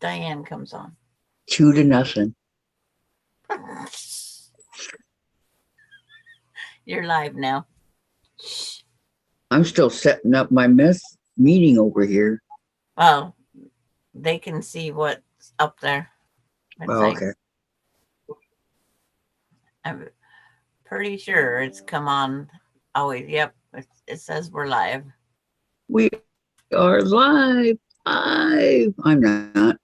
Diane comes on. 2-0. You're live now. I'm still setting up my meeting over here. Well, they can see what's up there. Okay. I'm pretty sure it's come on. Always. Yep. It says we're live. We are live. I'm not.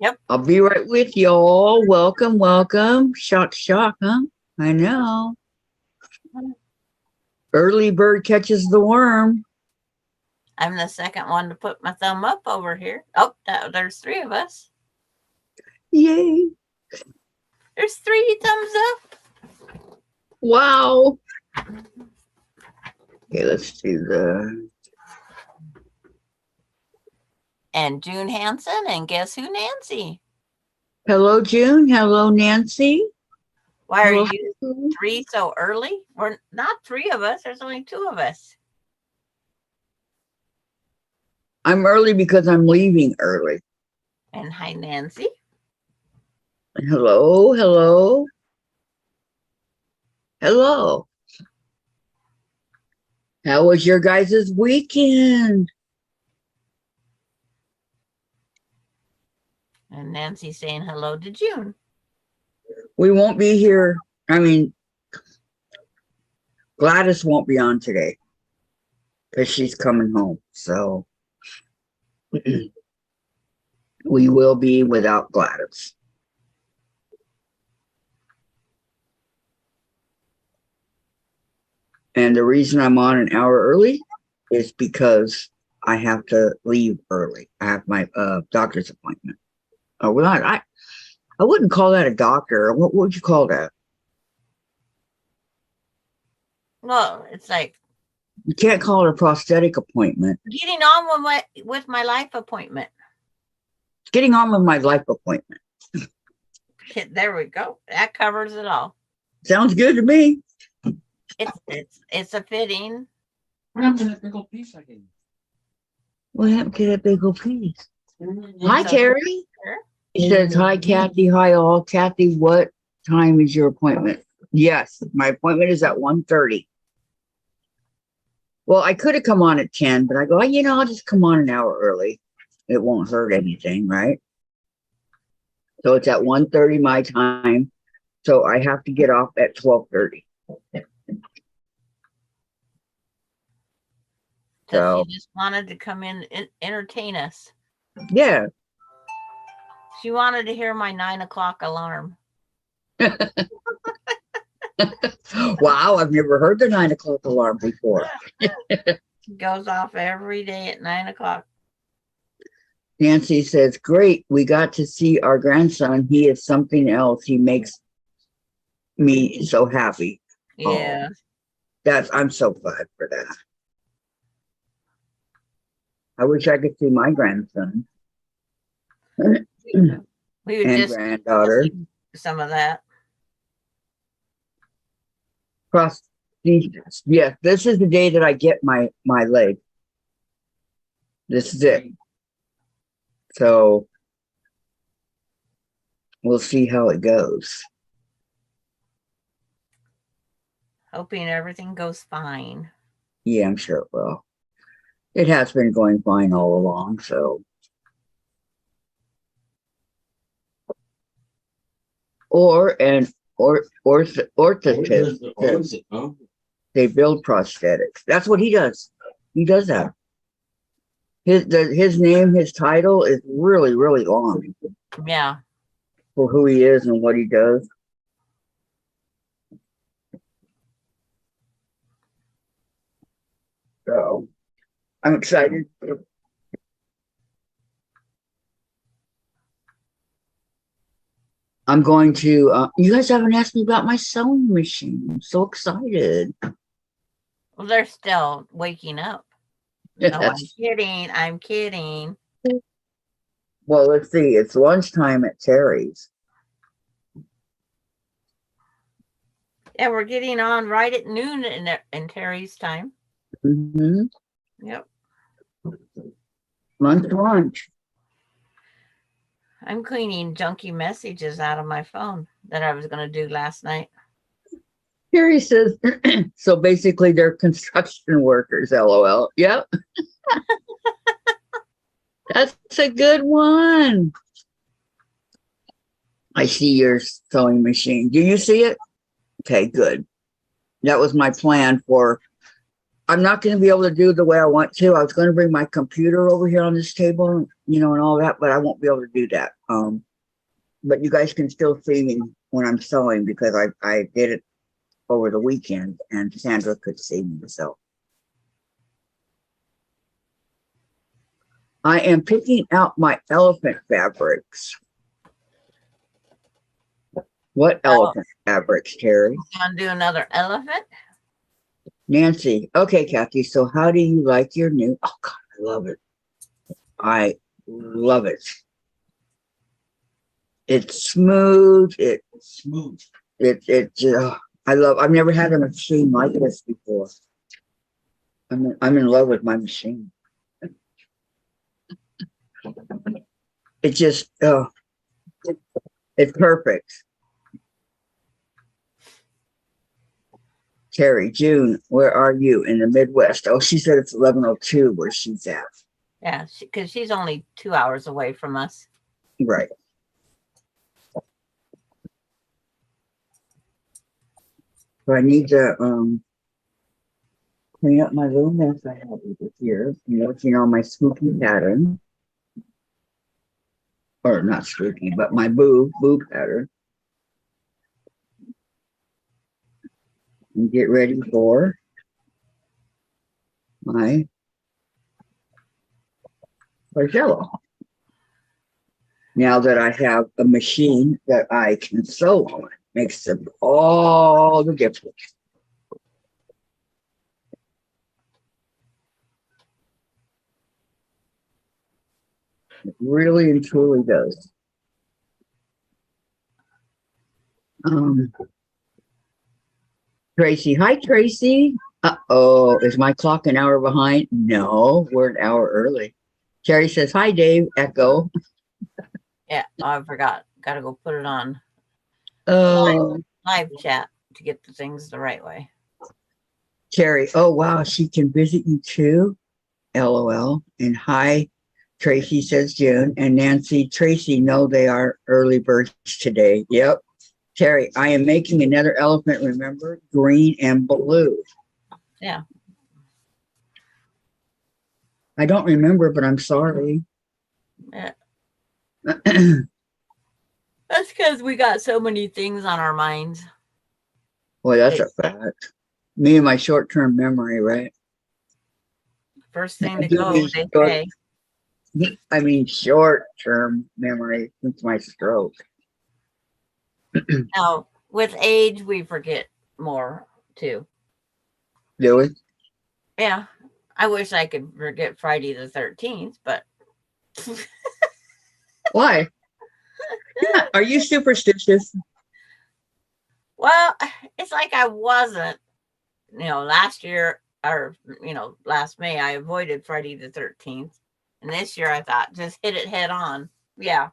Yep. I'll be right with y'all. Welcome. Shock, huh? I know. Early bird catches the worm. I'm the second one to put my thumb up over here. Oh, there's 3 of us. Yay. There's 3 thumbs up. Wow. Okay, let's do the... And June Hansen, and guess who, Nancy? Hello, June. Hello, Nancy. Why are you 3 so early? We're not 3 of us. There's only 2 of us. I'm early because I'm leaving early. And hi, Nancy. Hello. How was your guys' weekend? And Nancy saying hello to June. We won't be here. I mean, Gladys won't be on today because she's coming home. So we will be without Gladys. And the reason I'm on an hour early is because I have to leave early. I have my doctor's appointment. Oh, well, I wouldn't call that a doctor. What would you call that? Well, it's like... You can't call it a prosthetic appointment. Getting on with my life appointment. Getting on with my life appointment. There we go. That covers it all. Sounds good to me. It's a fitting. What happened to that big old piece I gave you? What happened to that big old piece? Hi, Terry. He says, hi, Kathy. Hi, all. Kathy, what time is your appointment? Yes, my appointment is at 1:30. Well, I could have come on at 10, but I go, I'll just come on an hour early. It won't hurt anything, right? So it's at 1:30 my time. So I have to get off at 12:30. So she just wanted to come in and entertain us. Yeah. She wanted to hear my 9 o'clock alarm. Wow, I've never heard the 9 o'clock alarm before. It goes off every day at 9 o'clock. Nancy says, great, we got to see our grandson. He is something else. He makes me so happy. Yeah. I'm so glad for that. I wish I could see my grandson. We would and just granddaughter. Some of that. Prosthesis. Yes, this is the day that I get my leg. This is it. So we'll see how it goes. Hoping everything goes fine. Yeah, I'm sure it will. It has been going fine all along, so. Orthotist. They build prosthetics. That's what he does. He does that. His name, his title is really, really long. Yeah. For who he is and what he does. So I'm excited. I'm going to, you guys haven't asked me about my sewing machine. I'm so excited. Well, they're still waking up. No, I'm kidding. Well, let's see. It's lunchtime at Terry's. Yeah, we're getting on right at noon in Terry's time. Mm-hmm. Yep. Lunch. I'm cleaning junky messages out of my phone that I was going to do last night. Carrie says, so basically they're construction workers, LOL. Yep. That's a good one. I see your sewing machine. Do you see it? Okay, good. That was my plan for, I'm not going to be able to do the way I want to. I was going to bring my computer over here on this table, you know, and all that, but I won't be able to do that. But you guys can still see me when I'm sewing because I did it over the weekend and Sandra could see me. So I am picking out my elephant fabrics. What elephant fabrics, Terry? You want to do another elephant? Nancy. Okay, Kathy. So how do you like your new? Oh God, I love it. I love it. It's smooth. It's Smooth. I've never had a machine like this before. I'm in love with my machine. It just, it's perfect. Terry, June, where are you? In the Midwest. Oh, she said it's 11:02 where she's at. Yeah, because she's only 2 hours away from us. Right. So I need to clean up my little mess I have over here. Working on my spooky pattern. Or not spooky, but my boo pattern. And get ready for my flagella. Now that I have a machine that I can sew on, makes all the difference. It really and truly does. Tracy, hi Tracy. Uh-oh, is my clock an hour behind? No, we're an hour early. Terry says, hi Dave, echo. Yeah, I forgot. Got to go put it on Oh, live chat to get the things the right way. Terry, oh wow, she can visit you too. LOL. And hi, Tracy says June. And Nancy, Tracy, no, they are early birds today. Yep. Terry, I am making another elephant, remember? Green and blue. Yeah. I don't remember, but I'm sorry. Yeah. That's because we got so many things on our minds. Boy, that's a fact. Me and my short-term memory, right? First thing to go, they say. I mean, short-term memory since my stroke. Now, with age, we forget more too. Do it? Yeah. I wish I could forget Friday the 13th, but Why? Yeah. Are you superstitious? well, it's like I wasn't, last year or, last May, I avoided Friday the 13th. And this year I thought, just hit it head on. Yeah.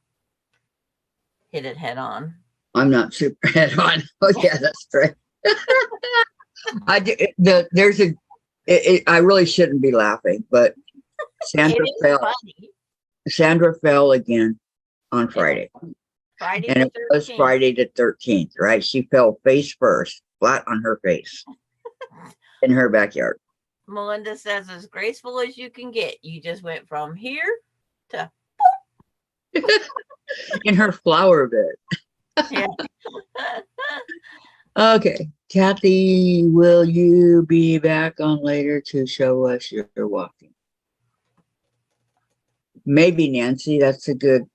Hit it head on. I'm not super head on. Oh yeah, that's right. I really shouldn't be laughing, but Sandra fell again on Friday. Friday and it was Friday the 13th, right? She fell face first, flat on her face in her backyard. Melinda says, as graceful as you can get. You just went from here to in her flower bed. yeah. Okay. Kathy, will you be back on later to show us your walking? Maybe Nancy, that's a good,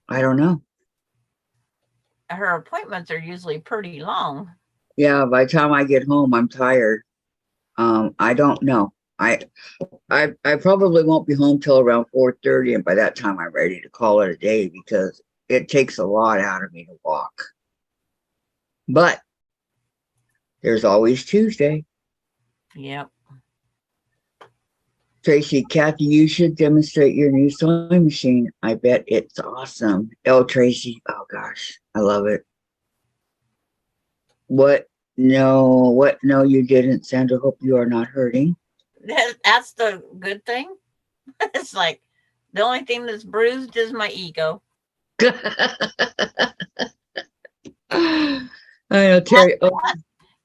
I don't know. Her appointments are usually pretty long. Yeah, by the time I get home, I'm tired. I don't know. I probably won't be home till around 4:30, and by that time I'm ready to call it a day because it takes a lot out of me to walk. But there's always Tuesday. Yep. Tracy, Kathy, you should demonstrate your new sewing machine. I bet it's awesome. Oh, Tracy. Oh, gosh. I love it. What? No, what? No, you didn't. Sandra, hope you are not hurting. That's the good thing. It's like the only thing that's bruised is my ego. I know, Terry. Oh,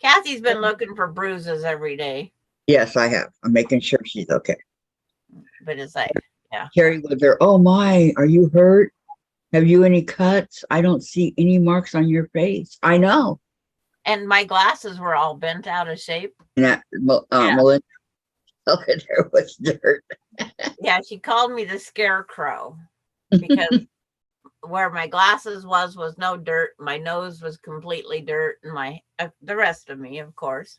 Kathy's been looking for bruises every day, yes, I have. I'm making sure she's okay. but it's like, yeah. Terry was there. Oh, my. Are you hurt? Have you any cuts? I don't see any marks on your face. I know. And my glasses were all bent out of shape. And that, Yeah. Melinda, okay, there was dirt. Yeah, she called me the scarecrow because where my glasses was no dirt. My nose was completely dirt, and my the rest of me, of course.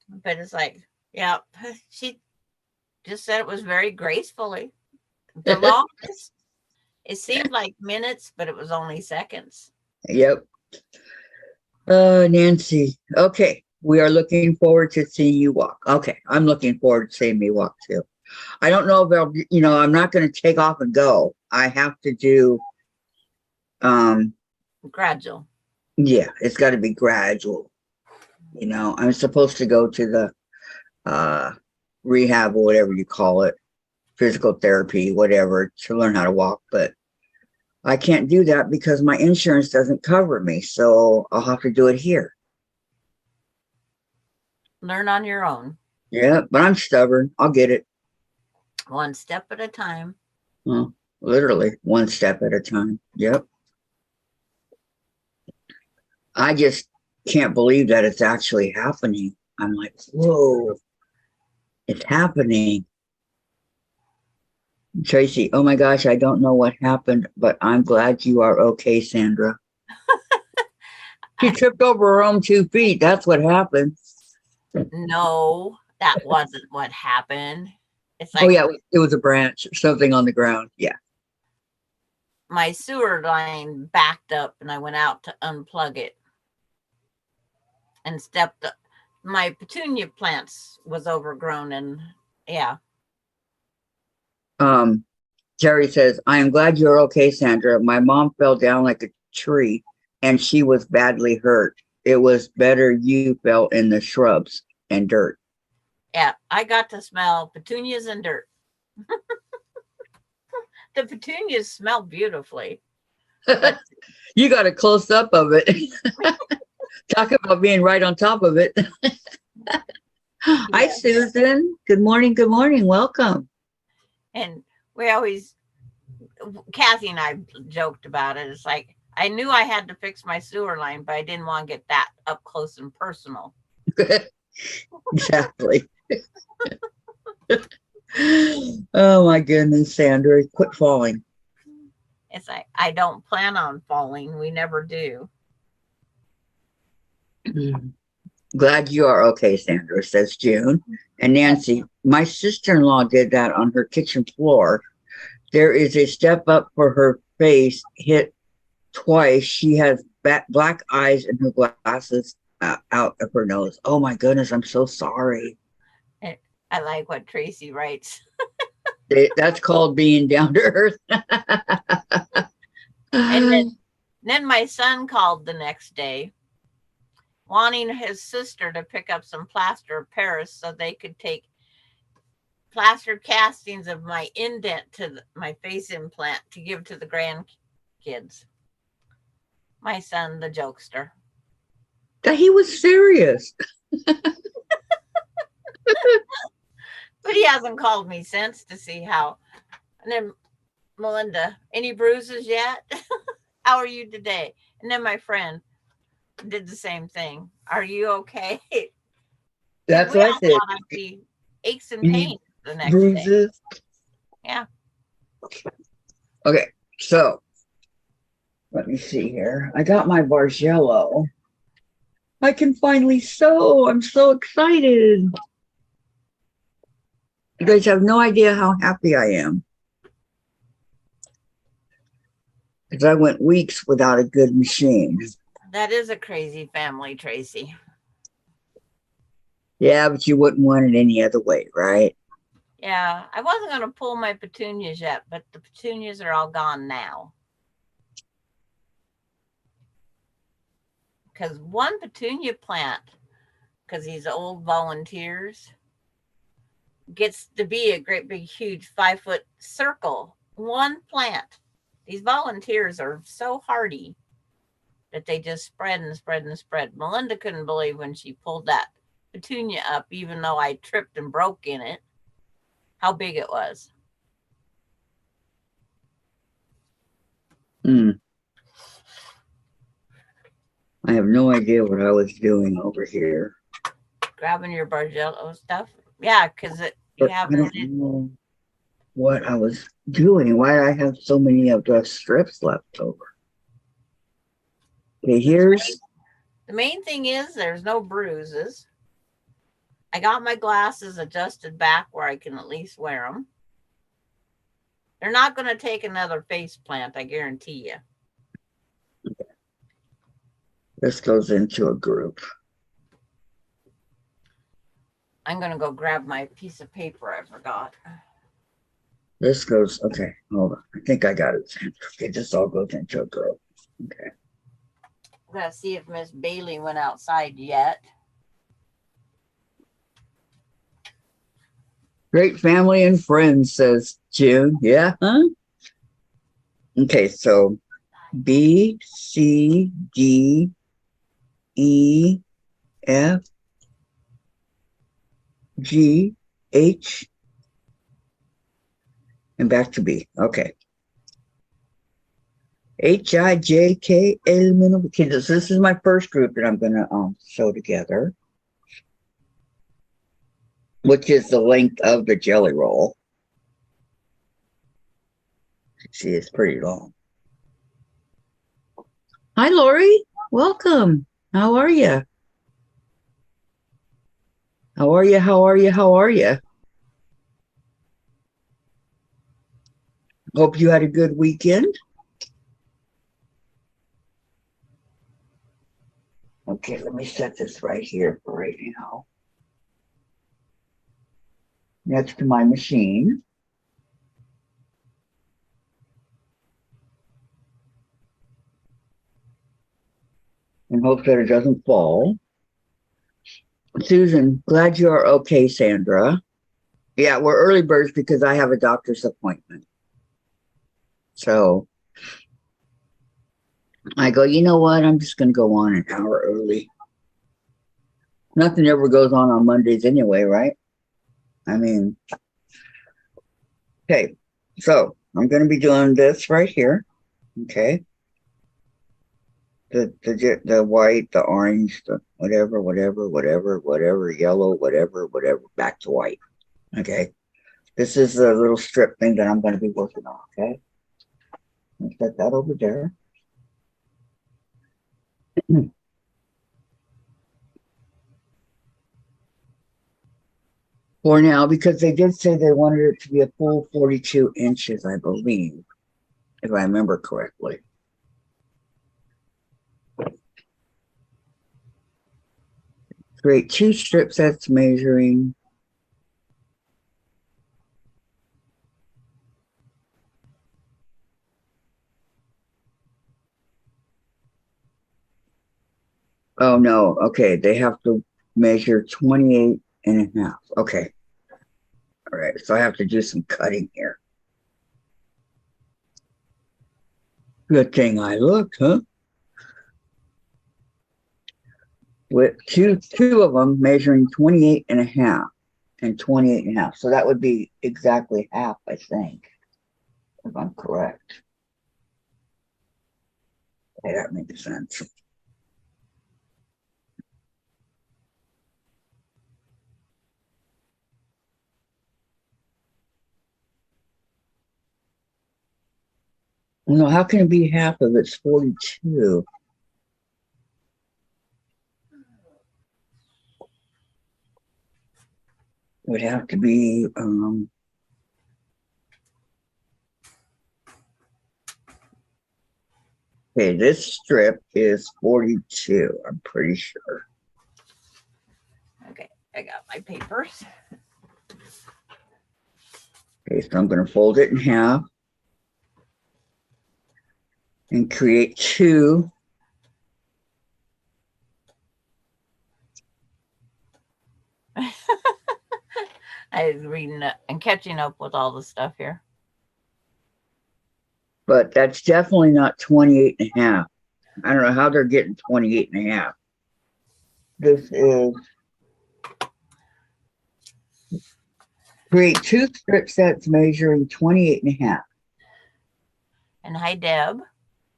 But it's like, yeah, she just said it was very gracefully. The longest, it seemed like minutes, but it was only seconds. Yep. Nancy. Okay. We are looking forward to seeing you walk. Okay. I'm looking forward to seeing me walk too. I don't know if I'll, I'm not going to take off and go. I have to do, Gradual. yeah, it's got to be gradual. I'm supposed to go to the rehab or whatever you call it, physical therapy, whatever, to learn how to walk. But I can't do that because my insurance doesn't cover me. So I'll have to do it here. Learn on your own. Yeah, but I'm stubborn. I'll get it. One step at a time. Well, literally one step at a time. Yep. I just can't believe that it's actually happening. I'm like, whoa, it's happening. Tracy, oh my gosh, I don't know what happened, but I'm glad you are okay, Sandra. She tripped over her own 2 feet. That's what happened. No, that wasn't what happened. It's like, Oh, yeah, it was a branch or something on the ground. Yeah. my sewer line backed up and I went out to unplug it and stepped up. My petunia plants was overgrown and yeah. Terry says, I am glad you're okay, Sandra. My mom fell down like a tree and she was badly hurt. It was better you fell in the shrubs and dirt. Yeah, I got to smell petunias and dirt. The petunias smell beautifully. You got a close up of it. Talk about being right on top of it. Hi, Susan. Good morning. Good morning. Welcome. And we always, Kathy and I joked about it. It's like, I knew I had to fix my sewer line, but I didn't want to get that up close and personal. Exactly. Oh my goodness, Sandra, quit falling. It's like, I don't plan on falling. We never do. Glad you are okay, Sandra, says June. And Nancy, my sister-in-law did that on her kitchen floor. There is a step up for her face hit twice. She has black eyes and her glasses out of her nose. Oh my goodness, I'm so sorry. I like what Tracy writes. That's called being down to earth. And then my son called the next day wanting his sister to pick up some plaster of Paris so they could take plaster castings of my indent to my face implant to give to the grandkids. My son, the jokester. He was serious. But he hasn't called me since to see how. And then Melinda, any bruises yet? How are you today? And then my friend did the same thing. Are you okay? That's what I said. I'd be aches and pains the next bruises. day. Yeah. Okay, so let me see here. I got my Bargello. I can finally sew. I'm so excited. You guys have no idea how happy I am. Because I went weeks without a good machine. That is a crazy family, Tracy. Yeah, but you wouldn't want it any other way, right? Yeah, I wasn't going to pull my petunias yet, but the petunias are all gone now. Because one petunia plant, because these old volunteers, gets to be a great big huge 5-foot circle. One plant. These volunteers are so hardy that they just spread and spread and spread. Melinda couldn't believe when she pulled that petunia up, even though I tripped and broke in it, how big it was. Mm. I have no idea what I was doing over here. Grabbing your Bargello stuff. Yeah, because you But have I don't know what I was doing. Why I have so many of the strips left over. Okay, here's the main thing is there's no bruises. I got my glasses adjusted back where I can at least wear them. They're not going to take another face plant, I guarantee you. this goes into a group. I'm going to go grab my piece of paper I forgot. This goes, okay, hold on. I think I got it. Okay, this all goes into a group. Okay. I'm going to see if Miss Bailey went outside yet. Great family and friends, says June. Yeah, huh? Okay, so B, C, D, E, F, G, H, and back to B. Okay. H, I, J, K, L, M, N, O, P. This is my first group that I'm going to sew together, which is the length of the jelly roll. See, it's pretty long. Hi, Lori. Welcome. How are you? How are you? How are you? How are you? Hope you had a good weekend. Okay, let me set this right here for right now. Next to my machine. And hope that it doesn't fall. Susan, glad you are okay, Sandra. Yeah, we're early birds because I have a doctor's appointment. So I go, you know what? I'm just going to go on an hour early. Nothing ever goes on Mondays anyway, right? I mean, okay. So I'm going to be doing this right here. Okay. The white, the orange, the whatever, yellow, whatever, back to white. Okay. This is the little strip thing that I'm going to be working on. Okay. Let's set that over there. For now, because they did say they wanted it to be a full 42 inches, I believe, if I remember correctly. Create 2 strip sets measuring. Oh, no. Okay. They have to measure 28 and a half. Okay. All right. So I have to do some cutting here. Good thing I looked, huh? With two of them measuring 28 and a half and 28 and a half. So that would be exactly half, I think, if I'm correct. Okay, that makes sense. No, how can it be half of it's 42? It would have to be okay, this strip is 42, I'm pretty sure. Okay. I got my papers. Okay, so I'm going to fold it in half and create two. I was reading it and catching up with all the stuff here. But that's definitely not 28 and a half. I don't know how they're getting 28 and a half. This is create two strip sets measuring 28 and a half. And hi, Deb.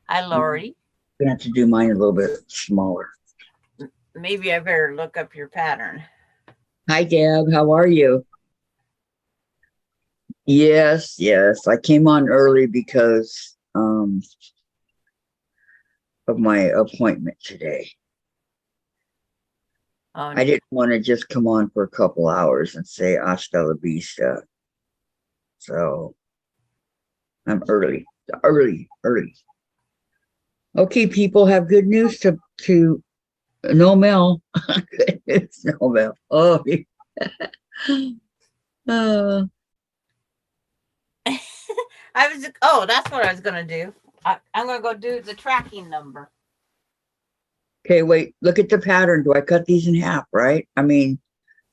Hi, Lori. I'm going to have to do mine a little bit smaller. Maybe I better look up your pattern. Hi, Deb. How are you? Yes, yes. I came on early because of my appointment today. Oh, I didn't want to just come on for a couple hours and say hasta la vista. So I'm early. Okay, people have good news to no Mel. Good news, no Mel. Oh, that's what I was gonna do. I'm gonna go do the tracking number. okay, wait, look at the pattern. Do I cut these in half, right? I mean,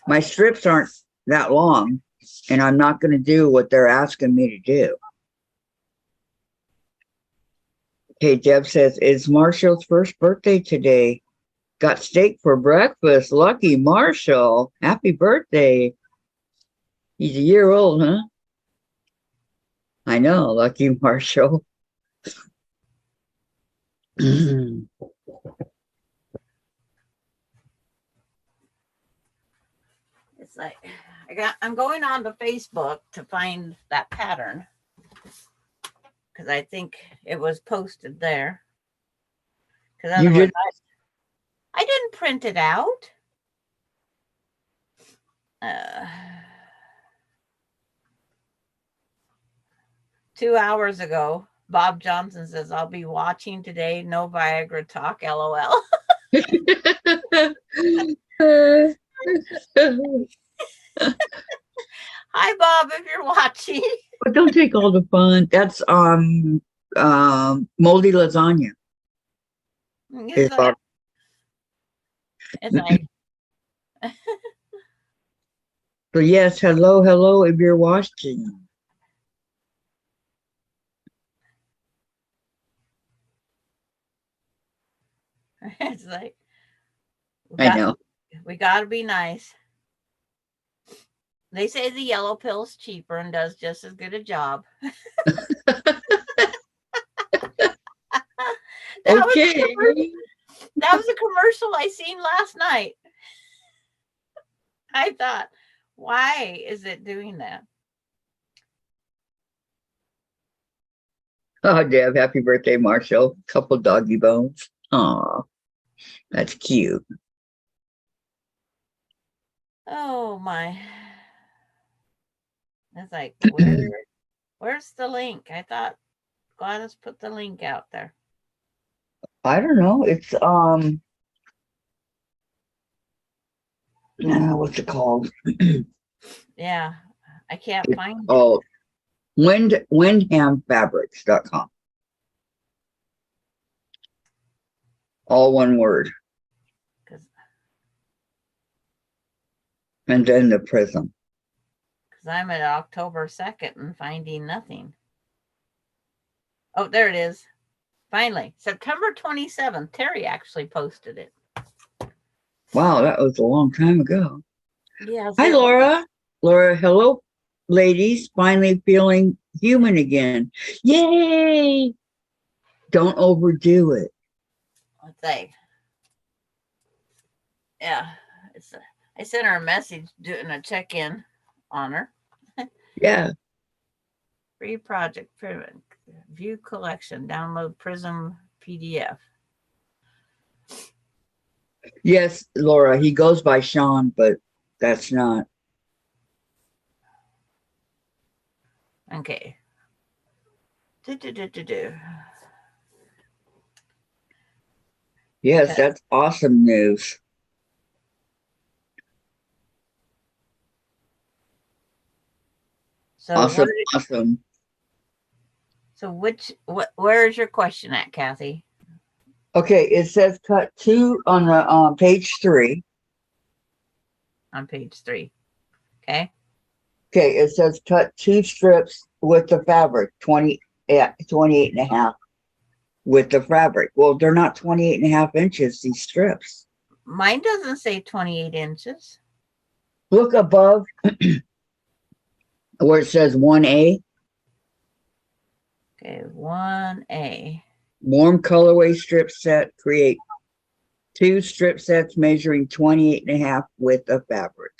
my strips aren't that long, and I'm not going to do what they're asking me to do. Okay, Deb says, it's Marshall's first birthday today. Got steak for breakfast. Lucky Marshall. Happy birthday. He's a year old, huh? I know, lucky Marshall. It's like I'm going on to Facebook to find that pattern because I think it was posted there. Because otherwise, I didn't print it out. 2 hours ago, Bob Johnson says, I'll be watching today. No Viagra talk, LOL. Hi, Bob, if you're watching. But don't take all the fun. That's moldy lasagna. It's like so yes, hello, if you're watching. it's like I know. We gotta be nice. They say the yellow pill's cheaper and does just as good a job. Okay. That was a commercial I seen last night. I thought, why is it doing that? Oh, Deb, happy birthday, Marshall. Couple doggy bones. Aw, that's cute. Oh my. It's like, where's the link? I thought Gladys put the link out there. I don't know. It's what's it called? Yeah, I can't find it. Oh, windhamfabrics.com. All one word. And then the prism. Because I'm at October 2nd and finding nothing. Oh, there it is. Finally, September 27th. Terry actually posted it. Wow, that was a long time ago. Yes. Hi, Laura. Laura, hello, ladies. Finally feeling human again. Yay! Don't overdo it. Let's say. Yeah. I sent her a message doing a check-in on her. Yeah. Free project. View collection. Download Prism PDF. Yes, Laura, he goes by Sean, but that's not. Okay. Yes, that's awesome news. So Awesome. what? Awesome. So where is your question at, Kathy? Okay, it says cut 2 on the page 3. On page 3. Okay. Okay, it says cut 2 strips with the fabric, 28 and a half with the fabric. Well, they're not 28 and a half inches, these strips. Mine doesn't say 28 inches. Look above where it says 1A. Okay, 1A. Warm colorway strip set, create 2 strip sets measuring 28 and a half width of fabric.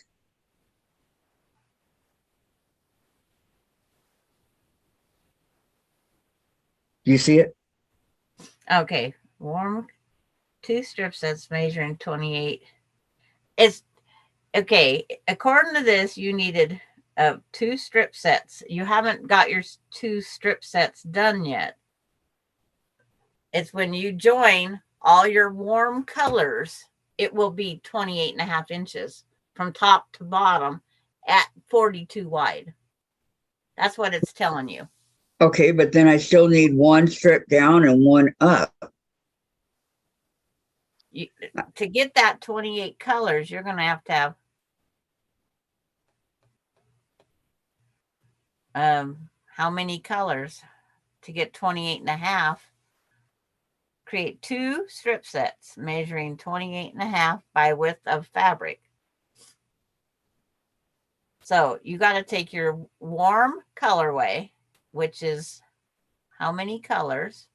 Do you see it? Okay, warm 2 strip sets measuring 28. It's okay. According to this, you needed 2 strip sets. You haven't got your 2 strip sets done yet. It's when you join all your warm colors, it will be 28 and a half inches from top to bottom at 42 wide. That's what it's telling you. Okay, but then I still need 1 strip down and 1 up. To get that 28 colors, you're going to have how many colors to get 28 and a half? Create 2 strip sets measuring 28 and a half by width of fabric. So you got to take your warm colorway, which is how many colors?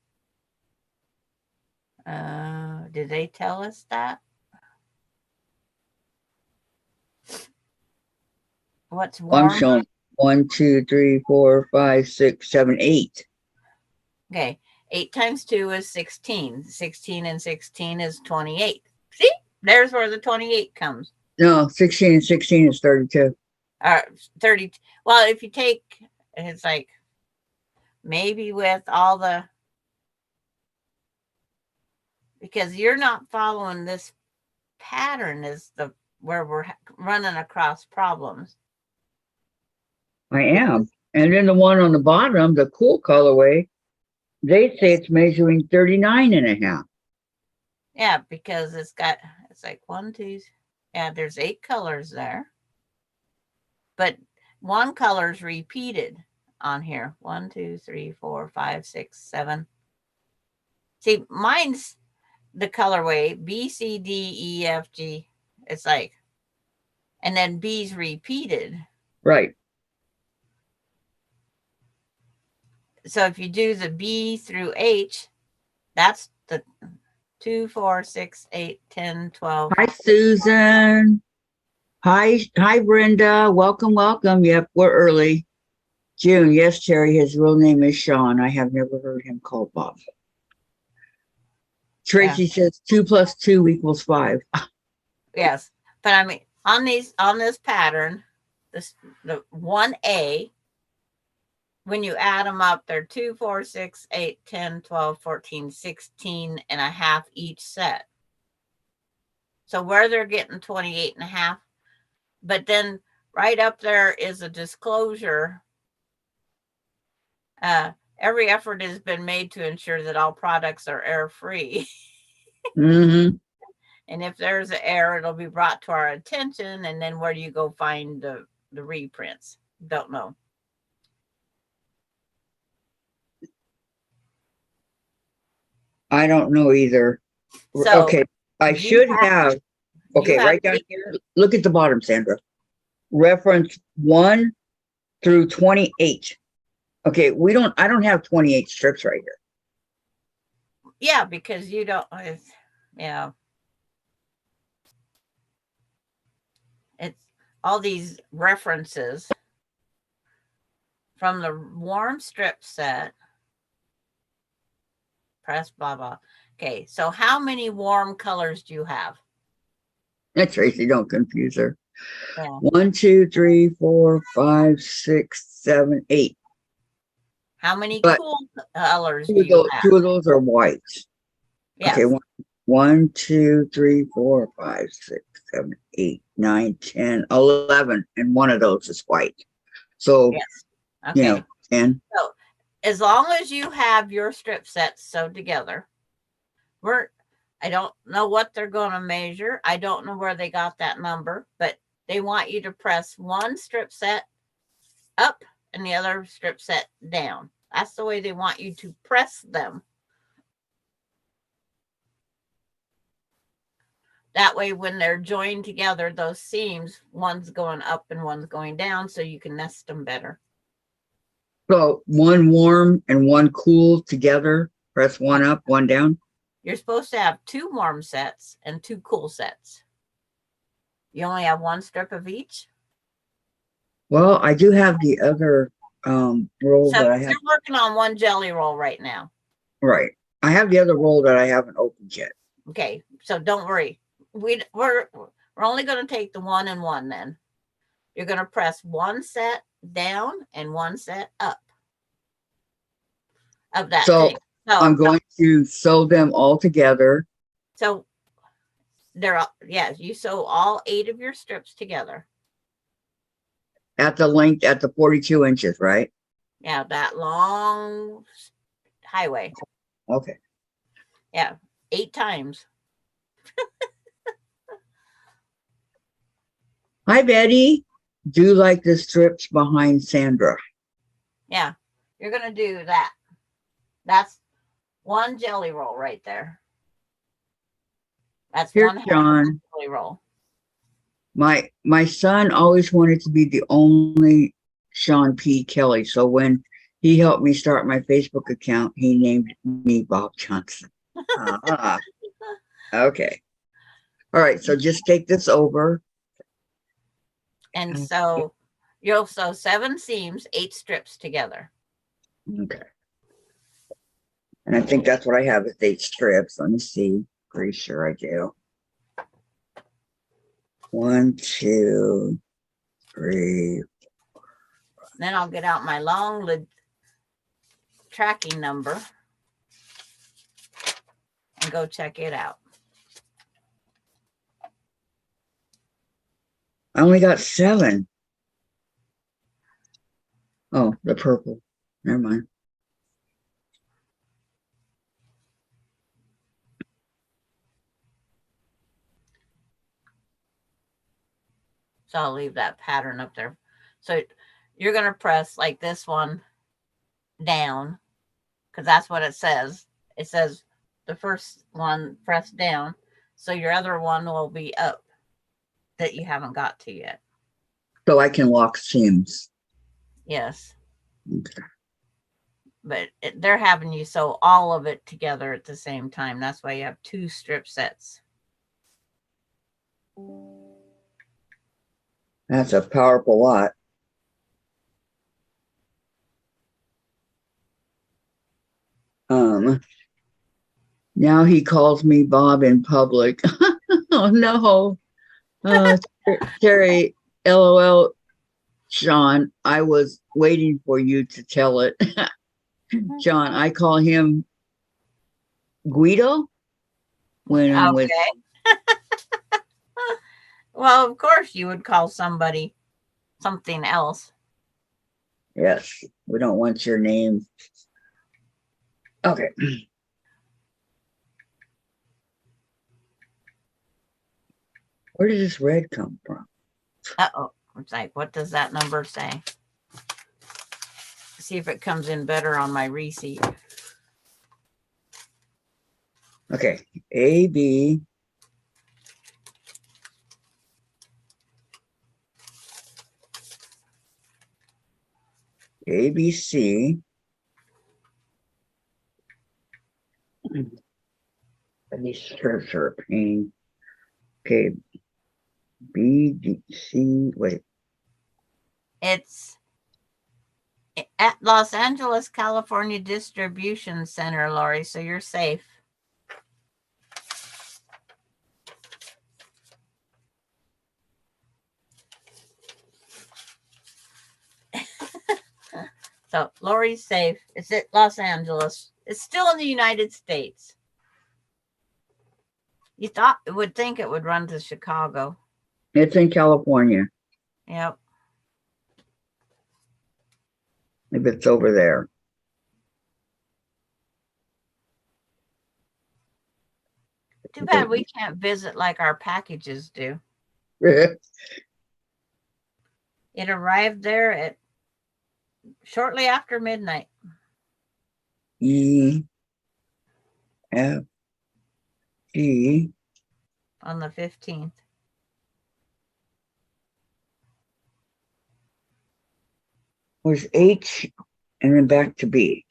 Did they tell us that? What's warm? I'm showing 1, 2, 3, 4, 5, 6, 7, 8. Okay. 8 times 2 is 16. 16 and 16 is 28. See? There's where the 28 comes. No, 16 and 16 is 32. 30. Well, if you take, it's like maybe with all the, because you're not following this pattern is where we're running across problems. I am. And then the one on the bottom, the cool colorway, they say it's measuring 39 and a half. Yeah, because it's like 1, 2, yeah, there's 8 colors there. But one color's repeated on here. 1, 2, 3, 4, 5, 6, 7. See, mine's the colorway B, C, D, E, F, G. It's like, and then B's repeated. Right. So if you do the B through H, that's the 2, 4, 6, 8, 10, 12. Hi, Susan. Hi, Brenda. Welcome, welcome. Yep, we're early. June. Yes, Terry. His real name is Sean. I have never heard him called Bob. Tracy says 2 plus 2 equals 5. Yes, but I mean on this pattern, the 1A, when you add them up, they're 2, 4, 6, 8, 10, 12, 14, 16 and a half each set. So where they're getting 28 and a half, but then right up there is a disclosure. Every effort has been made to ensure that all products are error-free. Mm-hmm. And if there's an error, it'll be brought to our attention. And then where do you go find the reprints? Don't know. I don't know either. So okay, I should have. Okay, right down here. Look at the bottom, Sandra. Reference 1 through 28. Okay, I don't have 28 strips right here. Yeah, because you don't, it's all these references from the warm strip set. Press blah, blah. Okay, so how many warm colors do you have? That's Tracy, don't confuse her. Yeah. 1, 2, 3, 4, 5, 6, 7, 8. How many cool colors do you have? 2 of those are whites. Yes. Okay, 1, 2, 3, 4, 5, 6, 7, 8, 9, 10, 11, and one of those is white. So yes. you Okay. know, and So as long as you have your strip sets sewed together, I don't know what they're going to measure. I don't know where they got that number, but they want you to press one strip set up and the other strip set down. That's the way they want you to press them. That way, when they're joined together, those seams, one's going up and one's going down, so you can nest them better. so one warm and one cool together, press one up, one down. You're supposed to have 2 warm sets and 2 cool sets. You only have 1 strip of each. Well, I do have the other roll So that I have. you're working on 1 jelly roll right now. Right. I have the other roll that I haven't opened yet. Okay, so don't worry. We're only going to take the 1 and 1 then. You're going to press 1 set down and 1 set up of that So thing. So I'm going to sew them all together. So you sew all 8 of your strips together. At the length, at the 42 inches, right? Yeah, that long highway. Okay. Yeah, 8 times. Hi, Betty. Do you like the strips behind Sandra? Yeah, you're going to do that. That's 1 jelly roll right there. That's Here, 1 John. jelly roll. My son always wanted to be the only Sean P. Kelly. So when he helped me start my Facebook account, he named me Bob Johnson. Okay. All right. So just take this over. And so you'll sew 7 seams, 8 strips together. Okay. And I think that's what I have is 8 strips. Let me see. Pretty sure I do. 1, 2, 3. Then I'll get out my long lid tracking number and go check it out. I only got 7. Oh, the purple. Never mind. So I'll leave that pattern up there. So you're going to press like this one down because that's what it says. It says the first one press down. So your other one will be up that you haven't got to yet. So I can lock seams. Yes. Okay. But they're having you sew all of it together at the same time. That's why you have 2 strip sets. That's a powerful lot. Now he calls me Bob in public. Oh no. Terry, LOL, Sean, I was waiting for you to tell it. John, I call him Guido when I'm with. Well, of course you would call somebody something else. Yes, we don't want your name. Okay. Where did this red come from? Uh-oh. It's like, what does that number say? See if it comes in better on my receipt. Okay. AB. ABC. And these strips are a pain. Okay. BDC. Wait. It's at Los Angeles, California Distribution Center, Lori, so you're safe. So Lori's safe. It's at Los Angeles. It's still in the United States. You would think it would run to Chicago. It's in California. Yep. if it's over there. Too bad we can't visit like our packages do. It arrived there at shortly after midnight. E F G. On the 15th. Was H and then back to B.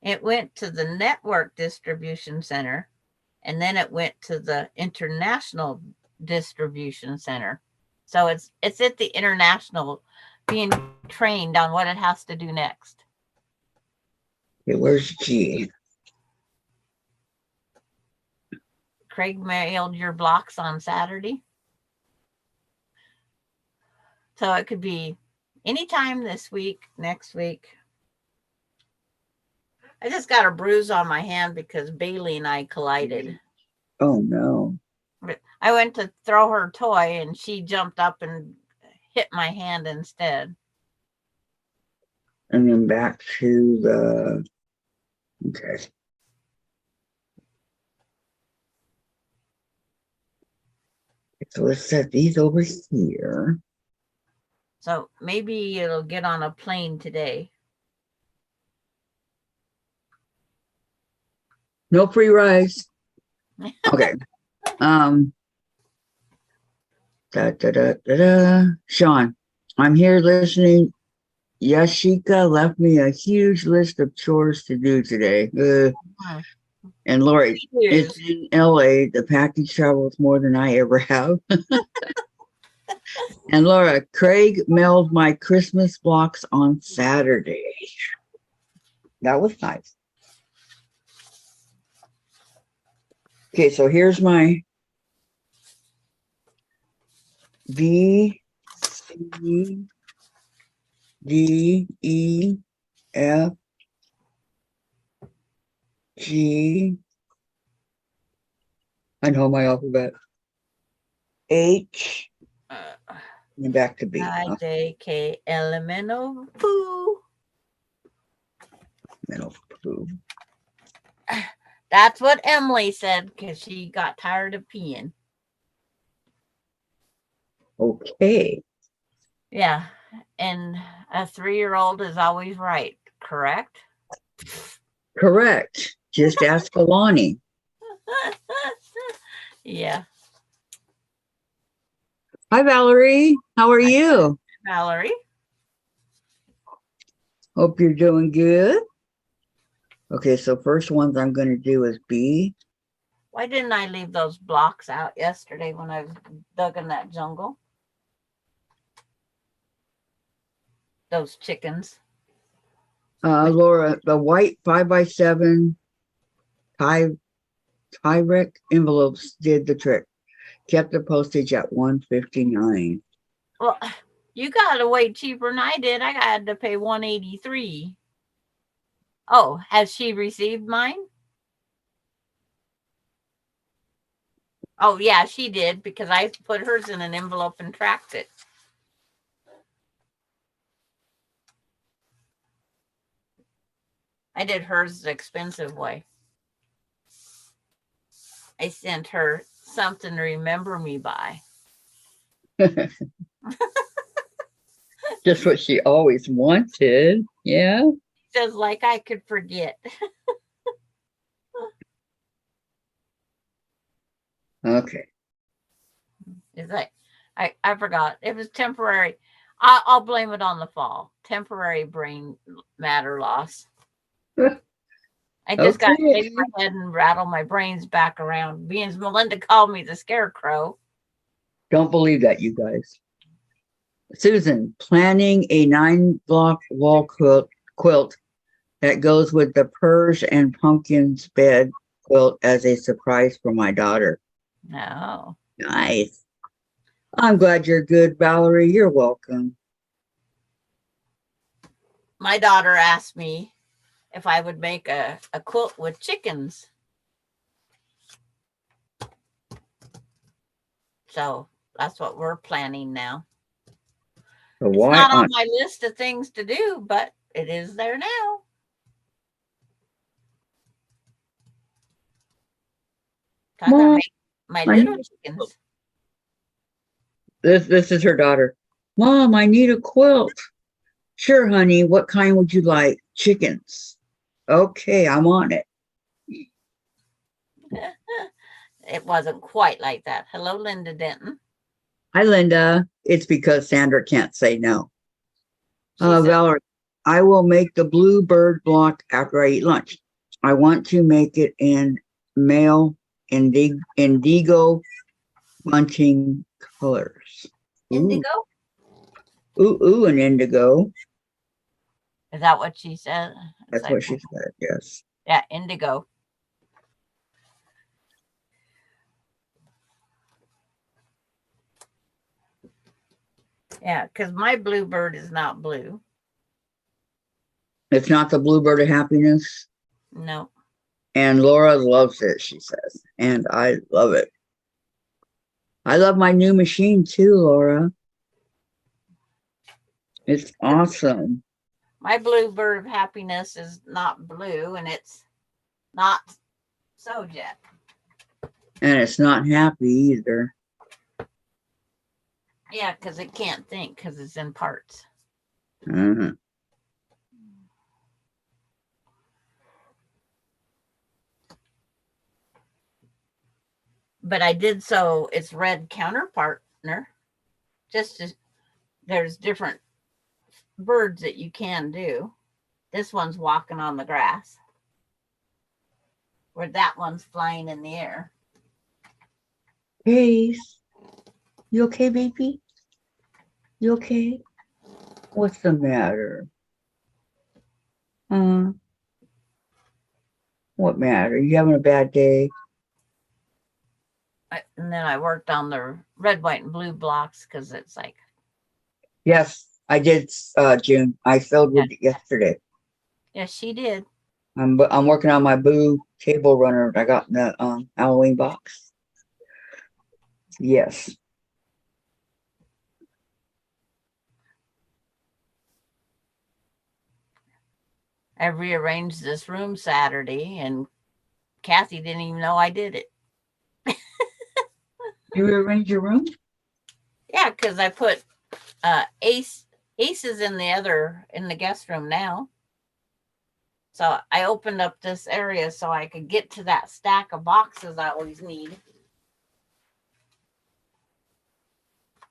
It went to the network distribution center, and then it went to the international distribution center. So it's at the international being trained on what it has to do next. Okay, where's G? Craig mailed your blocks on Saturday. So it could be anytime this week, next week. I just got a bruise on my hand because Bailey and I collided. Oh no. I went to throw her toy and she jumped up and hit my hand instead. And then back to the, okay. So let's set these over here. So maybe it'll get on a plane today. No free rides. Okay. Sean, I'm here listening. Yashika left me a huge list of chores to do today. And Lori, it's in LA. The package travels more than I ever have. And Laura, Craig mailed my Christmas blocks on Saturday. That was nice. Okay, so here's my B, C, D, E, F, G. I know my alphabet. H. And back to B. I, J, K, L, M, N, O, Poo. Poo. That's what Emily said because she got tired of peeing. Okay. Yeah. And a 3-year-old is always right, correct? Correct. Just ask Alani. Yeah. Hi, Valerie. How are you? Valerie. Hope you're doing good. Okay, so first ones I'm going to do is B. Why didn't I leave those blocks out yesterday when I was dug in that jungle? Those chickens. Laura, the white 5x7 Tyrek envelopes did the trick. Kept the postage at $159. Well, you got it way cheaper than I did. I had to pay $183. Oh, has she received mine? Oh, yeah, she did because I put hers in an envelope and tracked it. I did hers the expensive way. I sent her something to remember me by. Just what she always wanted. Yeah. Just like I could forget. Okay. It's like I forgot. It was temporary. I'll blame it on the fall. Temporary brain matter loss. I just got to shake my head and rattle my brains back around. Being Melinda called me the scarecrow. Don't believe that, you guys. Susan, planning a 9-block wall quilt that goes with the Purrs and Pumpkins bed quilt as a surprise for my daughter. No. Nice. I'm glad you're good, Valerie. You're welcome. My daughter asked me if I would make a quilt with chickens. So that's what we're planning now. So it's not on my list of things to do, but it is there now. Talk about Mom, my I little need- chickens. this is her daughter. Mom, I need a quilt. Sure, honey. What kind would you like? Chickens. Okay, I'm on it. It wasn't quite like that. Hello, Linda Denton. Hi, Linda. It's because Sandra can't say no. She said, Valerie, I will make the blue bird block after I eat lunch. I want to make it in male indigo bunting colors. Ooh, indigo? ooh, an indigo. Is that what she said? It's That's like, what she said. Yes. yeah, indigo. Yeah, because my bluebird is not blue. It's not the bluebird of happiness. No. And Laura loves it, she says. And I love it. I love my new machine too, Laura. It's awesome. My bluebird of happiness is not blue, and it's not sewed yet. And it's not happy either. Yeah, because it can't think because it's in parts. Uh-huh. But I did sew its red counterpartner. There's different birds that you can do. This one's walking on the grass, where that one's flying in the air. Hey, you okay, baby? You okay? What's the matter? What matter? You having a bad day? And then I worked on the red, white, and blue blocks because it's like, Yes, I did, June. I filled with it yesterday. yes, she did. I'm working on my Boo table runner I got in the Halloween box. Yes. I rearranged this room Saturday, and Kathy didn't even know I did it. You rearrange your room? Yeah, because I put Ace is in the guest room now. So I opened up this area so I could get to that stack of boxes I always need.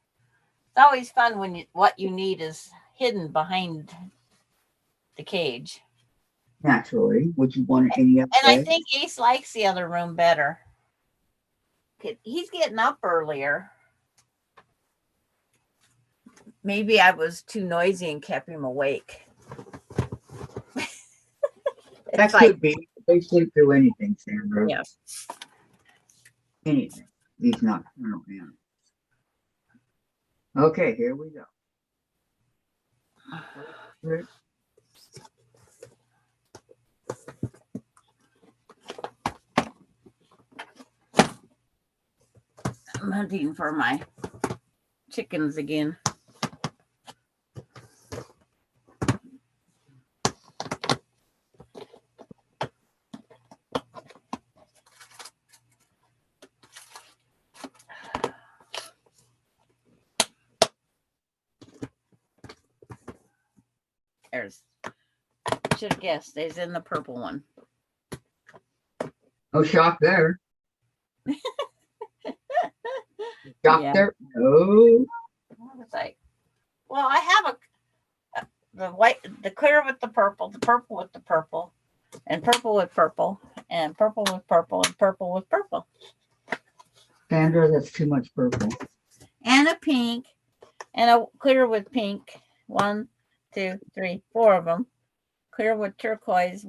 It's always fun when what you need is hidden behind the cage. Naturally. Would you want it any other And I way? think Ace likes the other room better. He's getting up earlier. Maybe I was too noisy and kept him awake. That could be. They sleep through anything, Sandra. Yeah. Anything. These nocturnal animals. Okay, here we go. I'm hunting for my chickens again. Should have guessed. He's in the purple one. No shock there. Shock there? No. It's like, well, I have the white, the clear with the purple with the purple, and purple with purple, and purple with purple, and purple with purple. Sandra, that's too much purple. And a pink, and a clear with pink. 1, 2, 3, 4 of them. Clear with turquoise,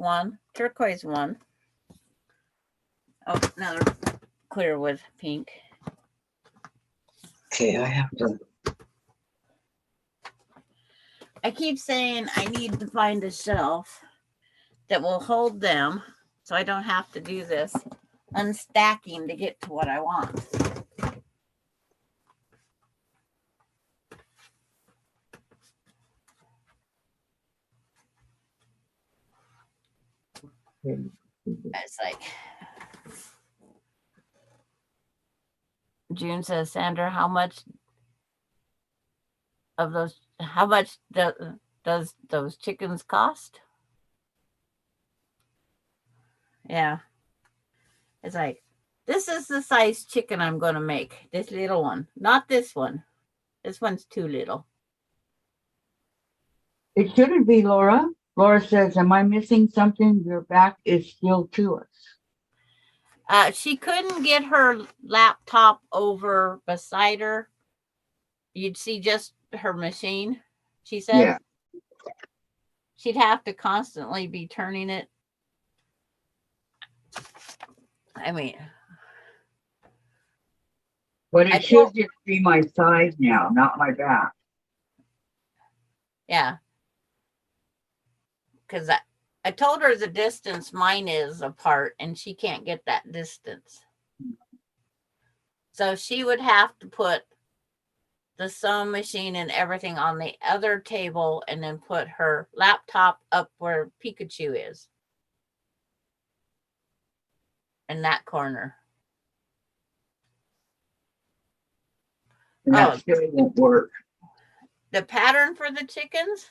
turquoise 1. Oh, another clear with pink. Okay, I have to. I keep saying I need to find a shelf that will hold them so I don't have to do this unstacking to get to what I want. It's like June says, Sandra, how much of those? How much does those chickens cost? Yeah, it's like this is the size chicken I'm going to make. This little one, not this one. This one's too little. It shouldn't be, Laura. Laura says, am I missing something? Your back is still to us. She couldn't get her laptop over beside her. You'd see just her machine, she said. Yeah. She'd have to constantly be turning it. I mean, But I it should told, just be my side now, not my back. yeah, because I told her the distance mine is apart and she can't get that distance. So she would have to put the sewing machine and everything on the other table and then put her laptop up where Pikachu is. In that corner. And that still won't work. The pattern for the chickens,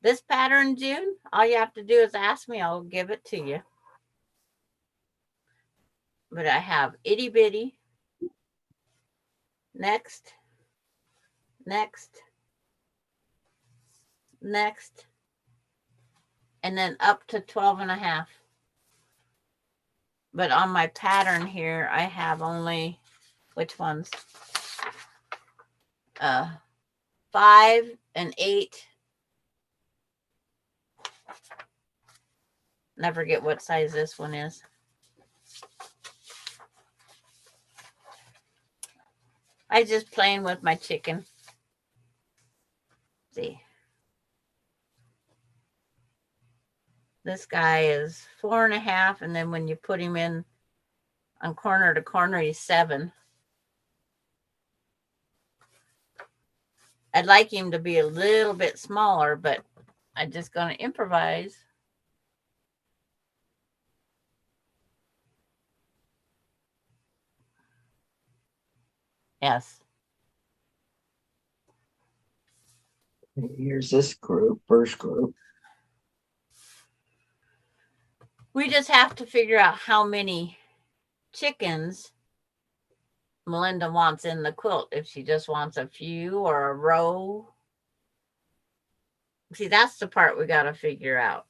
this pattern, June, all you have to do is ask me, I'll give it to you. But I have itty bitty, next, and then up to 12 and a half. But on my pattern here, I have only, which ones? 5 and 8. And I forget what size this one is. I just playing with my chicken. See. This guy is 4 and a half, and then when you put him in on corner to corner, he's 7. I'd like him to be a little bit smaller, but I'm just going to improvise. Yes. Here's this group, first group. We just have to figure out how many chickens Melinda wants in the quilt. If she just wants a few or a row. See, that's the part we got to figure out.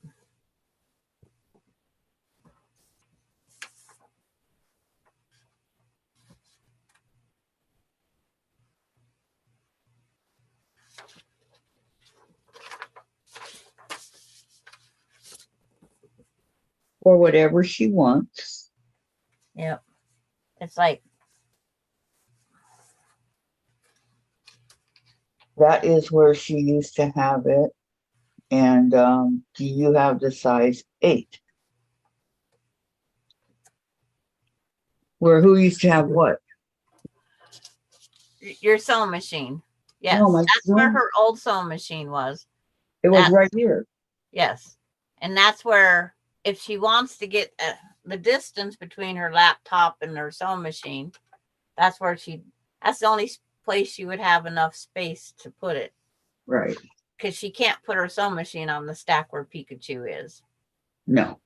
Or whatever she wants. Yep. It's like, that is where she used to have it. And do you have the size 8? Where who used to have what? your sewing machine. Yes. No, that's where her old sewing machine was. It was right here. Yes. And that's where, if she wants to get the distance between her laptop and her sewing machine, that's where that's the only place she would have enough space to put it. Right. Because she can't put her sewing machine on the stack where Pikachu is. No.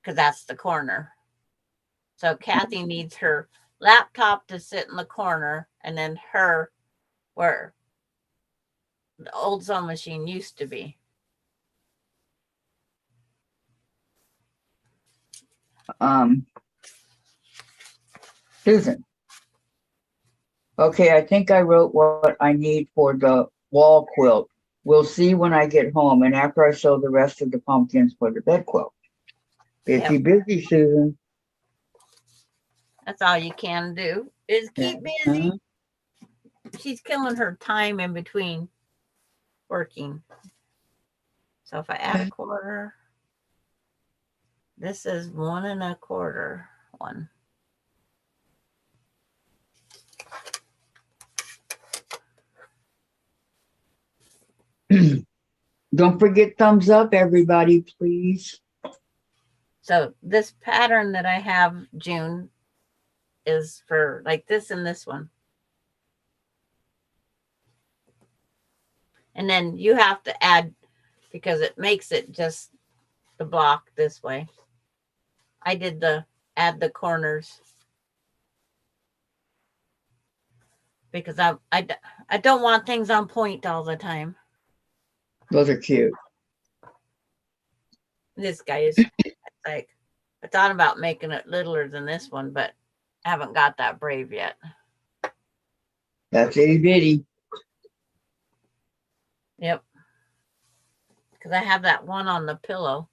Because that's the corner. So Kathy needs her laptop to sit in the corner, and then her where the old sewing machine used to be. Susan. Okay, I think I wrote what I need for the wall quilt. We'll see when I get home and after I sew the rest of the pumpkins for the bed quilt. Busy, busy, Susan. That's all you can do is keep busy. She's killing her time in between working. So if I add a quarter, this is 1 1/4. 1. Don't forget thumbs up, everybody, please. So this pattern that I have, June, is for like this and this one. And then you have to add, because it makes it just the block this way. I did the add the corners because I don't want things on point all the time. Those are cute. This guy is like, I thought about making it littler than this one, but I haven't got that brave yet. That's itty bitty. Yep. Because I have that one on the pillow.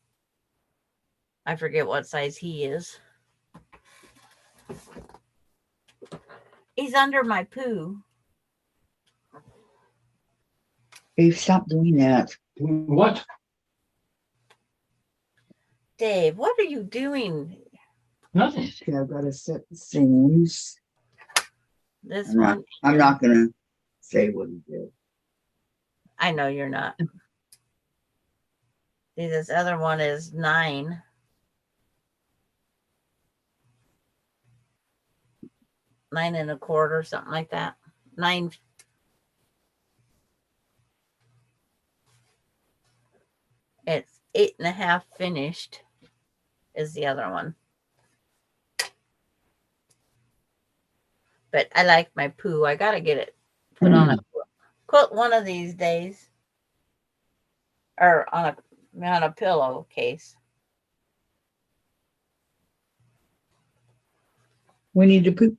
I forget what size he is. He's under my poo. Hey, stop doing that. What? Dave, what are you doing? Nothing. Okay, I've got to set the seams. This I'm one. not gonna say what he did. I know you're not. See, this other one is 9. Nine and a quarter, something like that. 9. It's 8.5 finished is the other one. But I like my poo. I gotta get it put on a quilt one of these days. Or on a pillowcase. We need to poop.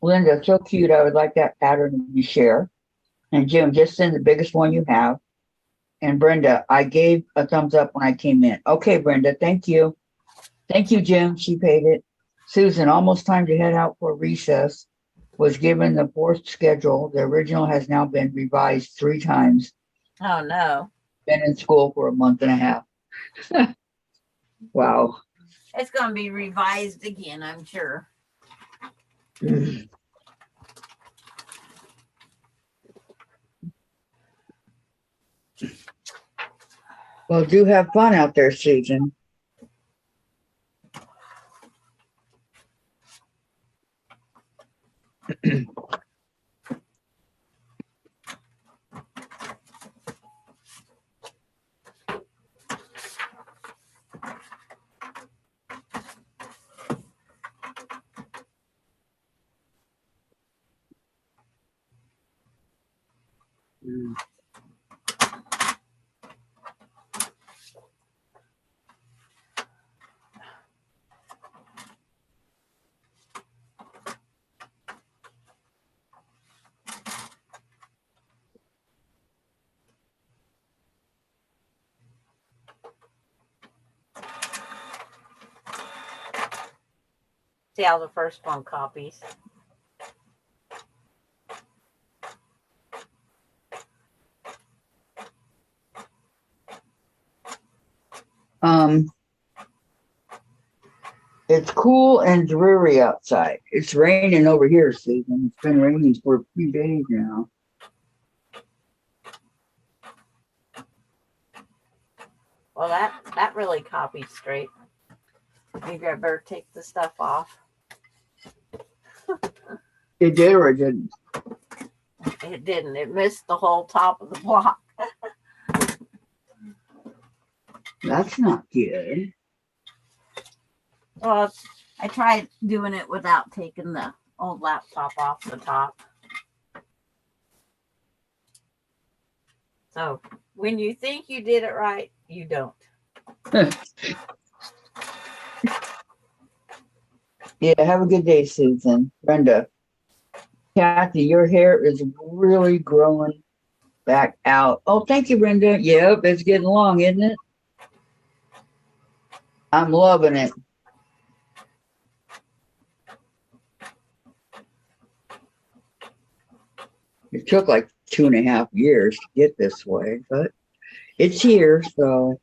Linda, so cute. I would like that pattern you share. And Jim, just send the biggest one you have. And Brenda, I gave a thumbs up when I came in. Okay, Brenda, thank you. Thank you, Jim. She paid it. Susan, almost time to head out for recess. Was given the 4th schedule. The original has now been revised 3 times. Oh no. Been in school for a month and a half. Wow. It's gonna be revised again, I'm sure. Well, do have fun out there, Susan. See how the first one copies. It's cool and dreary outside. It's raining over here, Susan. It's been raining for a few days now. Well, that really copied straight. Maybe I better take the stuff off. It did or it didn't? It didn't. It missed the whole top of the block. That's not good. Well, I tried doing it without taking the old laptop off the top. So when you think you did it right, you don't. Yeah, have a good day, Susan. Brenda. Kathy, your hair is really growing back out. Oh, thank you, Brenda. Yep, it's getting long, isn't it? I'm loving it. It took like 2.5 years to get this way, but it's here, so.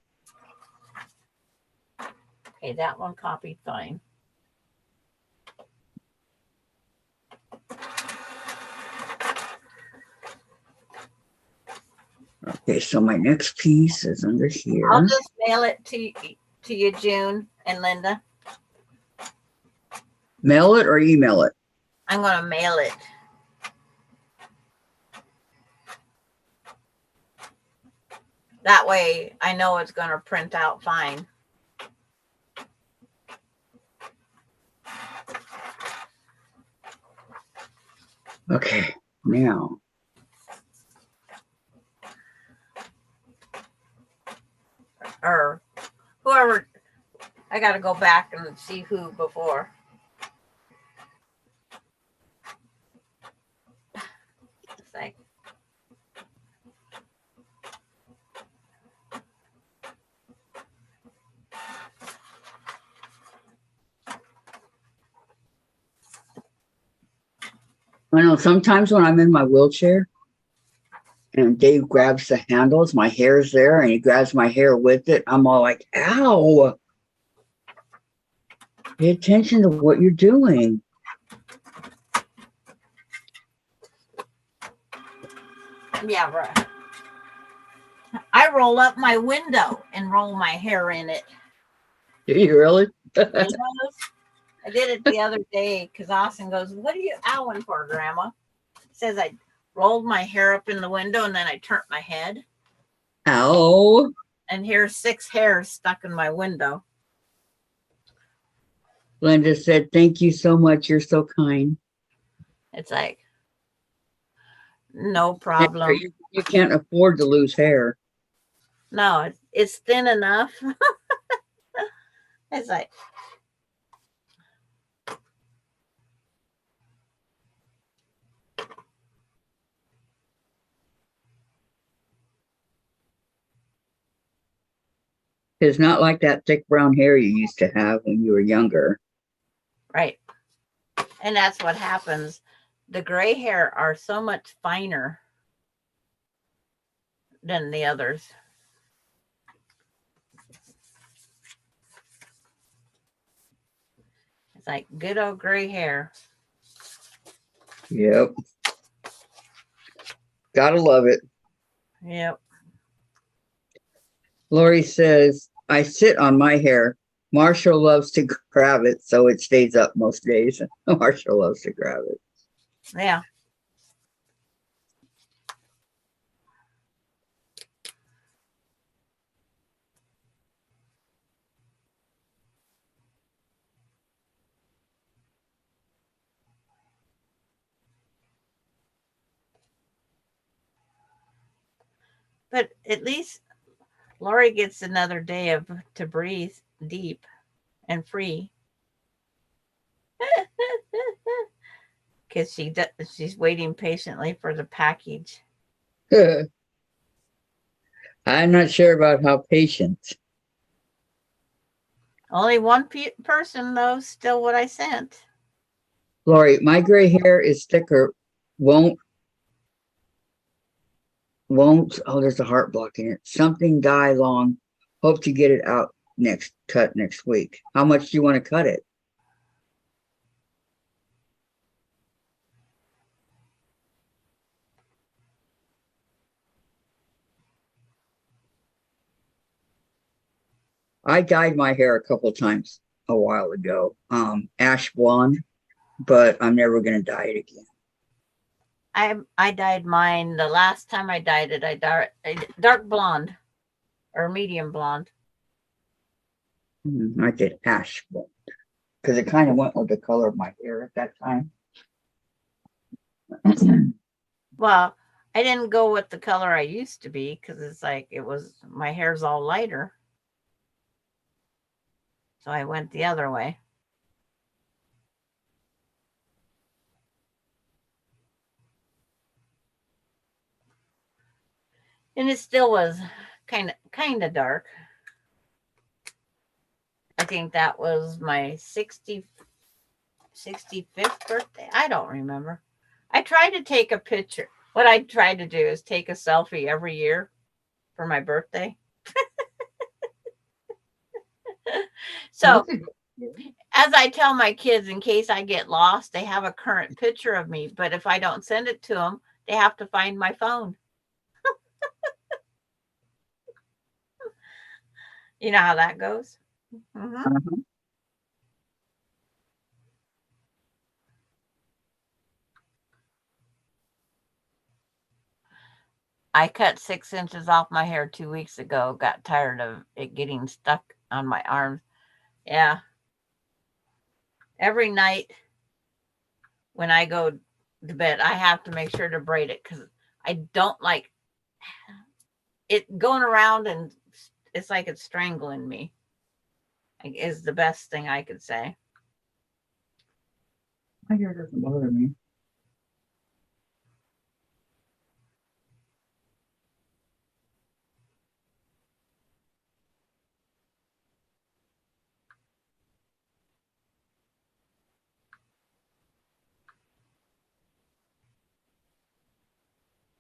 Okay, that one copied fine. Okay, so my next piece is under here. I'll just mail it to you, June and Linda. Mail it or email it? I'm going to mail it. That way I know it's going to print out fine. Okay, now. Or whoever, I got to go back and see who before. It's like, I know sometimes when I'm in my wheelchair and Dave grabs the handles, my hair's there and he grabs my hair with it. I'm all like, ow. Pay attention to what you're doing. yeah, right. I roll up my window and roll my hair in it. Do you really? Yes. I did it the other day because Austin goes, "What are you owling for, Grandma?" He says I rolled my hair up in the window and then I turned my head. Ow. And here's 6 hairs stuck in my window. Linda said, thank you so much. You're so kind. It's like, no problem. You can't afford to lose hair. No, it's thin enough. It's like, it's not like that thick brown hair you used to have when you were younger. right. And that's what happens. The gray hair are so much finer than the others. It's like good old gray hair. Yep. Gotta love it. Yep. Lori says, I sit on my hair. Marshall loves to grab it, so it stays up most days. Marshall loves to grab it. Yeah. But at least Lori gets another day to breathe deep and free. Because she's waiting patiently for the package. I'm not sure about how patient. Only one person knows still what I sent. Lori, my gray hair is thicker. Won't. Oh, there's a heart blocking it. Something die long. Hope to get it out cut next week. How much do you want to cut it? I dyed my hair a couple times a while ago, ash blonde, but I'm never going to dye it again. I dyed mine the last time I dyed it. I dark blonde or medium blonde. I did ash blonde because it kind of went with the color of my hair at that time. Well, I didn't go with the color I used to be because it's like my hair's all lighter. So I went the other way. And it still was kind of dark. I think that was my 65th birthday. I don't remember. I tried to take a picture. What I tried to do is take a selfie every year for my birthday. So as I tell my kids, in case I get lost, they have a current picture of me. But if I don't send it to them, they have to find my phone. You know how that goes? Mhm. Uh-huh. I cut 6 inches off my hair 2 weeks ago. Got tired of it getting stuck on my arms. Yeah. Every night when I go to bed, I have to make sure to braid it because I don't like it going around and it's like it's strangling me, is the best thing I could say. My hair doesn't bother me.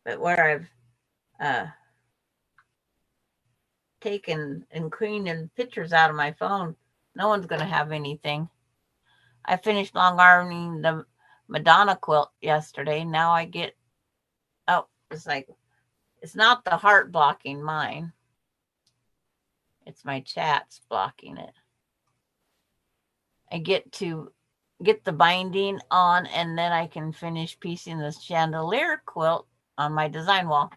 But where I've taken and cleaning pictures out of my phone, no one's going to have anything. I finished long arming the Madonna quilt yesterday. Now I get, oh, it's like, it's not the heart blocking mine. It's my chats blocking it. I get to get the binding on and then I can finish piecing the chandelier quilt on my design wall.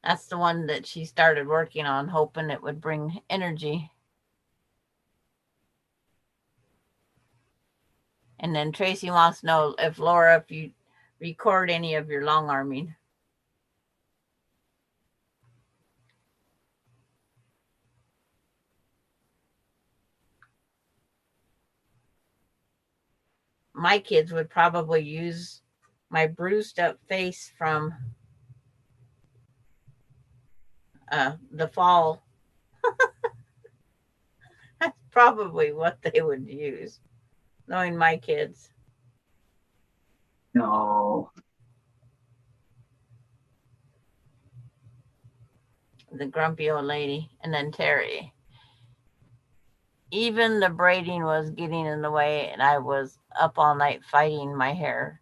That's the one that she started working on, hoping it would bring energy. And then Tracy wants to know if Laura, if you record any of your long arming. My kids would probably use my bruised up face from the fall. That's probably what they would use, knowing my kids. No. The grumpy old lady. And then Terry. Even the braiding was getting in the way, and I was up all night fighting my hair,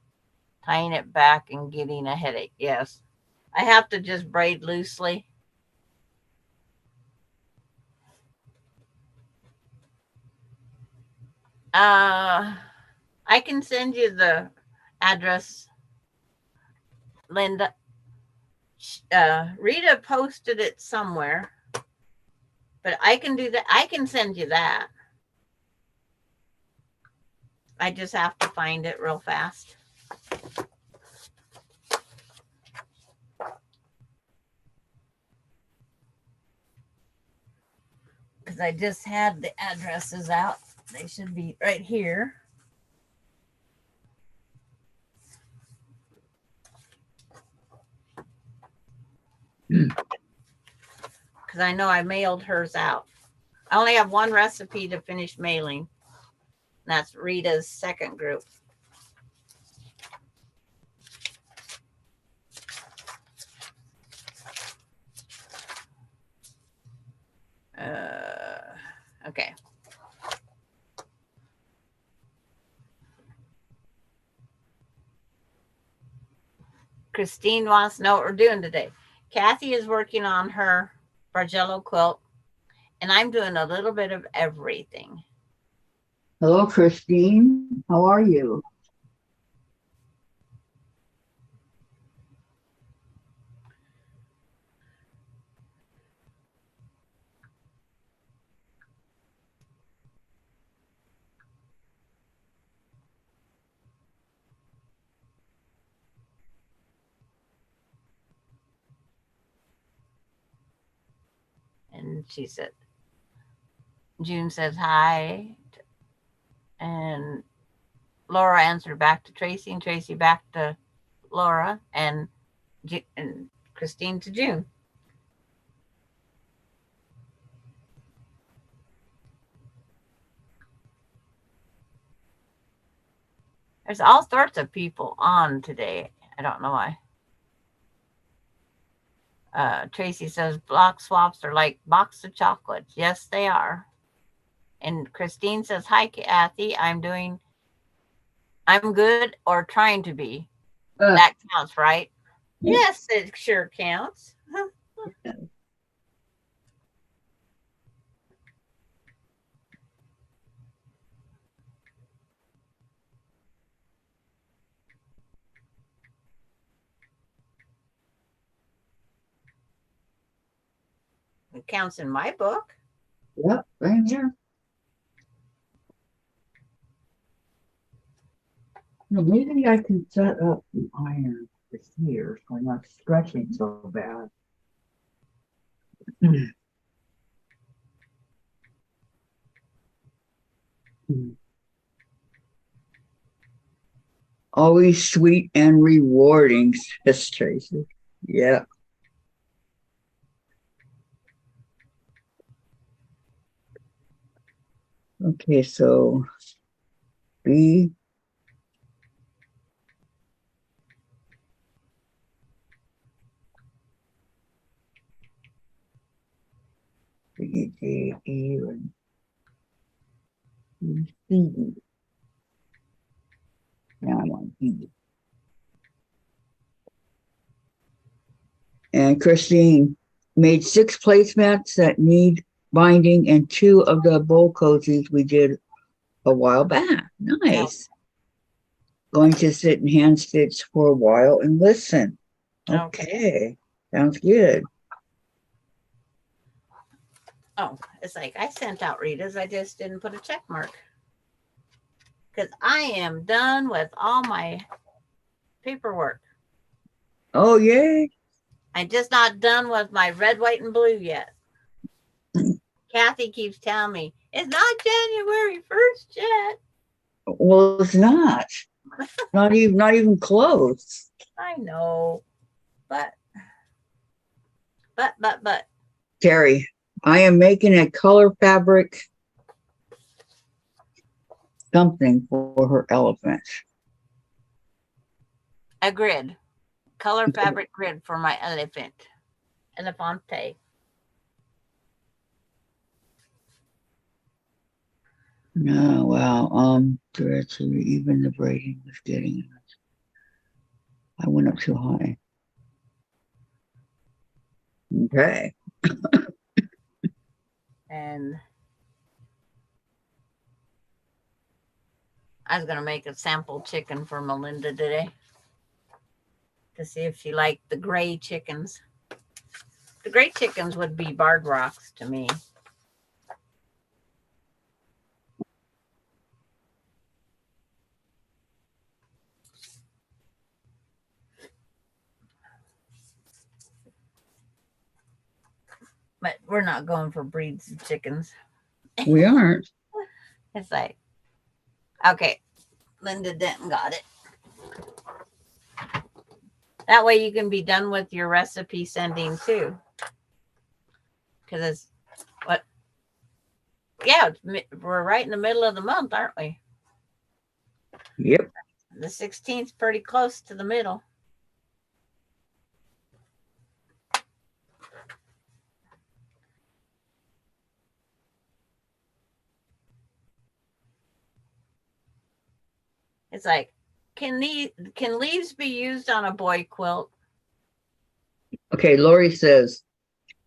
tying it back and getting a headache. Yes. I have to just braid loosely. I can send you the address, Linda. Rita posted it somewhere, but I can do that. I can send you that. I just have to find it real fast. Because I just had the addresses out. They should be right here. Because I know I mailed hers out. I only have one recipe to finish mailing. That's Rita's second group. Okay. Christine wants to know what we're doing today. Kathy is working on her Bargello quilt, and I'm doing a little bit of everything. Hello, Christine. How are you? And she said, June says hi. And Laura answered back to Tracy, and Tracy back to Laura, and Christine to June. There's all sorts of people on today. I don't know why. Tracy says block swaps are like box of chocolates. Yes, they are. And Christine says, hi, Kathy. I'm good or trying to be. That counts, right? Yes, it sure counts. It counts in my book. Yep, same here. No, maybe I can set up the iron for here so I'm not stretching so bad. Always sweet and rewarding, says Tracy. Yeah. Okay, so B, B, D, E, and C. Now I'm on E. And Christine made 6 placemats that need binding and 2 of the bowl cozies we did a while back. Nice. Going to sit and hand stitch for a while and listen. Okay. Sounds good. Oh, it's like I sent out Rita's. I just didn't put a check mark. Because I am done with all my paperwork. Oh, yay. I'm just not done with my red, white, and blue yet. Kathy keeps telling me, it's not January 1st yet. Well, it's not. Not even close. I know. But. Terry, I am making a color fabric something for her elephant. A grid. Color fabric grid for my elephant. Elefante. No, wow. Directly, even the braiding was getting it. I went up too high. Okay. And I was going to make a sample chicken for Melinda today to see if she liked the gray chickens. The gray chickens would be barred rocks to me. But we're not going for breeds of chickens. We aren't. It's like, okay, Linda Denton got it. That way you can be done with your recipe sending too. Because it's what? Yeah, we're right in the middle of the month, aren't we? Yep. The 16th, pretty close to the middle. It's like, can leaves be used on a boy quilt? Okay, Lori says,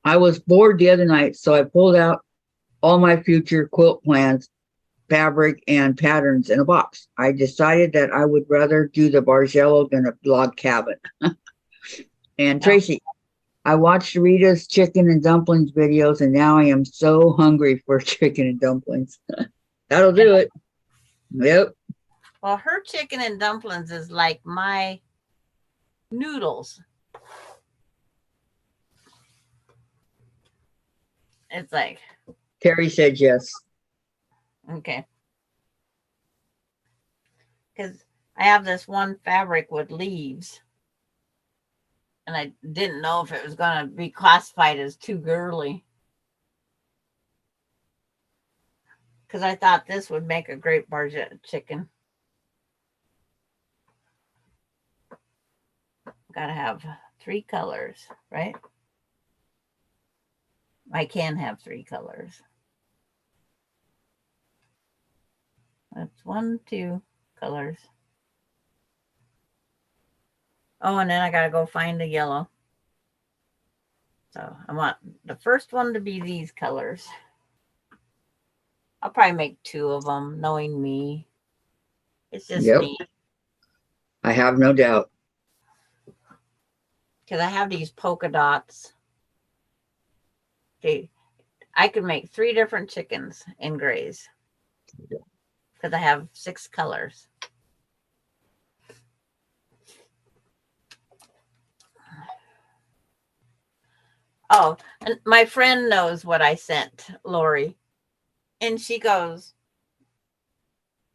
I was bored the other night, so I pulled out all my future quilt plans, fabric, and patterns in a box. I decided that I would rather do the Bargello than a log cabin. And Tracy, I watched Rita's chicken and dumplings videos, and now I am so hungry for chicken and dumplings. That'll do it. Yep. Well, her chicken and dumplings is like my noodles. It's like. Terry said yes. Okay. Because I have this one fabric with leaves. And I didn't know if it was going to be classified as too girly. Because I thought this would make a great bargette chicken. Got to have 3 colors, right? I can have 3 colors. That's 1, 2 colors. Oh, and then I gotta go find the yellow. So I want the first one to be these colors. I'll probably make 2 of them, knowing me. It's just Yep. me. I have no doubt. Because I have these polka dots. Okay, I could make 3 different chickens in grays. Because I have 6 colors. Oh, and my friend knows what I sent Lori. And she goes,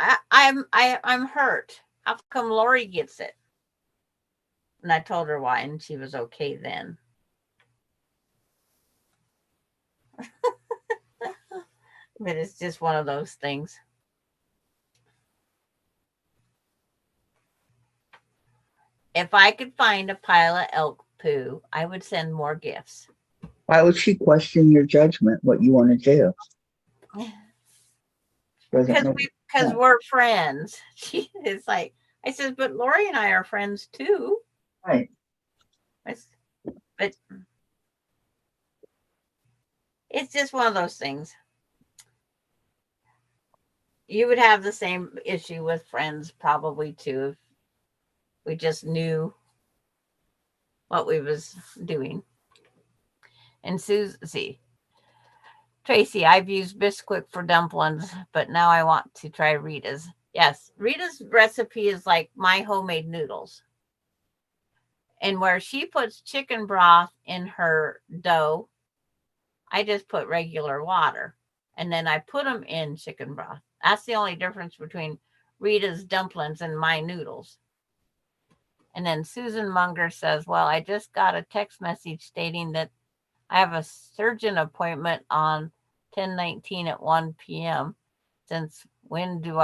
I'm hurt. How come Lori gets it? And I told her why, and she was okay then. But it's just one of those things. If I could find a pile of elk poo, I would send more gifts. Why would she question your judgment, what you want to do? Because we're friends. She is like, I says, but Lori and I are friends too. Right. But it's just one of those things. You would have the same issue with friends probably too if we just knew what we was doing. And Susie, Tracy, I've used Bisquick for dumplings, but now I want to try Rita's. Yes, Rita's recipe is like my homemade noodles. And where she puts chicken broth in her dough, I just put regular water. And then I put them in chicken broth. That's the only difference between Rita's dumplings and my noodles. And then Susan Munger says, well, I just got a text message stating that I have a surgeon appointment on 10/19 at 1 p.m. Since when do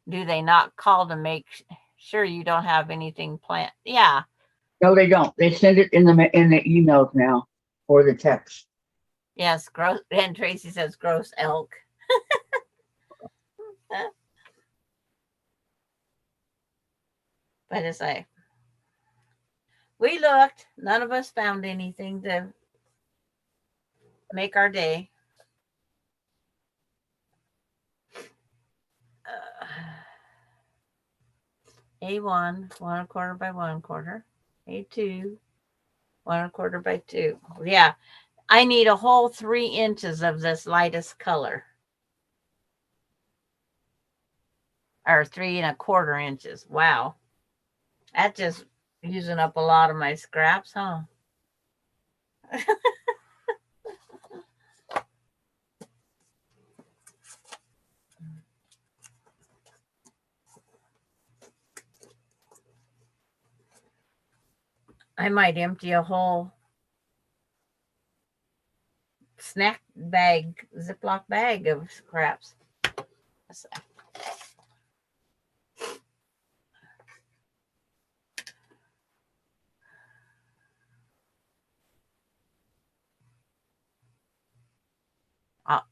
they not call to make sure you don't have anything planned? Yeah. No, they don't. They send it in the emails now or the text. Yes, gross. And Tracy says gross elk. But it's like, we looked, none of us found anything to make our day. A1, 1 1/4 by 1 1/4. A2, 1 1/4 by 2. Yeah, I need a whole 3 inches of this lightest color. Or 3 1/4 inches. Wow. That's just using up a lot of my scraps, huh? I might empty a whole snack bag, Ziploc bag of scraps.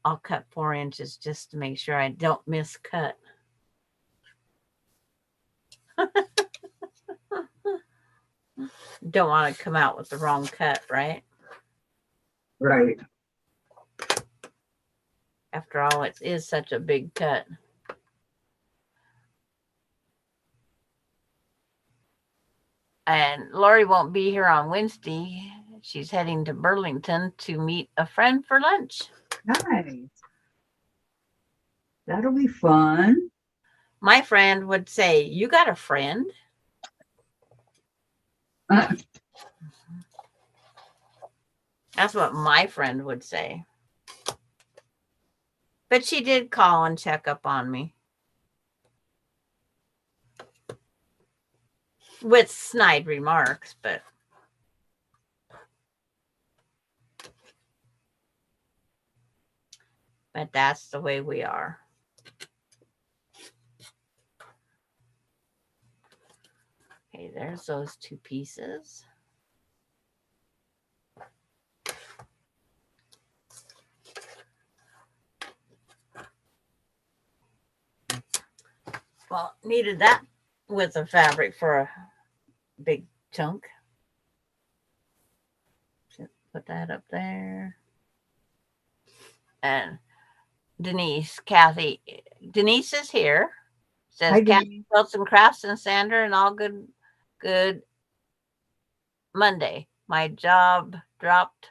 I'll cut 4 inches just to make sure I don't miscut. Don't want to come out with the wrong cut, right? Right. After all, it is such a big cut. And Lori won't be here on Wednesday. She's heading to Burlington to meet a friend for lunch. Nice. That'll be fun. My friend would say, you got a friend? That's what my friend would say. But she did call and check up on me. With snide remarks, but that's the way we are. Okay, there's those 2 pieces. Well, needed that width of fabric for big chunk. Put that up there. And Kathy. Denise is here. Says Hi, Kathy Denise. Kwiltz and Krafts and Sandra and all good Monday. My jaw dropped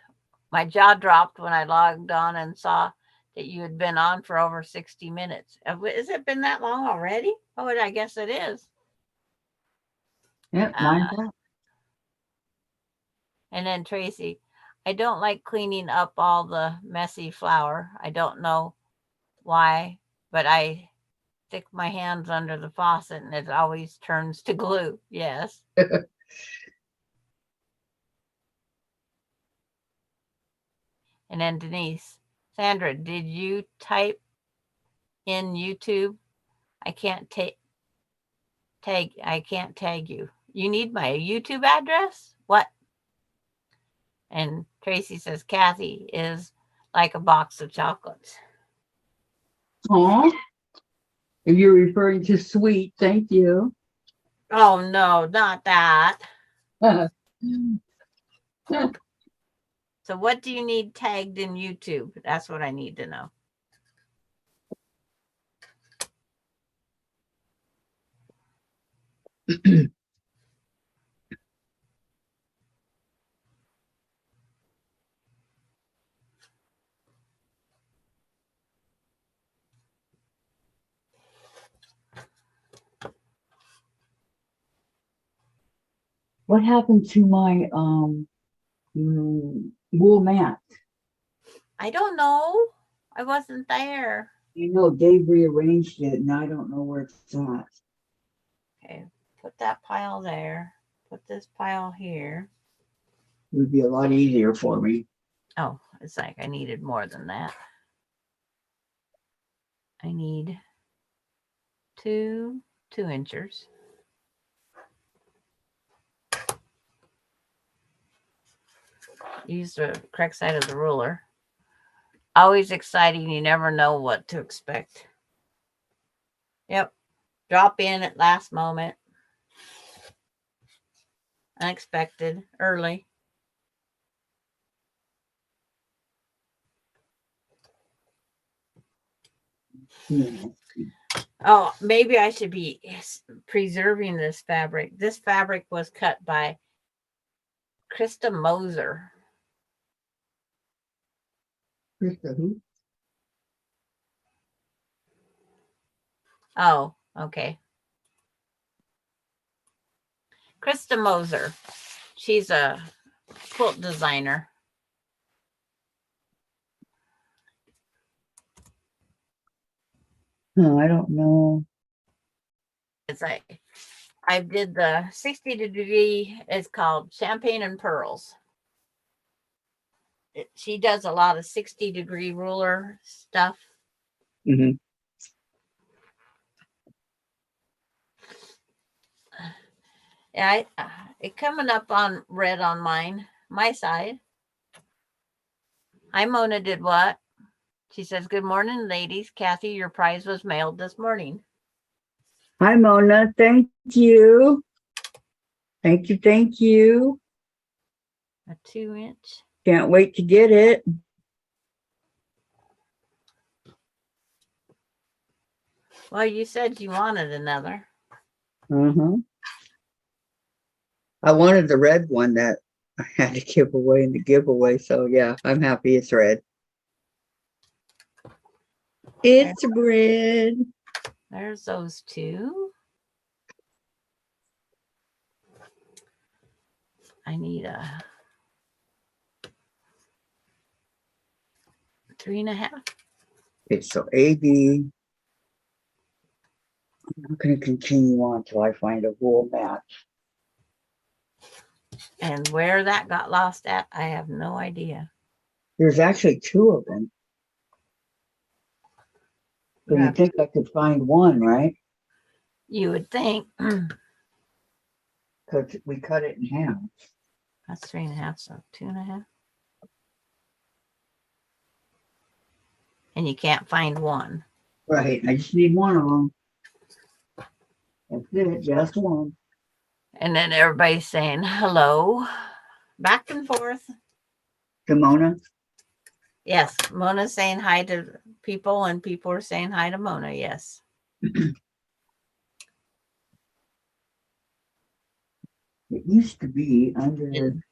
when I logged on and saw that you had been on for over 60 minutes. Has it been that long already? Oh, I guess it is. Yep, 9 o'clock. And then Tracy, I don't like cleaning up all the messy flour. I don't know why, but I stick my hands under the faucet and it always turns to glue. Yes. And then Denise, Sandra, did you type in YouTube? I can't tag you. You need my YouTube address? What? And Tracy says Kathy is like a box of chocolates. Aw. If you're referring to sweet, thank you. Oh no, not that. So what do you need tagged in YouTube? That's what I need to know. What happened to my wool mat? I don't know. I wasn't there. You know, Dave rearranged it, and I don't know where it's at. Okay, put that pile there. Put this pile here. It would be a lot easier for me. Oh, it's like I needed more than that. I need two 2-inchers. Use the correct side of the ruler. Always exciting. You never know what to expect. Yep. Drop in at last moment. Unexpected. Early. Oh, maybe I should be preserving this fabric. This fabric was cut by Krista Moser. Krista who? Oh, okay. Krista Moser. She's a quilt designer. No, I don't know. It's like I did the 60-degree. It's called Champagne and Pearls. She does a lot of 60-degree ruler stuff. Mm-hmm. Yeah, it coming up on red on my side. Hi, Mona did what? She says, good morning, ladies. Kathy, your prize was mailed this morning. Hi, Mona. Thank you. Thank you. Thank you. A 2-inch. Can't wait to get it. Well, you said you wanted another. Mm-hmm. I wanted the red one that I had to give away in the giveaway. So yeah, I'm happy it's red. It's red. There's those two. I need a 3.5. Okay, so AB. I'm not going to continue on till I find a wool mat. And where that got lost at, I have no idea. There's actually 2 of them. So you think I could find one, right? You would think. Because we cut it in half. That's 3.5, so 2.5. And you can't find one. Right. I just need one of them. That's it. Just one. And then everybody's saying hello, back and forth. To Mona. Yes, Mona's saying hi to people, and people are saying hi to Mona. Yes. It used to be under. And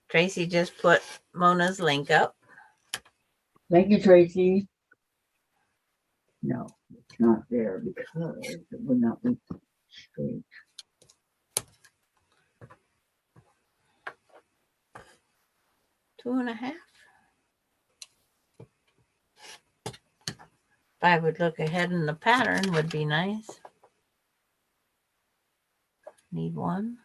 Tracy just put Mona's link up. Thank you, Tracy. No, it's not there because it would not be straight. Two and a half. If I would look ahead in the pattern, would be nice. Need one.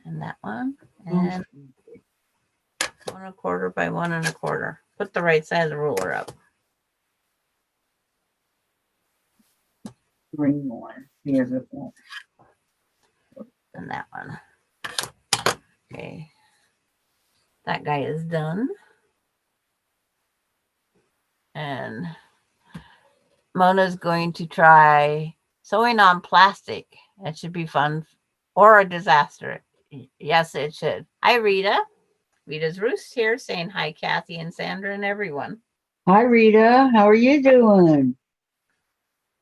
And that one. And 1 1/4 by 1 1/4. Put the right side of the ruler up. Green one. Here's it. One. And that one. Okay. That guy is done. And Mona's going to try sewing on plastic. That should be fun or a disaster. Yes, it should. Hi, Rita. Rita's Roost here saying hi, Kathy and Sandra and everyone. Hi, Rita. How are you doing?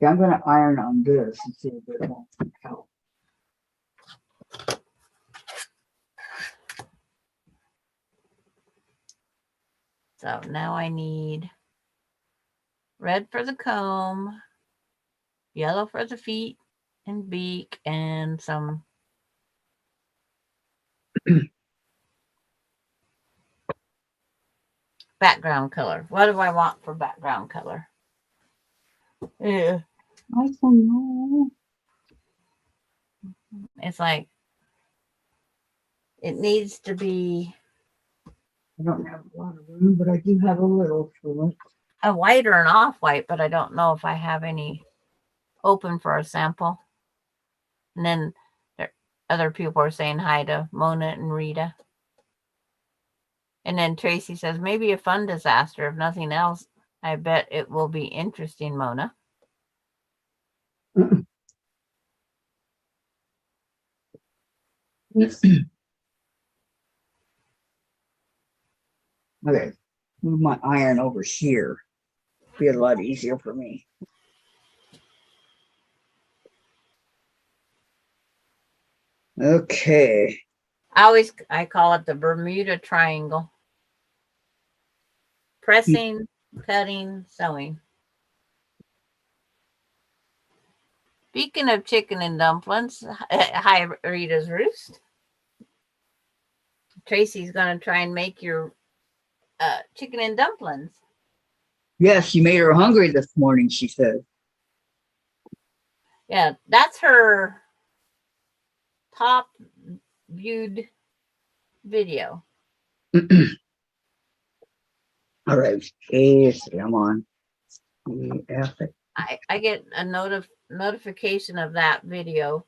Yeah, I'm going to iron on this and see if it won't help. So now I need red for the comb, yellow for the feet and beak, and some background color. What do I want for background color? Yeah. I don't know. It's like it needs to be I don't have a lot of room, but I do have a little for it. a white or an off-white, but I don't know if I have any open for a sample. And then other people are saying hi to Mona and Rita. And then Tracy says, maybe a fun disaster. If nothing else, I bet it will be interesting, Mona. Okay, move my iron over here. Be a lot easier for me. Okay. I call it the Bermuda Triangle. Pressing, cutting, sewing. Speaking of chicken and dumplings, hi, Rita's Roost. Tracy's going to try and make your chicken and dumplings. Yes, you made her hungry this morning, she said. Yeah, that's her top viewed video. All right. I'm on. I get a notification of that video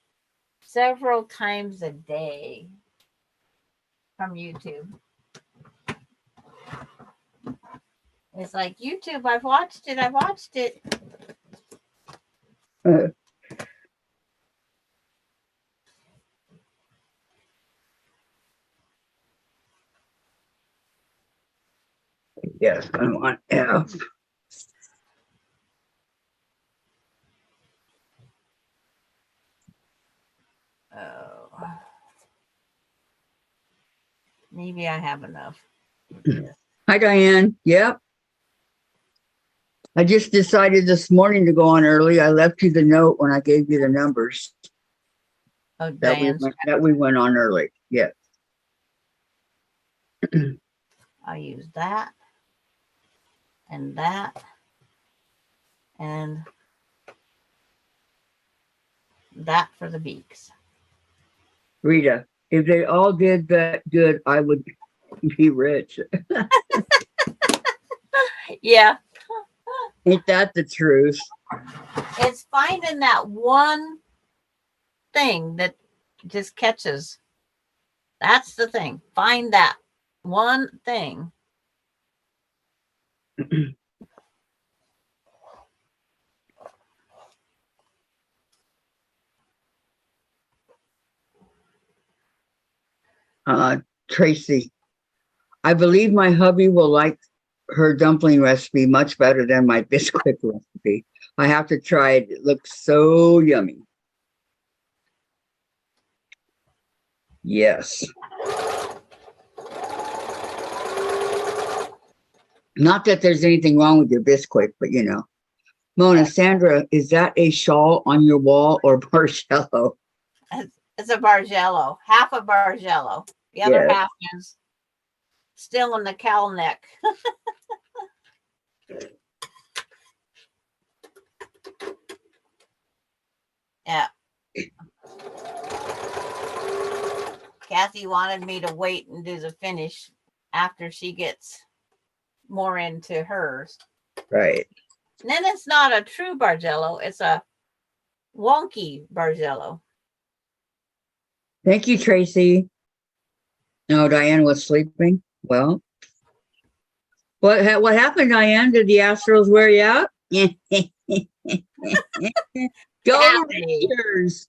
several times a day from YouTube. It's like, YouTube, I've watched it. Yes, I'm on F. Oh, maybe I have enough. Hi, Diane. Yep. I just decided this morning to go on early. I left you the note when I gave you the numbers. Oh, that we went on early. Yes. I'll use that and that and that for the beaks. Rita, if they all did that good, I would be rich. Yeah. Ain't that the truth? It's finding that one thing that just catches. That's the thing. Find that one thing. Uh, Tracy, I believe my hubby will like her dumpling recipe much better than my Bisquick recipe. I have to try it. It looks so yummy. Yes. Not that there's anything wrong with your Bisquick, but you know. Mona, Sandra, is that a shawl on your wall or Barcello? It's a Bargello, half a Bargello. The other Yes. half is still in the cowl neck. Yeah. Kathy wanted me to wait and do the finish after she gets more into hers. Right. And then it's not a true Bargello, it's a wonky Bargello. Thank you, Tracy. No, Diane was sleeping. Well, what happened, Diane? Did the Astros wear you out? Go Kathy. Rangers!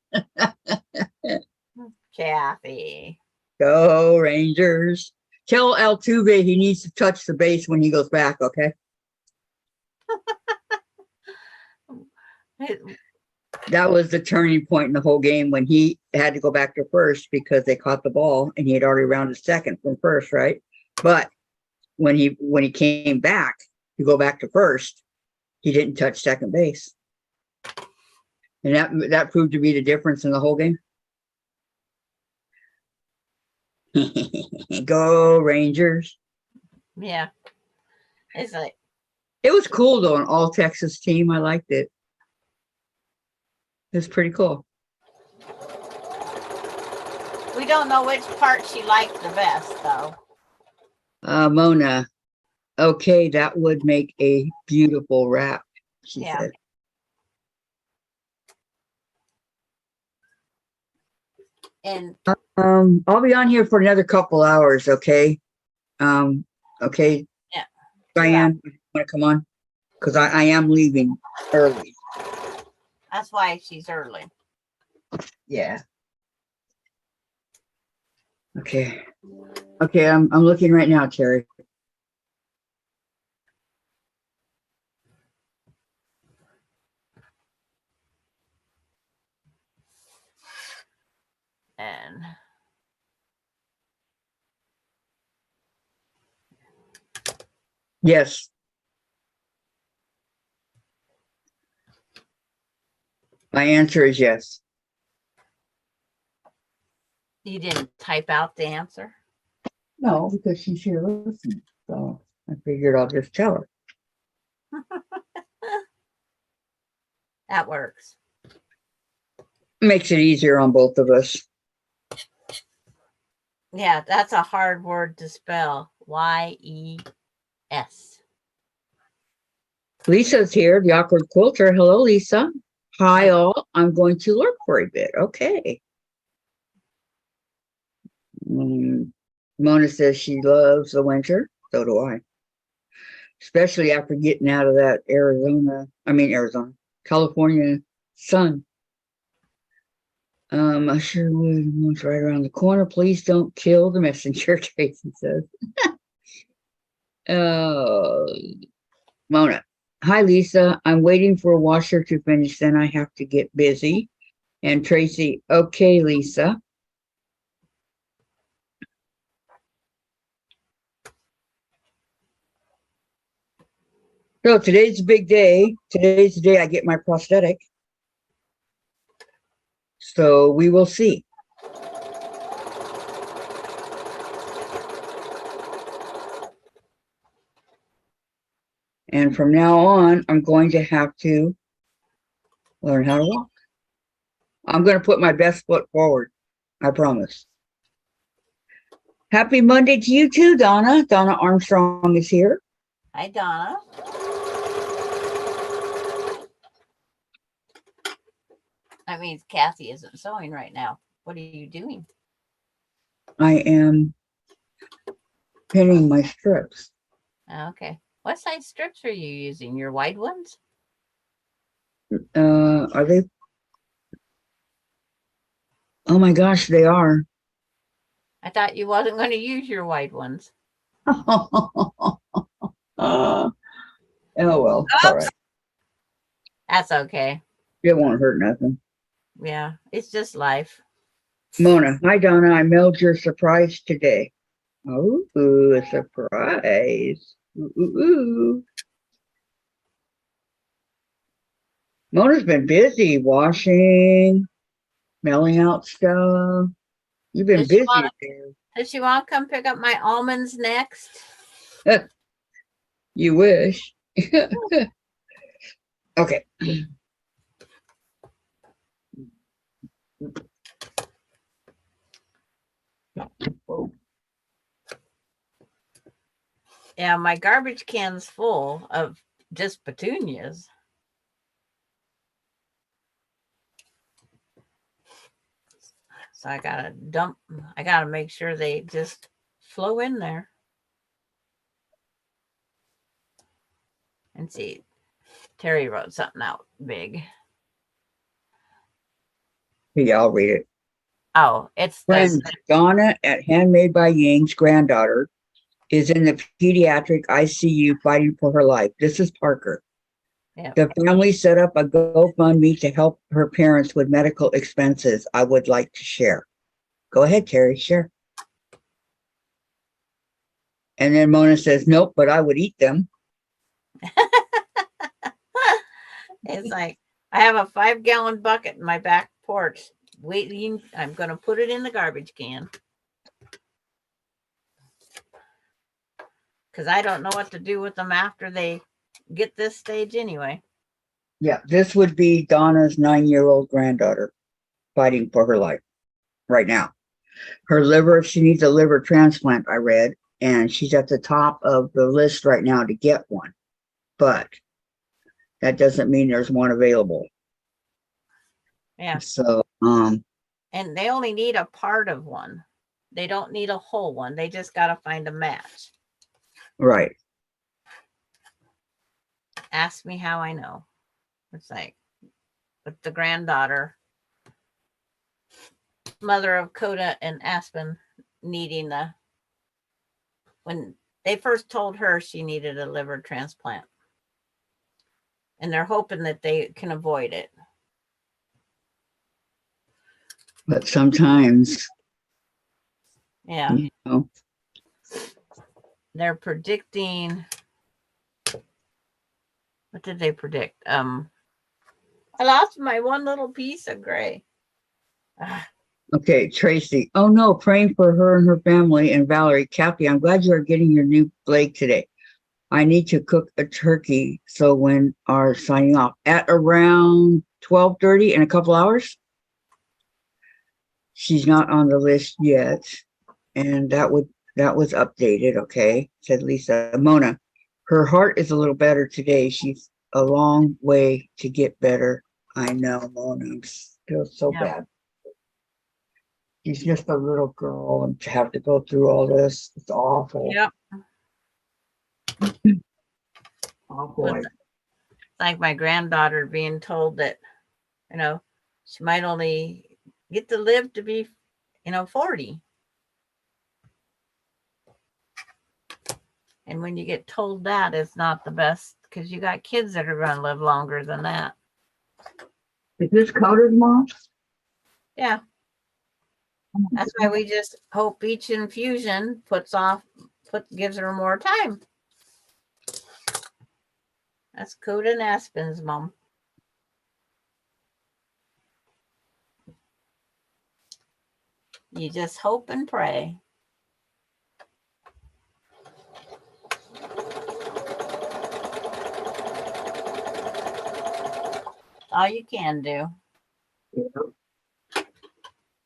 Kathy. Go Rangers! Tell Altuve he needs to touch the base when he goes back, okay? That was the turning point in the whole game when he had to go back to first because they caught the ball and he had already rounded second from first, right? But when he came back to go back to first, he didn't touch second base. And that proved to be the difference in the whole game. Go Rangers. Yeah. It's like, It was cool though, an all Texas team. I liked it. It was pretty cool. we don't know which part she liked the best, though. Mona, okay, that would make a beautiful wrap, she Yeah. said. And I'll be on here for another couple hours, okay? Okay. yeah. Diane, you want to come on? Because I am leaving early. That's why she's early. Yeah. Okay. Okay, I'm looking right now, Terry. And Yes. My answer is yes. you didn't type out the answer? No, because she's here listening. So I figured I'll just tell her. That works. Makes it easier on both of us. Yeah, that's a hard word to spell. Y-E-S. Lisa's here, the awkward quilter. Hello, Lisa. Hi, all. I'm going to lurk for a bit. Okay. Mona says she loves the winter. So do I. Especially after getting out of that California sun. I sure would. One's right around the corner. Please don't kill the messenger, Tracy says. Mona. Hi, Lisa. I'm waiting for a washer to finish. Then I have to get busy. And Tracy. Okay, Lisa. So today's a big day. Today's the day I get my prosthetic. So we will see. And from now on, I'm going to have to learn how to walk. I'm going to put my best foot forward. I promise. Happy Monday to you too, Donna. Donna Armstrong is here. Hi, Donna. That means Kathy isn't sewing right now. What are you doing? I am pinning my strips. Okay. What size strips are you using? Your wide ones? Are they? Oh my gosh, they are. I thought you wasn't going to use your white ones. Oh well, it's all Oops. right. That's okay. It won't hurt nothing. Yeah, it's just life. Mona, hi Donna. I mailed your surprise today. Oh, a surprise. Ooh. Mona's been busy washing, mailing out stuff. You've been busy today. Does she want to come pick up my almonds next? You wish. Okay. Whoa. Yeah, my garbage can's full of just petunias. So I gotta make sure they just flow in there. And see, Terry wrote something out big. Yeah, I'll read it. Oh, it's Friend Donna at Handmade by Ying's granddaughter is in the pediatric ICU fighting for her life. This is Parker. Yeah. The family set up a GoFundMe to help her parents with medical expenses. I would like to share. Go ahead, Terry, share. And then Mona says, nope, but I would eat them. It's like I have a 5-gallon bucket in my back porch waiting. I'm going to put it in the garbage can because I don't know what to do with them after they get this stage anyway. Yeah, this would be Donna's 9-year-old granddaughter fighting for her life right now. Her liver, she needs a liver transplant, I read, and she's at the top of the list right now to get one. But that doesn't mean there's one available. Yeah. So, and they only need a part of one. They don't need a whole one. They just got to find a match. Right. Ask me how I know. It's like with the granddaughter, mother of Coda and Aspen needing when they first told her she needed a liver transplant. And they're hoping that they can avoid it. But sometimes, yeah, you know, they're predicting. What did they predict? I lost my one little piece of gray. Okay, Tracy. Oh no, praying for her and her family. And Valerie, Kathy, I'm glad you are getting your new leg today. I need to cook a turkey. So when are signing off at around 12:30 in a couple hours? She's not on the list yet. And that was updated. Okay, said Lisa. Mona, her heart is a little better today. She's a long way to get better. I know, Mona. I'm still so bad. She's just a little girl and to have to go through all this. It's awful. Yep. Awful. It's like my granddaughter being told that, she might only get to live to be, 40. And when you get told that, it's not the best because you got kids that are going to live longer than that. Is this Coda's mom? Yeah. That's why we just hope each infusion gives her more time. That's Coda and Aspen's mom. You just hope and pray. All you can do. Yeah.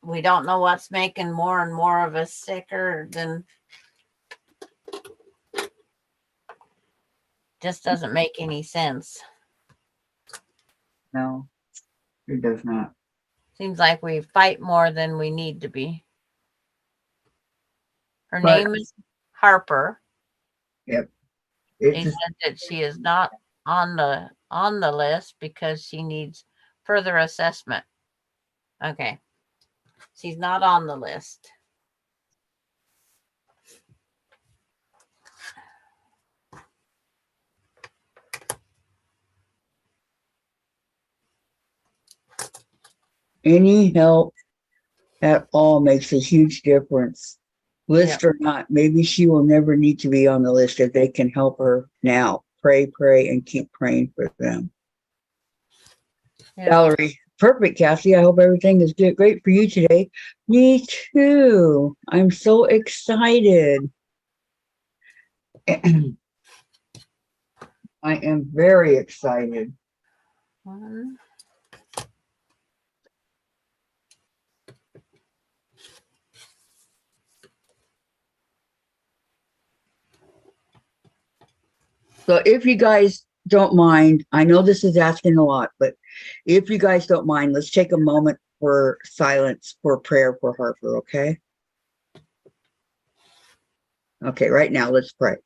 We don't know what's making more and more of us sicker than just doesn't make any sense. No, it does not. Seems like we fight more than we need to be. Her name is Harper. Yep. They said that she is not on the list because she needs further assessment. Okay. She's not on the list. Any help at all makes a huge difference. List or not, maybe she will never need to be on the list if they can help her now. Pray, and keep praying for them. Yeah. Valerie, perfect, Cassie. I hope everything is great for you today. Me too. I'm so excited. I am very excited. One. So if you guys don't mind, I know this is asking a lot, but if you guys don't mind, let's take a moment for silence for prayer for Harper, okay? Okay, right now, let's pray.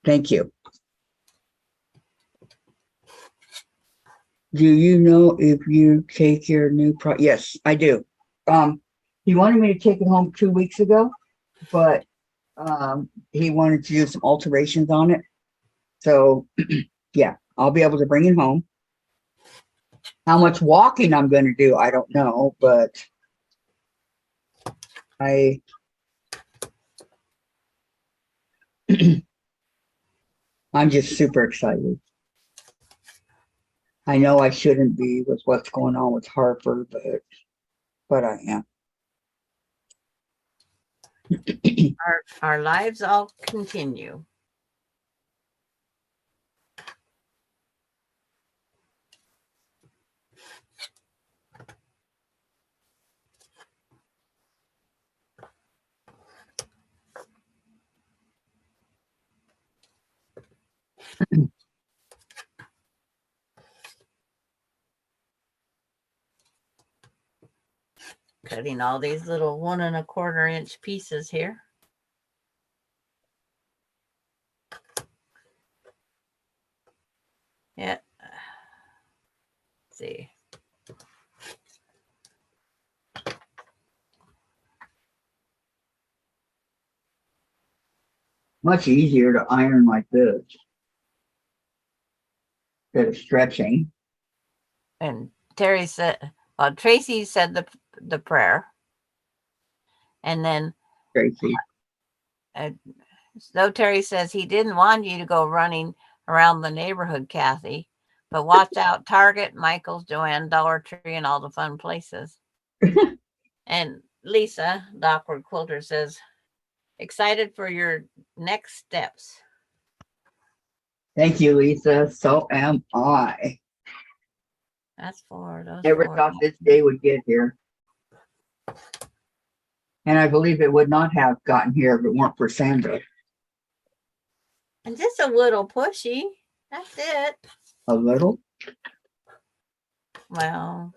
Thank you. Do you know if you take your new Yes, I do. He wanted me to take it home 2 weeks ago, but he wanted to do some alterations on it. So yeah, I'll be able to bring it home. How much walking I'm going to do, I don't know, but I'm just super excited. I know I shouldn't be with what's going on with Harper, but I am. Our lives all continue. Cutting all these little 1 1/4 inch pieces here. Yeah. Let's see. Much easier to iron like this instead of stretching. And Terry said, well, Tracy said the prayer. And then Tracy. So Terry says he didn't want you to go running around the neighborhood, Kathy, but watch out Target, Michael's, Joanne, Dollar Tree, and all the fun places. And Lisa, the awkward quilter, says, excited for your next steps. Thank you, Lisa. So am I. That's for those. Never thought this day would get here. And I believe it would not have gotten here if it weren't for Sandra. And just a little pushy. That's it. A little? Well,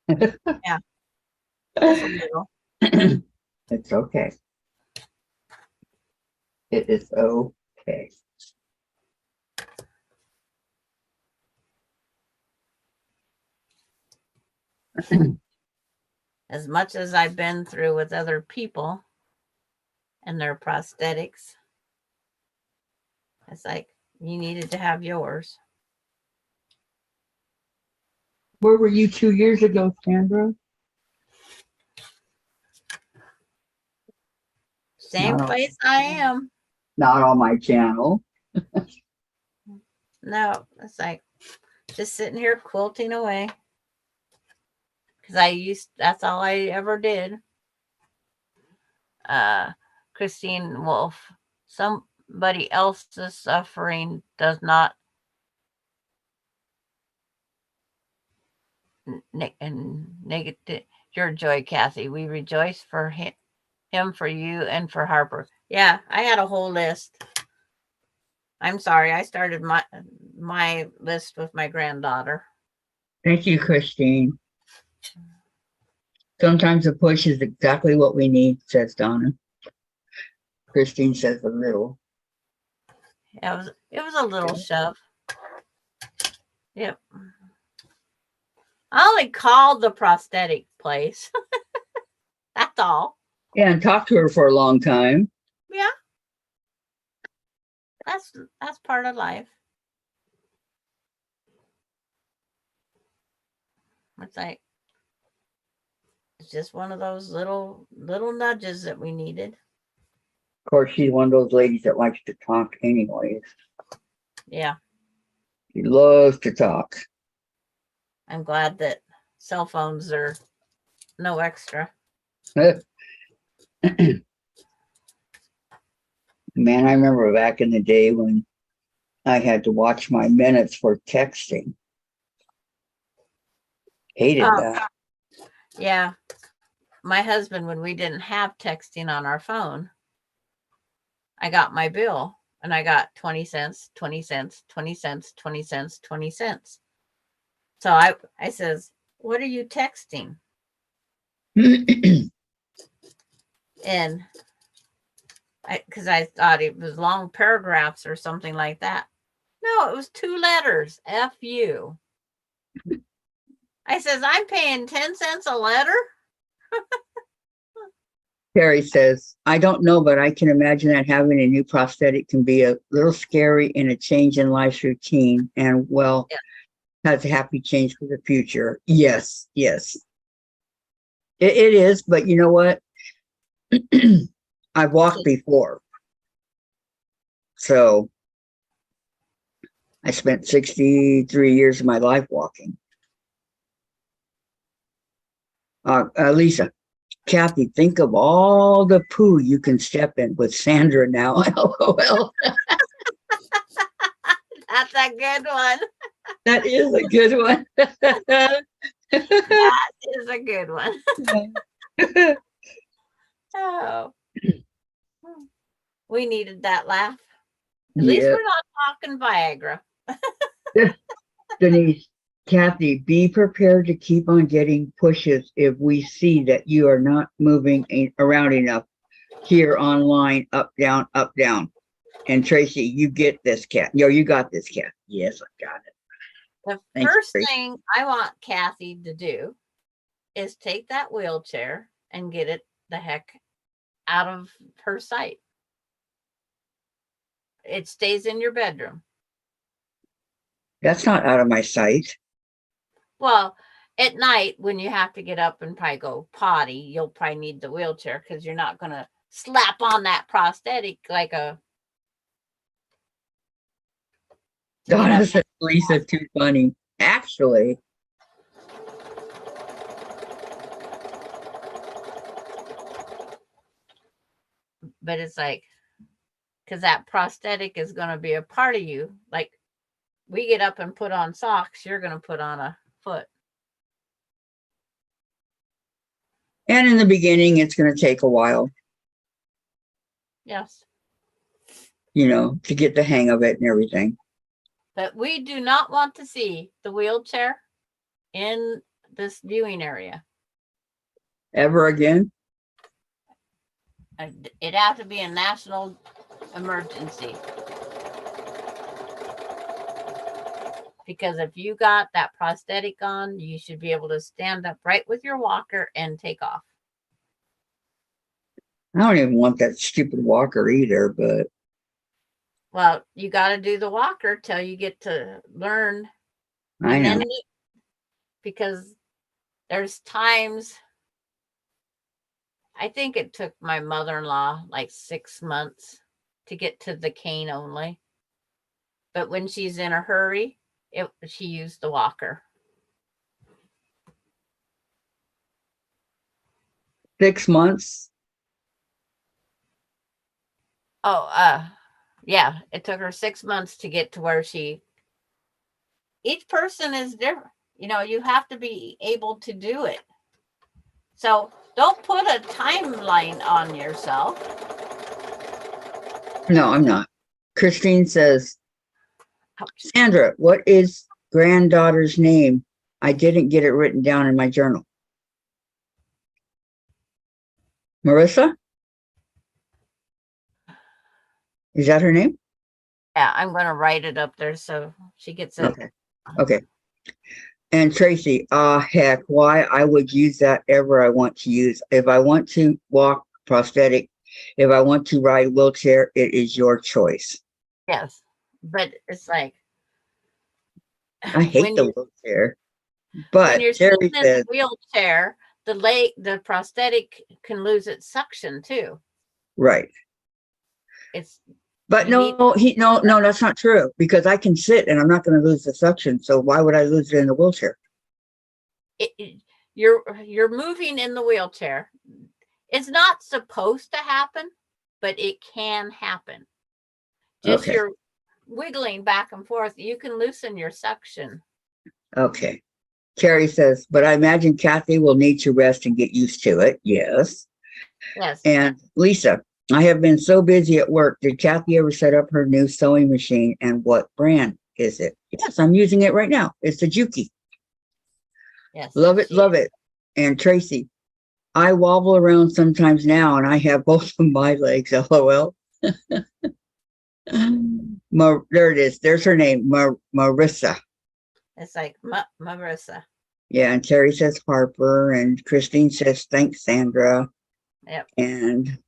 yeah. Just a little. It's okay. It is okay. As much as I've been through with other people and their prosthetics, it's like you needed to have yours. Where were you 2 years ago, Sandra? Same place I am. Not on my channel. No, it's like just sitting here quilting away. Because that's all I ever did. Christine Wolf, somebody else's suffering does not negative your joy, Kathy. We rejoice for him, for you, and for Harper. Yeah, I had a whole list. I'm sorry, I started my list with my granddaughter. Thank you, Christine. Sometimes a push is exactly what we need, says Donna. Christine says a little. It was a little shove. Yep. I only called the prosthetic place. That's all. Yeah, and talk to her for a long time. Yeah. That's part of life. It's like it's just one of those little nudges that we needed. Of course, she's one of those ladies that likes to talk anyways. Yeah. She loves to talk. I'm glad that cell phones are no extra. Man, I remember back in the day when I had to watch my minutes for texting. Hated that. Yeah. My husband, when we didn't have texting on our phone, I got my bill and I got 20 cents, 20 cents, 20 cents, 20 cents, 20 cents. So I says, what are you texting? And because I thought it was long paragraphs or something like that. No, it was 2 letters. F you. I says, I'm paying 10 cents a letter. Terry says, I don't know, but I can imagine that having a new prosthetic can be a little scary and a change in life's routine. And well, Yeah. Has a happy change for the future. Yes, yes. It is, but you know what? I've walked before. So I spent 63 years of my life walking. Lisa, Kathy, think of all the poo you can step in with Sandra now. LOL. That's a good one. That is a good one. That is a good one. Oh, we needed that laugh. At least Yeah. we're not talking Viagra. Denise, Kathy, be prepared to keep on getting pushes if we see that you are not moving around enough here online, up, down, up, down. And Tracy, you get this, cat. Yo, you got this, cat. Yes, I got it. The Thanks, first Tracy. thing I want Kathy to do is take that wheelchair and get it the heck out of her sight. It stays in your bedroom. That's not out of my sight. Well, at night when you have to get up and probably go potty, you'll probably need the wheelchair because you're not going to slap on that prosthetic like a. Donna said Lisa's too funny. Actually, But it's like, because that prosthetic is going to be a part of you. Like we get up and put on socks, you're going to put on a foot. and in the beginning, it's going to take a while, Yes. to get the hang of it and everything. But we do not want to see the wheelchair in this viewing area. Ever again? It has to be a national emergency. Because if you got that prosthetic on, you should be able to stand up right with your walker and take off. I don't even want that stupid walker either, but Well, you got to do the walker till you get to learn. I know. Because there's times, I think it took my mother-in-law like 6 months to get to the cane only. But when she's in a hurry, she used the walker. 6 months? Oh, yeah, it took her 6 months to get to where each person is different. You have to be able to do it. So don't put a timeline on yourself. No, I'm not. Christine says, Sandra, what is granddaughter's name? I didn't get it written down in my journal. Marissa? Is that her name? Yeah, I'm going to write it up there so she gets it. Okay. And Tracy, heck, why I would use that ever I want to use. If I want to walk prosthetic, if I want to ride wheelchair, it is your choice. Yes. But it's like I hate when the you're wheelchair, when but you're Terry sitting in the says, wheelchair, the prosthetic can lose its suction too. right. It's But you need no, that's not true because I can sit and I'm not going to lose the suction. So why would I lose it in the wheelchair? you're moving in the wheelchair. It's not supposed to happen, but it can happen. Just Okay. you're wiggling back and forth. You can loosen your suction. Okay. Carrie says, but I imagine Kathy will need to rest and get used to it. Yes. Yes. And Lisa, I have been so busy at work. Did Kathy ever set up her new sewing machine and what brand is it? Yes, I'm using it right now. It's a Juki. Yes. Love it, love it. And Tracy, I wobble around sometimes now and I have both of my legs. LOL. There it is. There's her name, Marissa. It's like Marissa. Yeah, and Terry says Harper, and Christine says thanks, Sandra. Yep. And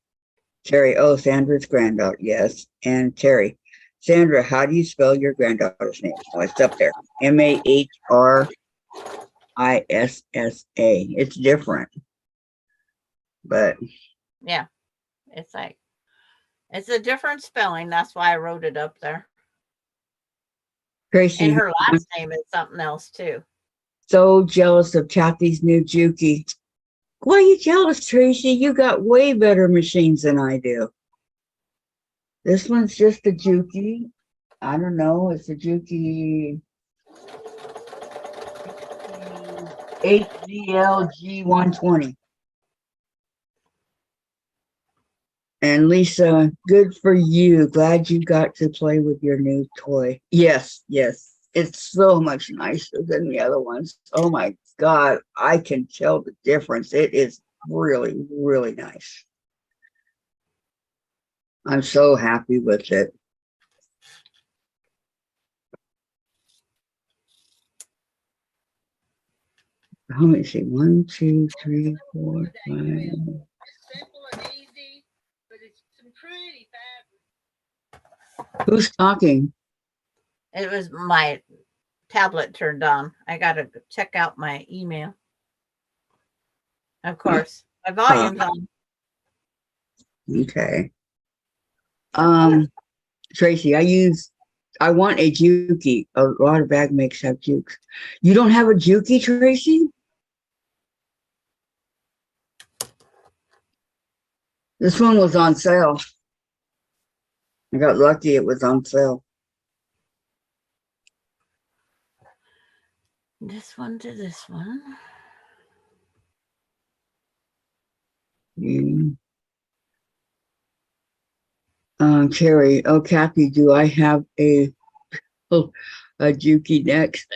Terry, oh, Sandra's granddaughter, yes. And Terry, Sandra, how do you spell your granddaughter's name? Oh, it's up there. Mahrissa. It's different, but Yeah. It's like it's a different spelling. That's why I wrote it up there. Tracy, And her last name is something else too. so jealous of Kathy's new Juki. Why are you jealous, Tracy? You got way better machines than I do. This one's just a Juki. I don't know. It's a Juki HZLG 120. And Lisa, good for you. Glad you got to play with your new toy. Yes, yes. It's so much nicer than the other ones. Oh my God. I can tell the difference. It is really, really nice. I'm so happy with it. Let me see. 1, 2, 3, 4, 5. Simple and easy, but it's some pretty fabric. Who's talking? It was my tablet turned on. I got to check out my email. Of course, my volume's on. Okay. Tracy, I want a Juki. A lot of bag makes have Jukes. You don't have a Juki, Tracy? This one was on sale. I got lucky it was on sale. This one to this one. Carrie, oh, Kathy, do I have a Juki next?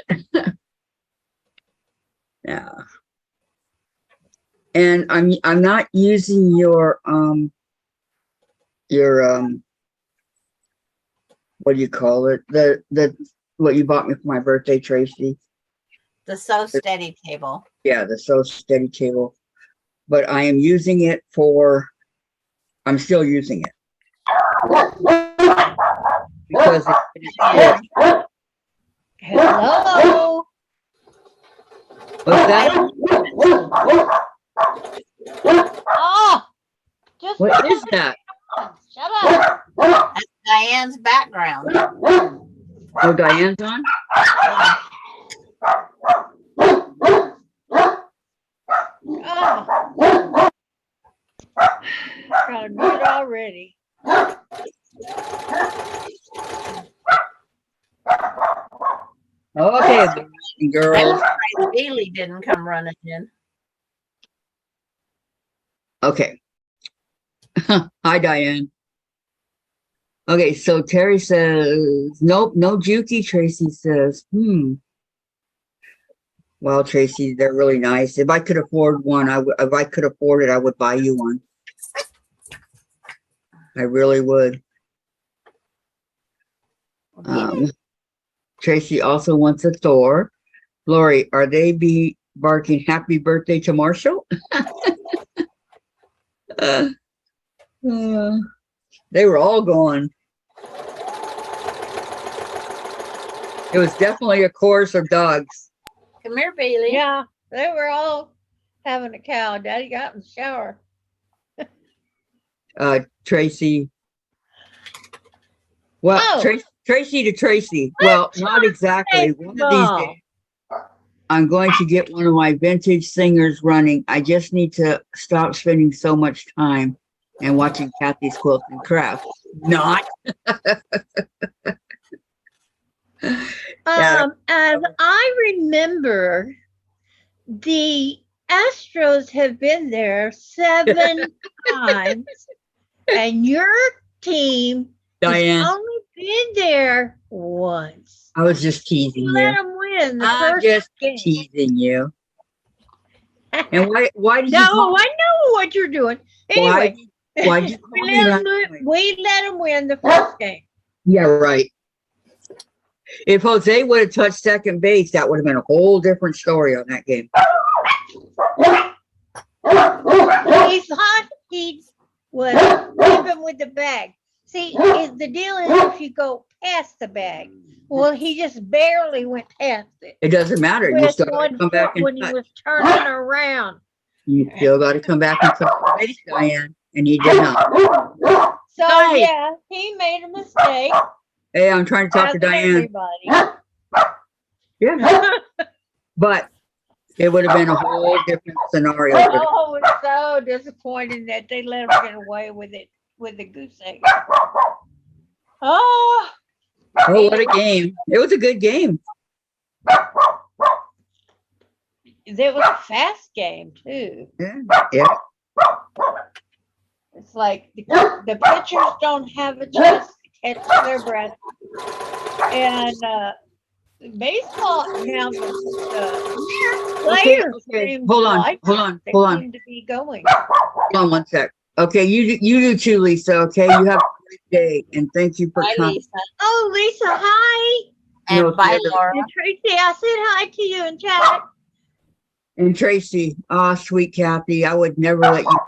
Yeah. And I'm not using your what do you call it? The what you bought me for my birthday, Tracy. The Sew Steady table. Yeah, the Sew Steady table. But I am using it for, I'm still using it. Because Hello. what's that? Oh, just What is that? shut up. That's Diane's background. Oh, Diane's on? Oh. Got a mute already. Okay, girls. Bailey didn't come running in. Okay. Hi, Diane. Okay, so Terry says, nope, no Juki, Tracy says. Well, Tracy, they're really nice. If I could afford one, if I could afford it, I would buy you one. I really would. Tracy also wants a Thor. Lori, are they be barking happy birthday to Marshall? Uh, uh, they were all going. It was definitely a chorus of dogs. Come here, Bailey. Yeah, they were all having a cow. Daddy got in the shower. Tracy. Well, Oh. Tracy to Tracy. Well, not exactly. One of these days, I'm going to get one of my vintage singers running. I just need to stop spending so much time and watching Kathy's Quiltz and Krafts. Not. Yeah. As I remember, the Astros have been there 7 times, and your team Diane, has only been there once. I was just teasing You let you. them win the I'm first just game. teasing you. And why did you No, call I know what you're doing. Anyway, why'd you call we me let last them night? win the first game. Yeah, right. If Jose would have touched second base, that would have been a whole different story on that game. He thought he was leaving with the bag. See, the deal is if you go past the bag, well, he just barely went past it. It doesn't matter. You With still got to one come back foot when and he touch. was turning around. You still got to come back and touch the base, Diane. And he did not. So Nice. yeah, he made a mistake. Hey, I'm trying to talk to as Diane. everybody. Yeah. But it would have been a whole different scenario. for them. Oh, it's so disappointing that they let him get away with it with the goose egg. Oh, Oh, what a game. It was a good game. it was a fast game too. Yeah. It's like the pitchers don't have a chance to catch their breath, and baseball now the players Okay. seem Hold on. like Hold on. they Hold on. seem to be going. Hold on one sec. Okay, you do too, Lisa. Okay, you have a great day, and thank you for Bye, coming. Lisa. Oh, Lisa, hi. And No, bye, the other- Laura. And Tracy, I said hi to you in chat. And Tracy, sweet Kathy, I would never let you.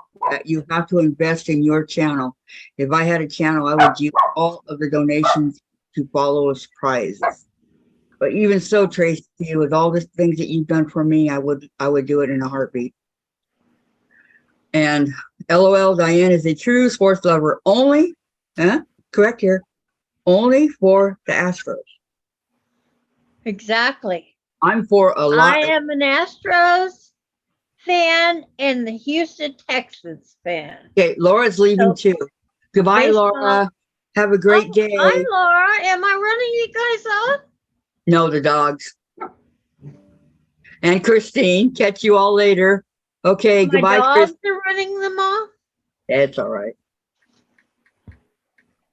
You have to invest in your channel. If I had a channel, I would use all of the donations to follow us prizes. But even so, Tracy, with all the things that you've done for me, I would do it in a heartbeat. And LOL, Diane is a true sports lover only, correct here, only for the Astros. Exactly. I'm for a lot. I am an Astros fan and the Houston Texans fan. Okay, Laura's leaving too. Goodbye, Baseball. Laura. Have a great day. Hi, Laura. Am I running you guys off? No, the dogs. And Christine, catch you all later. Okay, My goodbye, dogs Chris. are running them off. That's all right.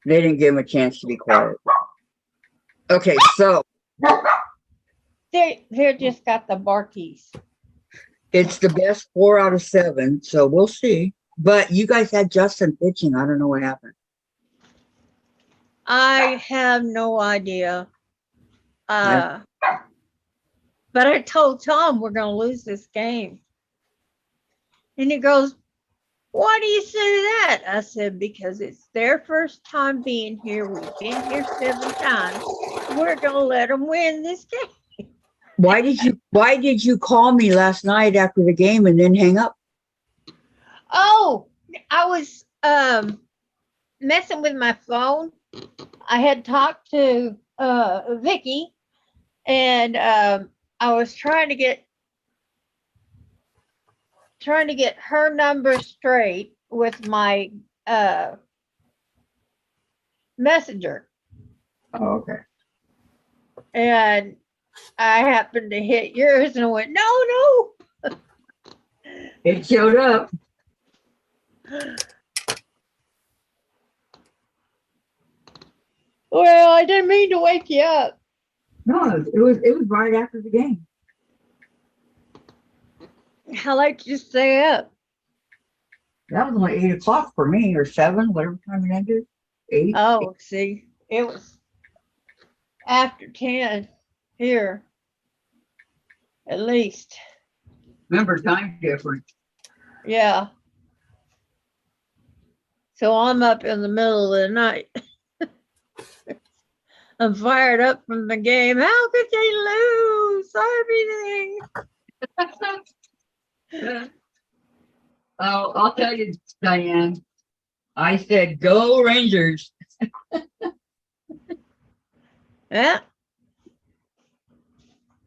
They didn't give him a chance to be quiet. Okay, so They're just got the barkies. it's the best 4 out of 7, so we'll see. But you guys had Justin pitching. I don't know what happened. I have no idea. But I told Tom we're going to lose this game. And he goes, why do you say that? I said, because it's their first time being here. We've been here 7 times. We're going to let them win this game. Why did you call me last night after the game and then hang up? Oh, I was messing with my phone. I had talked to Vicky, and I was trying to get her number straight with my messenger. Oh, okay. And I happened to hit yours and I went, no. It showed up. Well, I didn't mean to wake you up. No, it was right after the game. How late did you stay up? That was only 8 o'clock for me, or 7, whatever time it ended. 8. Oh, see, it was after 10 here. At least. Remember, time difference. Yeah. So I'm up in the middle of the night. I'm fired up from the game. How could they lose everything? Oh, I'll tell you, Diane. I said, go Rangers. Yeah.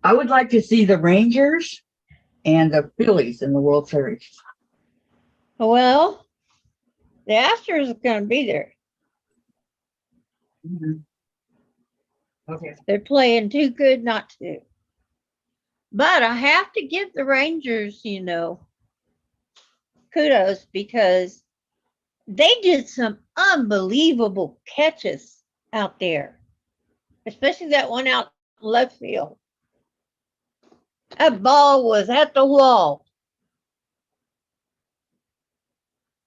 I would like to see the Rangers and the Phillies in the World Series. Well, the Astros are going to be there. Mhm. Okay. They're playing too good not to. But I have to give the Rangers, kudos because they did some unbelievable catches out there, especially that one out left field. That ball was at the wall.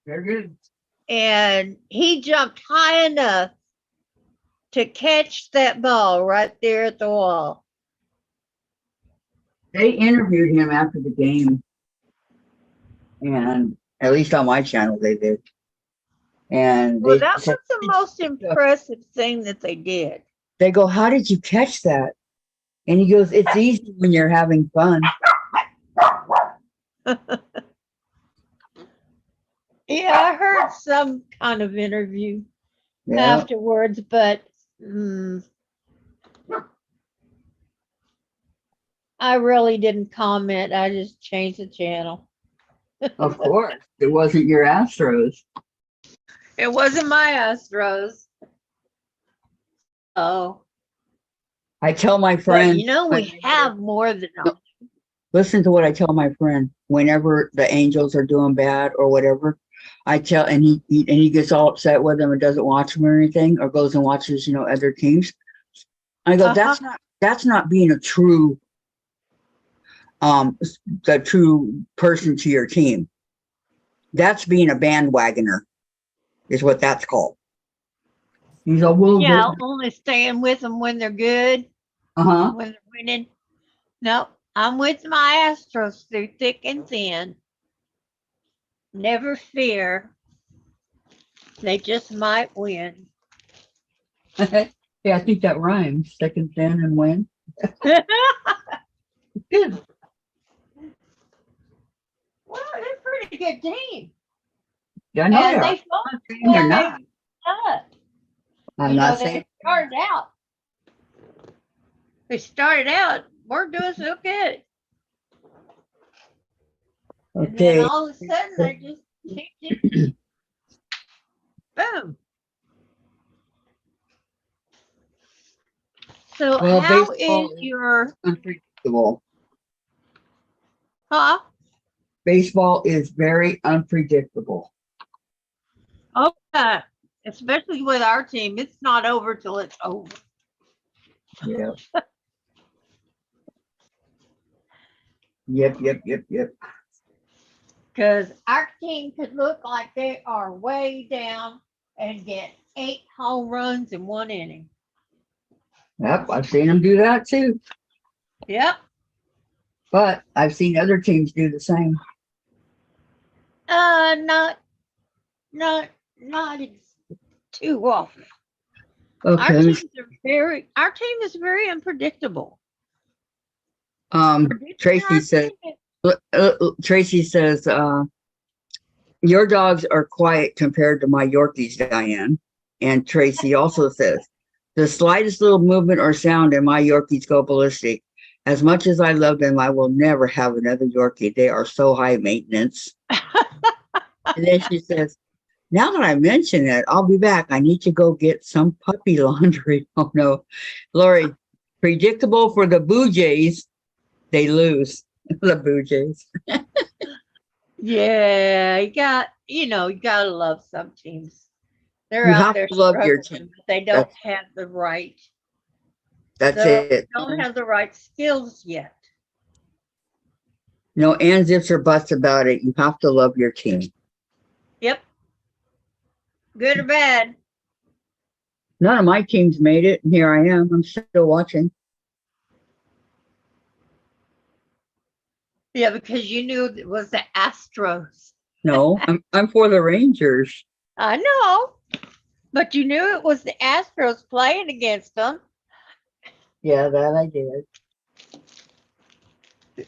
Very good. And he jumped high enough to catch that ball right there at the wall. They interviewed him after the game, and at least on my channel they did. And Well, they that was said, the most impressive thing that they did. they go, "How did you catch that?" And he goes, "It's easy when you're having fun." Yeah, I heard some kind of interview Yeah. afterwards, but I really didn't comment. I just changed the channel. Of course, it wasn't your Astros. It wasn't my Astros. Oh, I tell my but friend, we have more than listen to what I tell my friend. Whenever the Angels are doing bad or whatever, I tell, and he gets all upset with them and doesn't watch them or anything, or goes and watches, other teams. I go, that's not being a true, the true person to your team. That's being a bandwagoner, is what that's called. He's like, well, yeah, only staying with them when they're good, uh-huh. when they're winning. No, I'm with my Astros through thick and thin. Never fear. They just might win. Yeah, I think that rhymes. Second, thin, and win. Good. Well, they're a pretty good team. Yeah, I know And they are. they fought I'm not saying they're not. up. I'm not They saying. started out. They started out, we're doing so good. And then Okay. all of a sudden they just boom. So Well, how baseball is your unpredictable. huh? Baseball is very unpredictable. Oh, especially with our team, it's not over till it's over. Yeah. Yep. Because our team could look like they are way down and get 8 home runs in 1 inning. Yep, I've seen them do that too. Yep. But I've seen other teams do the same. Not too often. Okay. Our team is very unpredictable. Tracy says, your dogs are quiet compared to my Yorkies, Diane. And Tracy also says, the slightest little movement or sound and my Yorkies go ballistic. As much as I love them, I will never have another Yorkie. They are so high maintenance. And then she says, now that I mention it, I'll be back. I need to go get some puppy laundry. Oh no, Lori, predictable for the Blue Jays. They lose. The Blue Jays. Yeah, you gotta love some teams. They're You out have there to love your struggling, team. but they don't have the right. That's They it. don't have the right skills yet. No ands, ifs, or buts about it. You have to love your team. Yep. Good or bad. None of my teams made it, and here I am. I'm still watching. Yeah, because you knew it was the Astros. No, I'm for the Rangers. I know, but you knew it was the Astros playing against them. Yeah, that I did.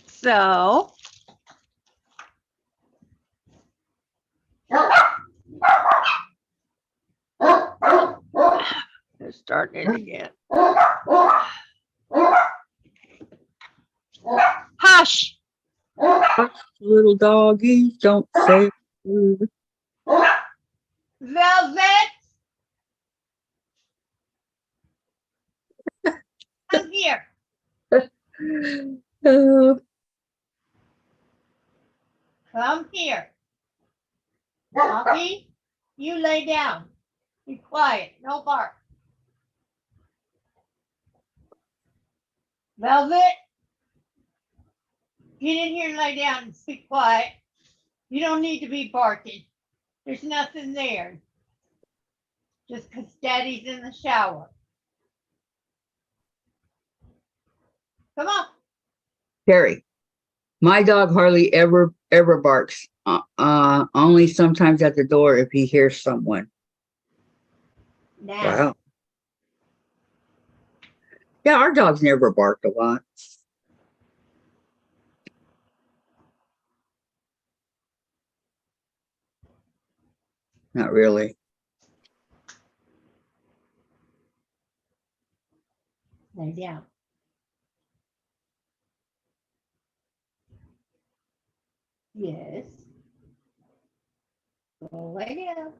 So they're starting it again. Hush! Little doggies, don't say a word. Velvet! Come here. Oh, Come here. Poppy, you lay down. Be quiet. No bark. Velvet, get in here and lay down and be quiet. You don't need to be barking. There's nothing there. Just because Daddy's in the shower. Come on. Terry, my dog hardly ever barks. Only sometimes at the door if he hears someone. Now. Wow. Yeah, our dogs never barked a lot. Not really. Lay down. Yes. Go lay down.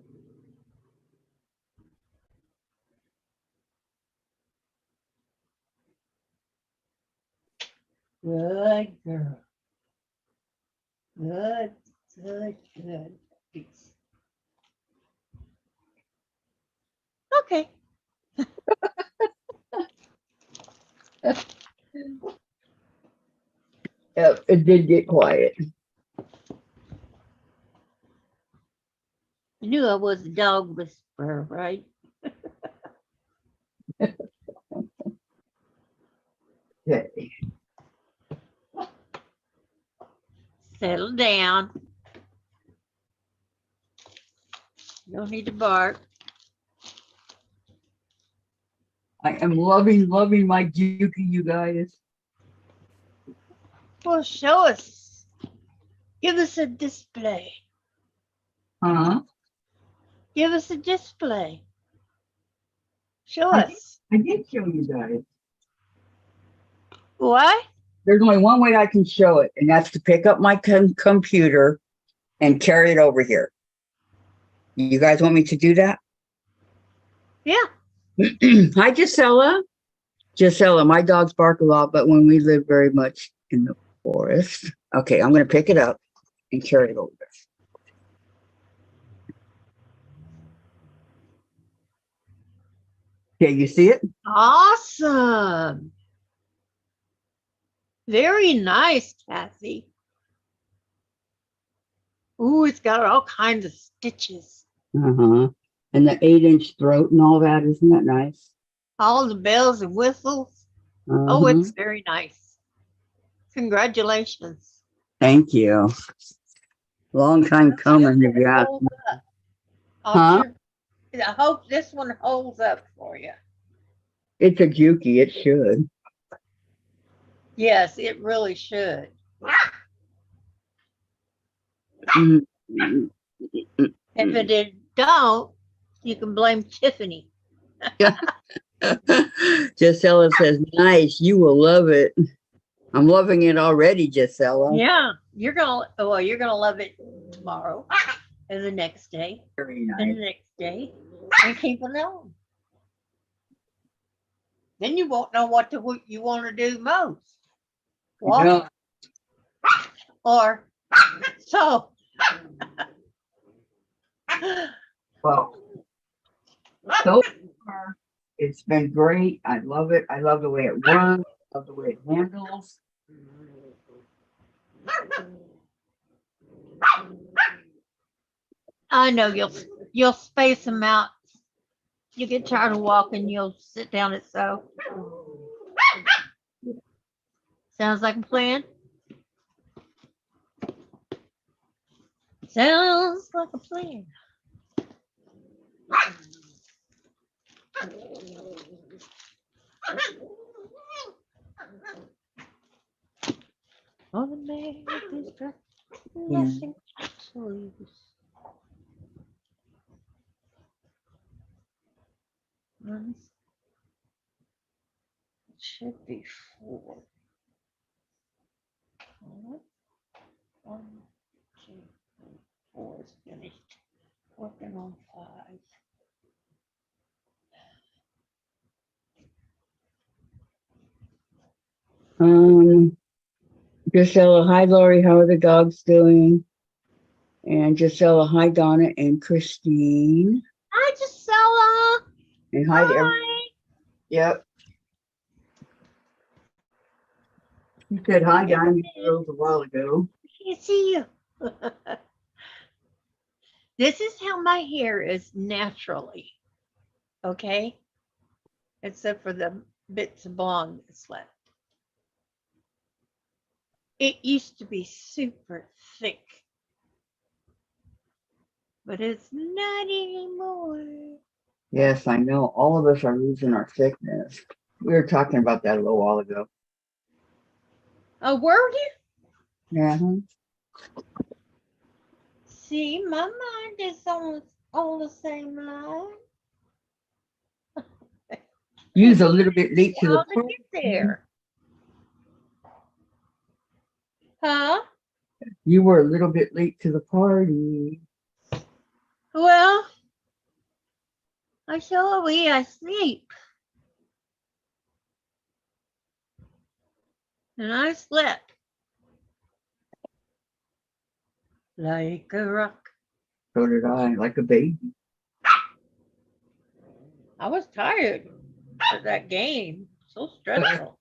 Good girl. Good, good, good. Peace. Okay. Yep, it did get quiet. You knew I was a dog whisperer, right? Okay. Settle down. No need to bark. I am loving my Juki, you guys. Well, show us. Give us a display. Huh? Give us a display. Show I us. I did show you guys. What? There's only one way I can show it, and that's to pick up my computer and carry it over here. You guys want me to do that? Yeah. Hi, Gisela. Gisela, my dogs bark a lot, but when we live very much in the forest. Okay, I'm going to pick it up and carry it over. Okay, you see it? Awesome. Very nice, Kathy. Ooh, it's got all kinds of stitches. Uh-huh. And the 8-inch throat and all that, isn't that nice? All the bells and whistles. Oh, it's very nice. Congratulations. Thank you. Long time coming, if you ask me. Huh? I hope this one holds up for you. It's a Juki, it should. Yes, it really should. Mm. If it don't, you can blame Tiffany. Gisela says, nice, you will love it. I'm loving it already, Gisela. Yeah, you're gonna love it tomorrow and the next day Very nice. and the next day and keep it on. Then you won't know what you want to do most. Walk Yeah. or so. Well, so far, it's been great. I love it. I love the way it runs. I love the way it handles. I know you'll space them out. You get tired of walking, you'll sit down at so. Sounds like a plan. Sounds like a plan. On the man who's got nothing to lose. It should be 4. 1, 2, 3, 4 is finished. Working on 5. Gisela, hi Lori, how are the dogs doing? And Gisela, hi Donna and Christine. Hi, Gisela. And hi to everyone. Yep. You said hi, Diamond Girls, a while ago. Can't see you. This is how my hair is naturally. Okay? Except for the bits of blonde that's left. It used to be super thick, but it's not anymore. Yes, I know. All of us are losing our thickness. We were talking about that a little while ago. Oh, were you? Yeah. See, my mind is on the same line. You was a little bit late to How the to party. get there? Huh? You were a little bit late to the party. Well, I saw we asleep. And I slept like a rock. So did I, like a baby. I was tired of that game. So stressful.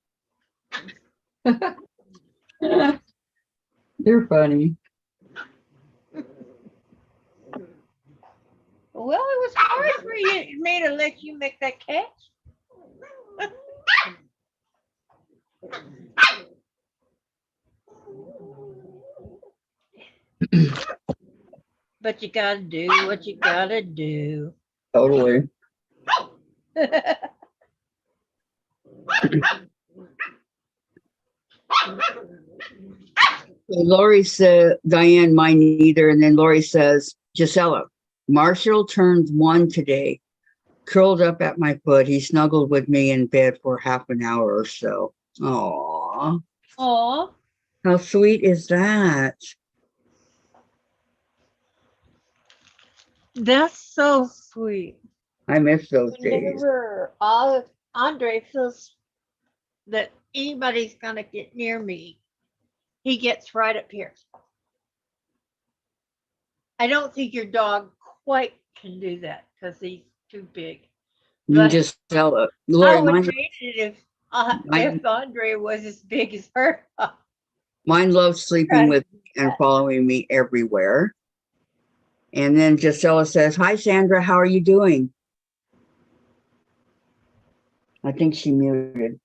You're funny. Well, it was hard for me to let you make that catch. But you gotta do what you gotta do. Totally. Lori said, Diane, mine neither. And then Lori says, Gisela, Marshall turns 1 today. Curled up at my foot. He snuggled with me in bed for half an hour or so. Aw. Aw. How sweet is that? That's so sweet. I miss those days. Whenever Andre feels that anybody's gonna get near me, he gets right up here. I don't think your dog quite can do that because he's too big. You But just tell it. I Lori, would mine, hate it if Andre was as big as her. mine loves sleeping with me and following me everywhere. And then Gisela says, hi, Sandra, how are you doing? I think she muted.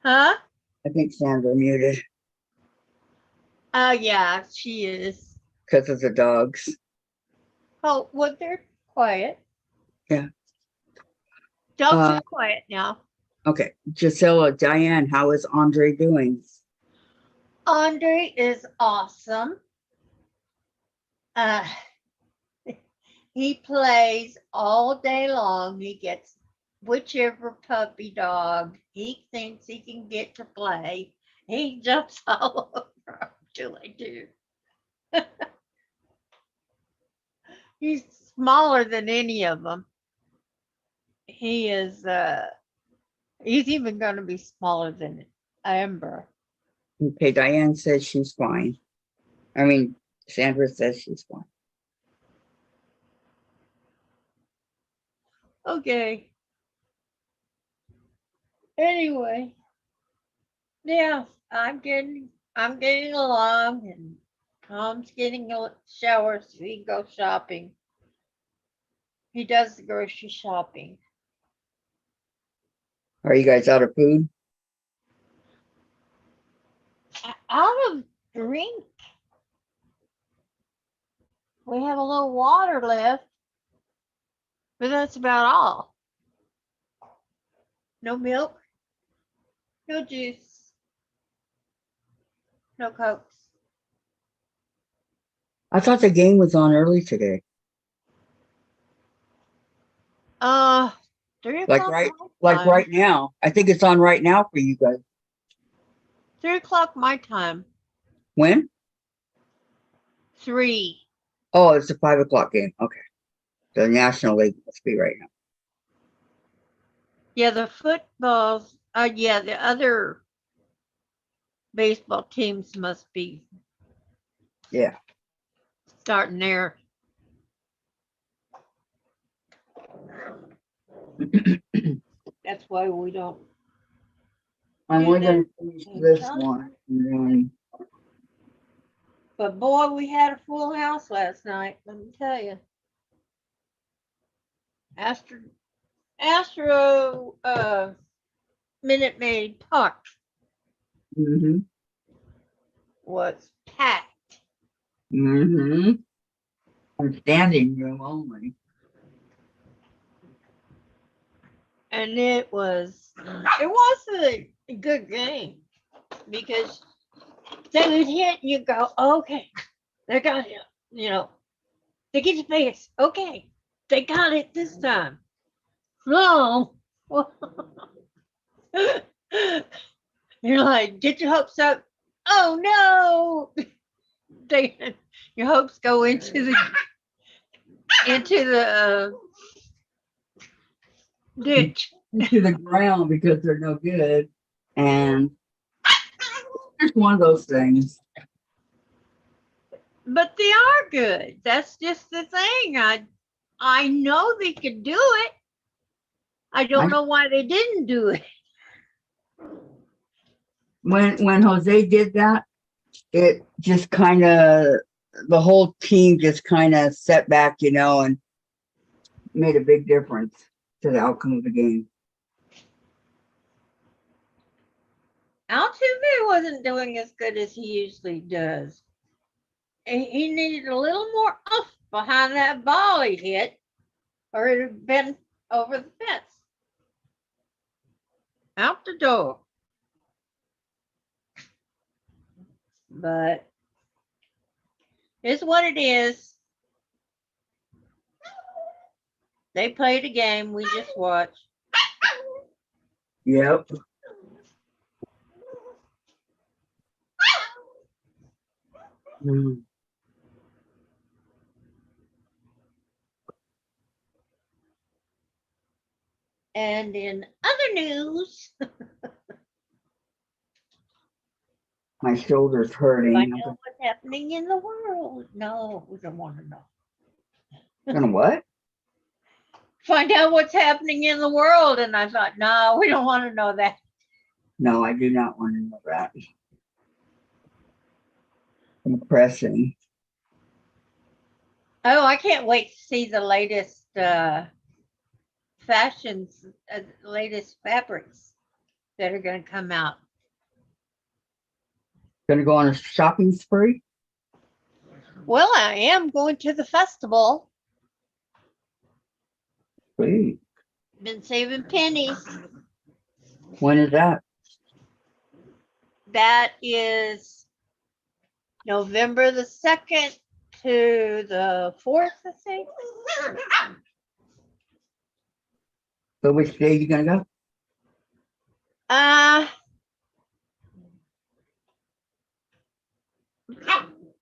Huh? I think Sandra muted Oh, yeah, she is. because of the dogs. Oh, well, they're quiet. Yeah. Dogs are quiet now. Okay. Gisela, Diane, how is Andre doing? Andre is awesome. He plays all day long. He gets whichever puppy dog he thinks he can get to play. He jumps all over them till I do. He's smaller than any of them. He is, he's even going to be smaller than Amber. Okay, Diane says she's fine. I mean, Sandra says she's fine. Okay. Anyway, yeah, I'm getting along, and Tom's getting a shower so he can go shopping. He does the grocery shopping. Are you guys out of food? Out of drink. We have a little water left, but that's about all. No milk, no juice, no Cokes. I thought the game was on early today. 3 Like o'clock. right, my like time. right now. I think it's on right now for you guys. 3 o'clock my time. When? 3. Oh, it's a 5 o'clock game. Okay. The National League must be right now. Yeah, the footballs. Yeah, the other baseball teams must be Yeah. starting there. That's why we don't. I'm Do only that going to finish same this time. one. And then But boy, we had a full house last night. Let me tell you. Astro Minute Maid Park was packed. I'm standing room only. And it was a good game because they would hit and you go, okay, they got it. You know, they get your face. Okay, they got it this time. No. You're like, get your hopes up. Oh no. Your hopes go into the ditch. To the ground because they're no good. And it's one of those things. But they are good. That's just the thing. I know they could do it. I don't know why they didn't do it. When Jose did that, it just kind of, the whole team just kind of set back, you know, and made a big difference to the outcome of the game. Altuve wasn't doing as good as he usually does. He needed a little more oomph behind that ball he hit, or it would have been over the fence. Out the door. But it's what it is. They played a game, we just watched. Yep. Mm. And in other news, My shoulder's hurting. find out what's happening in the world. No, we don't want to know. Gonna what? Find out what's happening in the world. And I thought, no, we don't want to know that. No, I do not want to know that. Depressing. Oh, I can't wait to see the latest fashions, latest fabrics that are going to come out. Gonna go on a shopping spree? Well, I am going to the festival. Sweet. Been saving pennies. When is that? That is November the 2nd to the 4th, I think. So which day you gonna go?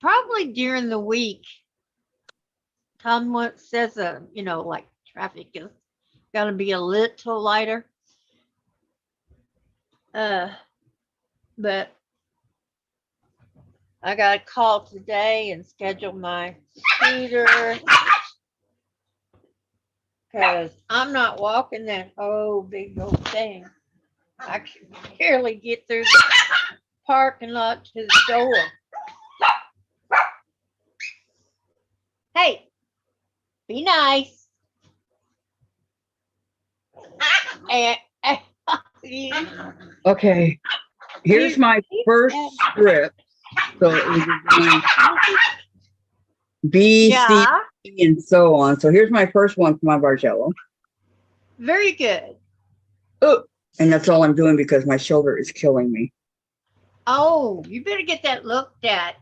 Probably during the week. Tom says, like traffic is gonna be a little lighter. But I got a call today and scheduled my scooter because I'm not walking that whole big old thing. I can barely get through the parking lot to the door. Hey, be nice. Okay. Here's my first script. So B, C, Yeah, E, and so on. So here's my first one for my Bargello. very good. Oh, and that's all I'm doing because my shoulder is killing me. Oh, you better get that looked at.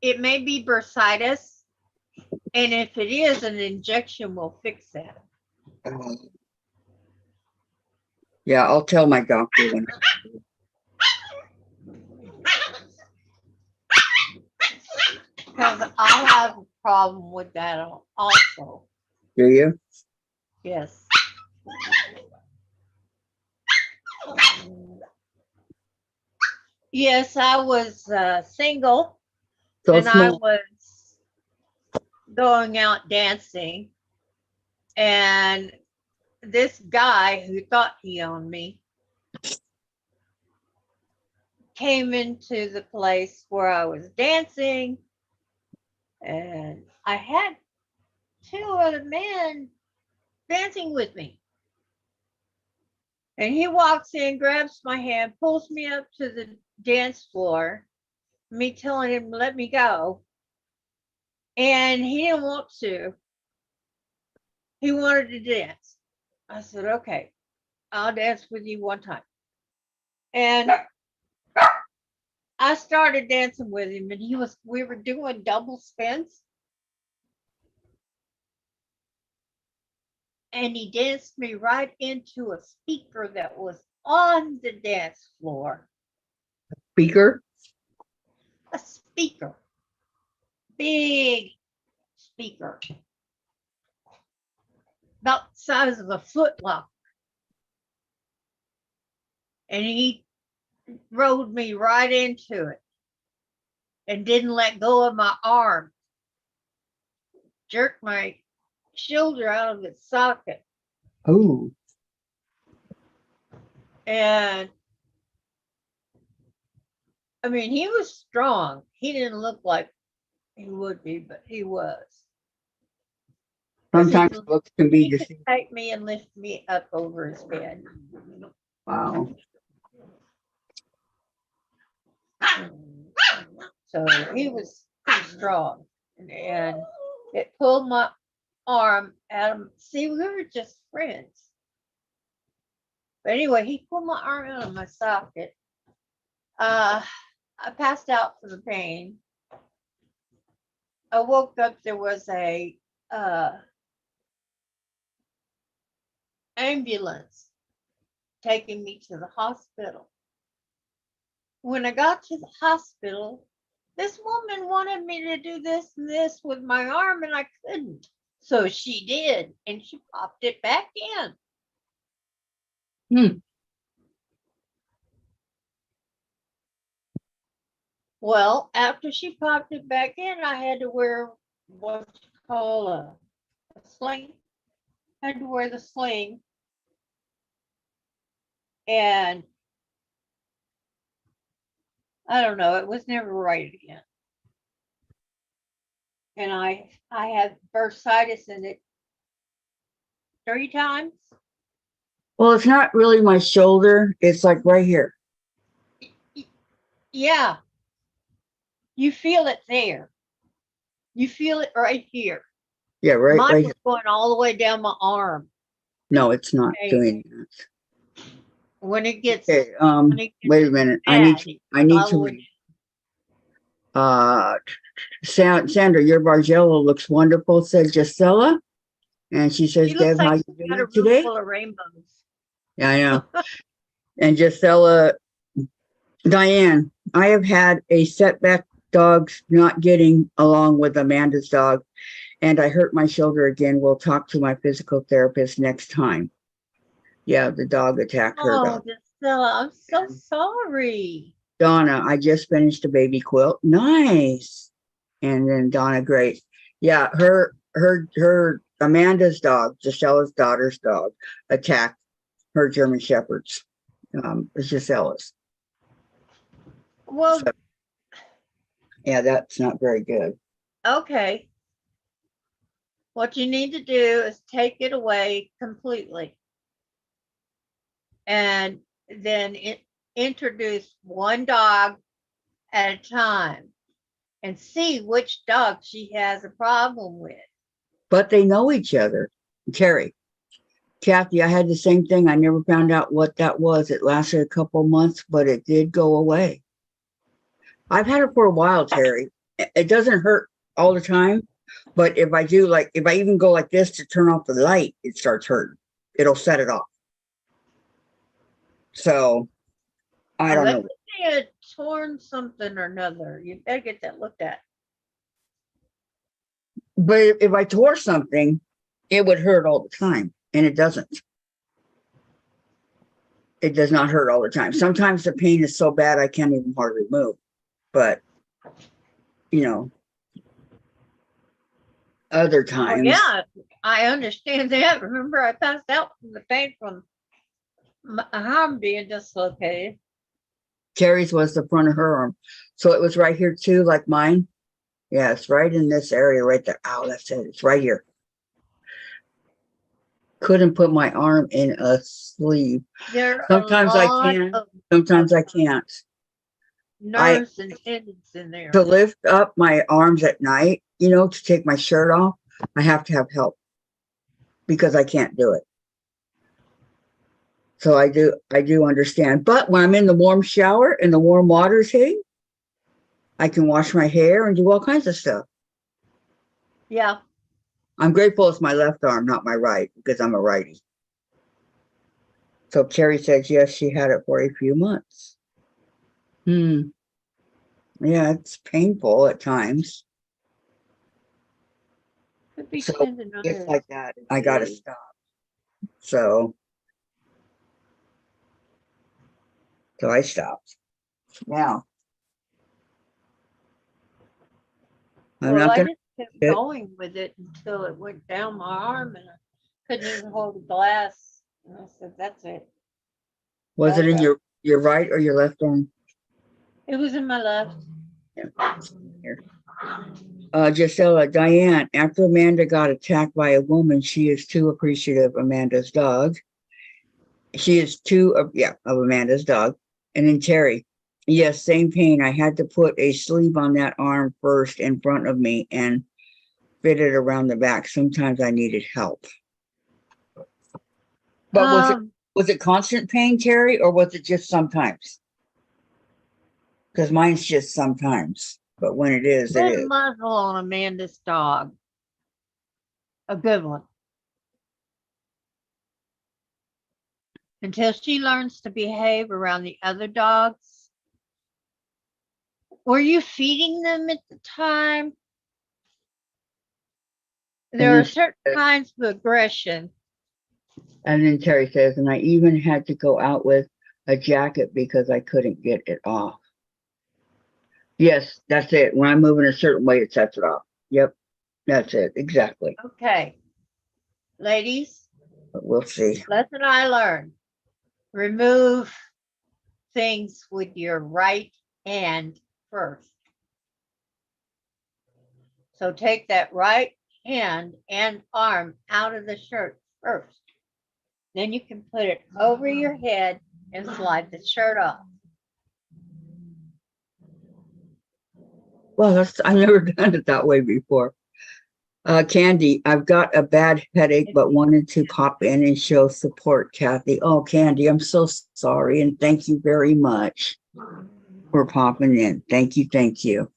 It may be bursitis, and if it is, an injection will fix that. Yeah, I'll tell my doctor when. Because I have a problem with that also. Do you? Yes. Yes, I was single So and I small. was going out dancing. And this guy who thought he owned me came into the place where I was dancing. And I had two other men dancing with me. And he walks in, grabs my hand, pulls me up to the dance floor, me telling him, let me go. And he didn't want to. He wanted to dance. I said, okay, I'll dance with you one time. And I started dancing with him, and we were doing double spins. And he danced me right into a speaker that was on the dance floor. Speaker? A speaker. Big speaker. About the size of a footlocker. And he rode me right into it and didn't let go of my arm. Jerked my shoulder out of its socket. Oh. And I mean, he was strong. He didn't look like he would be, but he was. Sometimes looks can be He could deceiving. take me and lift me up over his head. Wow. So he was pretty strong. And it pulled my arm out of, see, we were just friends. But anyway, he pulled my arm out of my socket. I passed out for the pain. I woke up, there was a ambulance taking me to the hospital. When I got to the hospital, this woman wanted me to do this and this with my arm, and I couldn't. So she did, and she popped it back in. Well, after she popped it back in, I had to wear what you call a sling. I had to wear the sling. And I don't know, it was never right again. And I had bursitis in it 3 times. Well, it's not really my shoulder. It's like right here. Yeah. You feel it there. You feel it right here. Yeah, right, Mine right was here. going all the way down my arm. No, it's not Okay. doing that. When it gets Okay, when it gets wait a minute. I need to read. Sandra, your Bargello looks wonderful, said Gisela. And she says, She looks Deb, how like you she's got a doing room today? full of rainbows. Yeah, I know. And Gisela, Diane, I have had a setback dogs not getting along with Amanda's dog, and I hurt my shoulder again. We'll talk to my physical therapist next time. Yeah, the dog attacked her dog. Gisela, I'm so sorry. Donna, I just finished a baby quilt. Nice. And then Donna, great. Yeah, her Amanda's dog, Gisela's daughter's dog, attacked her German Shepherds. Gisela's. Well, So, yeah, that's not very good. okay. What you need to do is take it away completely. And then introduce one dog at a time. and see which dog she has a problem with. But they know each other. Terry, Kathy, I had the same thing. I never found out what that was. It lasted a couple months, but it did go away. I've had it for a while, Terry. It doesn't hurt all the time, but if I do, like, if I even go like this to turn off the light, it starts hurting. It'll set it off. So, I don't know. They had torn something or another. You better get that looked at. But if I tore something, it would hurt all the time, and it doesn't. It does not hurt all the time. Sometimes the pain is so bad I can't even hardly move. But, you know, other times. Yeah, I understand that. Remember, I passed out from the pain from my arm being dislocated. Terry's was the front of her arm. So it was right here too, like mine. Yeah, it's right in this area right there. Ow, that's it. It's right here. Couldn't put my arm in a sleeve. Sometimes I can, sometimes I can't. Nerves and tendons in there. To lift up my arms at night, you know, to take my shirt off, I have to have help because I can't do it. So I do understand. But when I'm in the warm shower and the warm water's hitting, I can wash my hair and do all kinds of stuff. Yeah. I'm grateful it's my left arm, not my right, because I'm a righty. So Carrie says, yes, she had it for a few months. Yeah, it's painful at times. Could be So tendon it's like that. I got to stop. So I stopped. Now, I'm well, not I going just kept going with it until it went down my arm and I couldn't even hold the glass. And I said, that's it. Was it in your right or your left arm? It was in my left. Here. Gisela, Diane, after Amanda got attacked by a woman, she is too appreciative of Amanda's dog. She is too, of Amanda's dog. And then Terry, yes, same pain. I had to put a sleeve on that arm first in front of me and fit it around the back. Sometimes I needed help. But was it constant pain, Terry, or was it just sometimes? Because mine's just sometimes. But when it is, it is. Muzzle on Amanda's dog. A good one. Until she learns to behave around the other dogs. Were you feeding them at the time? There are certain kinds of aggression. And then Terry says, and I even had to go out with a jacket because I couldn't get it off. Yes, that's it. When I move in a certain way, it sets it off. Yep, that's it. Exactly. Okay. Ladies, But we'll see. lesson I learned. Remove things with your right hand first. So take that right hand and arm out of the shirt first. Then you can put it over your head and slide the shirt off. Well, I've never done it that way before. Candy, I've got a bad headache, but wanted to pop in and show support, Kathy. Oh, Candy, I'm so sorry. And thank you very much for popping in. Thank you. Thank you.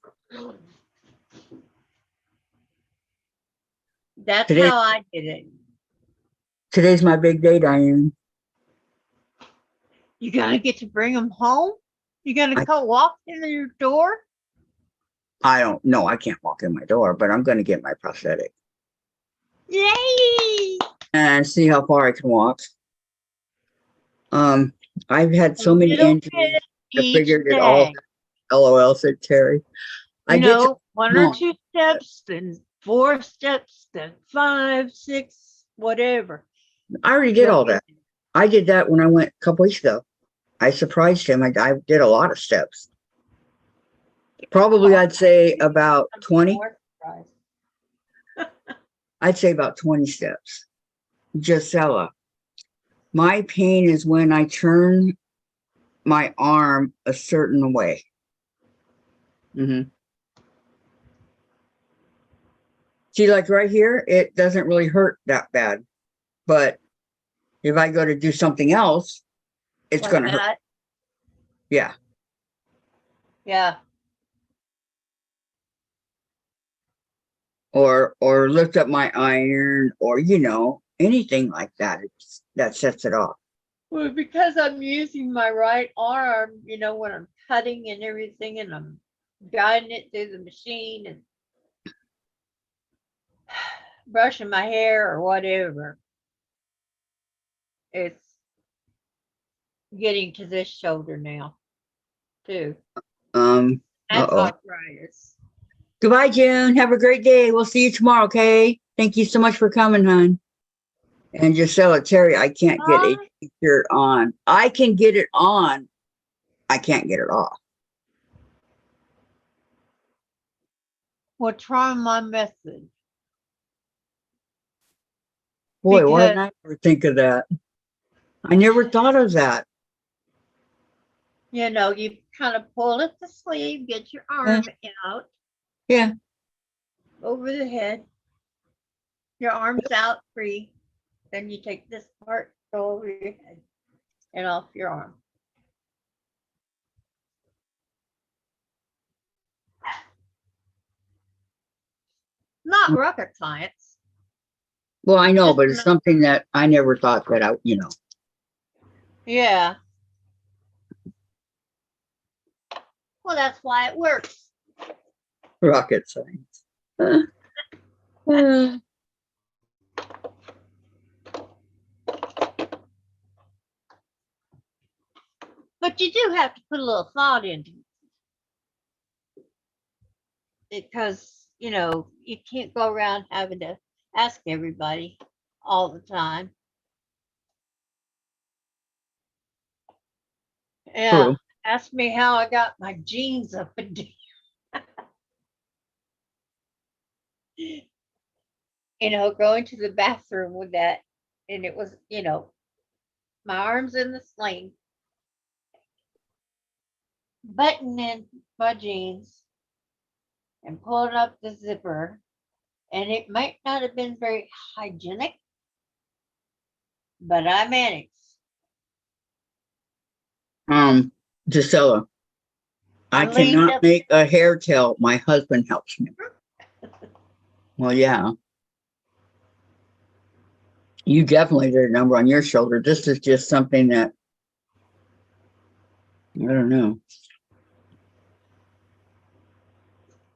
That's Today- how I did it. Today's my big day, Diane. You gotta get to bring them home? You gotta go walk in your door? I don't know. I can't walk in my door, but I'm going to get my prosthetic Yay! and see how far I can walk. I've had so many injuries. I figured it all. LOL, said Terry. I know, one or two steps, then 4 steps, then 5, 6, whatever. I already did all that. I did that when I went a couple weeks ago. I surprised him. I did a lot of steps. Probably I'd say about 20. I'd say about 20 steps. Gisela, my pain is when I turn my arm a certain way. See, like right here, it doesn't really hurt that bad. But if I go to do something else, it's Like going to hurt. that. Yeah. Yeah. Or lift up my iron, or anything like that. That sets it off. Well, because I'm using my right arm, when I'm cutting and everything, and I'm guiding it through the machine and brushing my hair or whatever, it's getting to this shoulder now, too. That's arthritis. Goodbye, June. Have a great day. We'll see you tomorrow, okay? Thank you so much for coming, hon. And Gisela, Terry, I can't get a t-shirt on. I can get it on. I can't get it off. Well, try my method. Boy, why didn't I ever think of that? I never thought of that. You kind of pull at the sleeve, get your arm out. Yeah. Over the head. Your arm's out free. Then you take this part, go over your head and off your arm. Not rocket science. Well, I know, but it's something that I never thought that Yeah. Well, that's why it works. Rocket science. But you do have to put a little thought into it. Because, you can't go around having to ask everybody all the time. Yeah. True. Ask me how I got my jeans up and down. Going to the bathroom with that. And it was, my arms in the sling, buttoning my jeans and pulling up the zipper. And it might not have been very hygienic, but I managed. Gisela, I cannot make a hair tail. My husband helps me. Well, yeah. You definitely did a number on your shoulder. This is just something that, I don't know.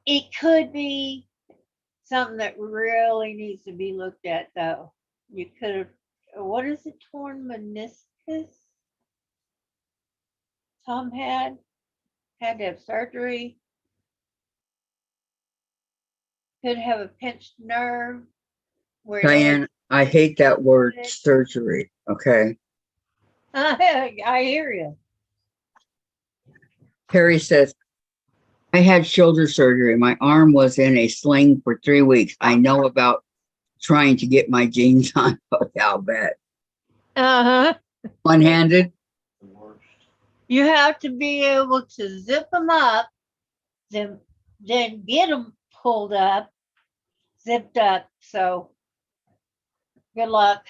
It could be something that really needs to be looked at, though. You could have, what is it, torn meniscus? Tom had to have surgery. Could have a pinched nerve. Diane, I hate that word surgery. Okay. I hear you. Harry says, I had shoulder surgery. My arm was in a sling for 3 weeks. I know about trying to get my jeans on. Okay, I'll bet. Uh-huh. One-handed? You have to be able to zip them up, then get them pulled up, zipped up. So good luck.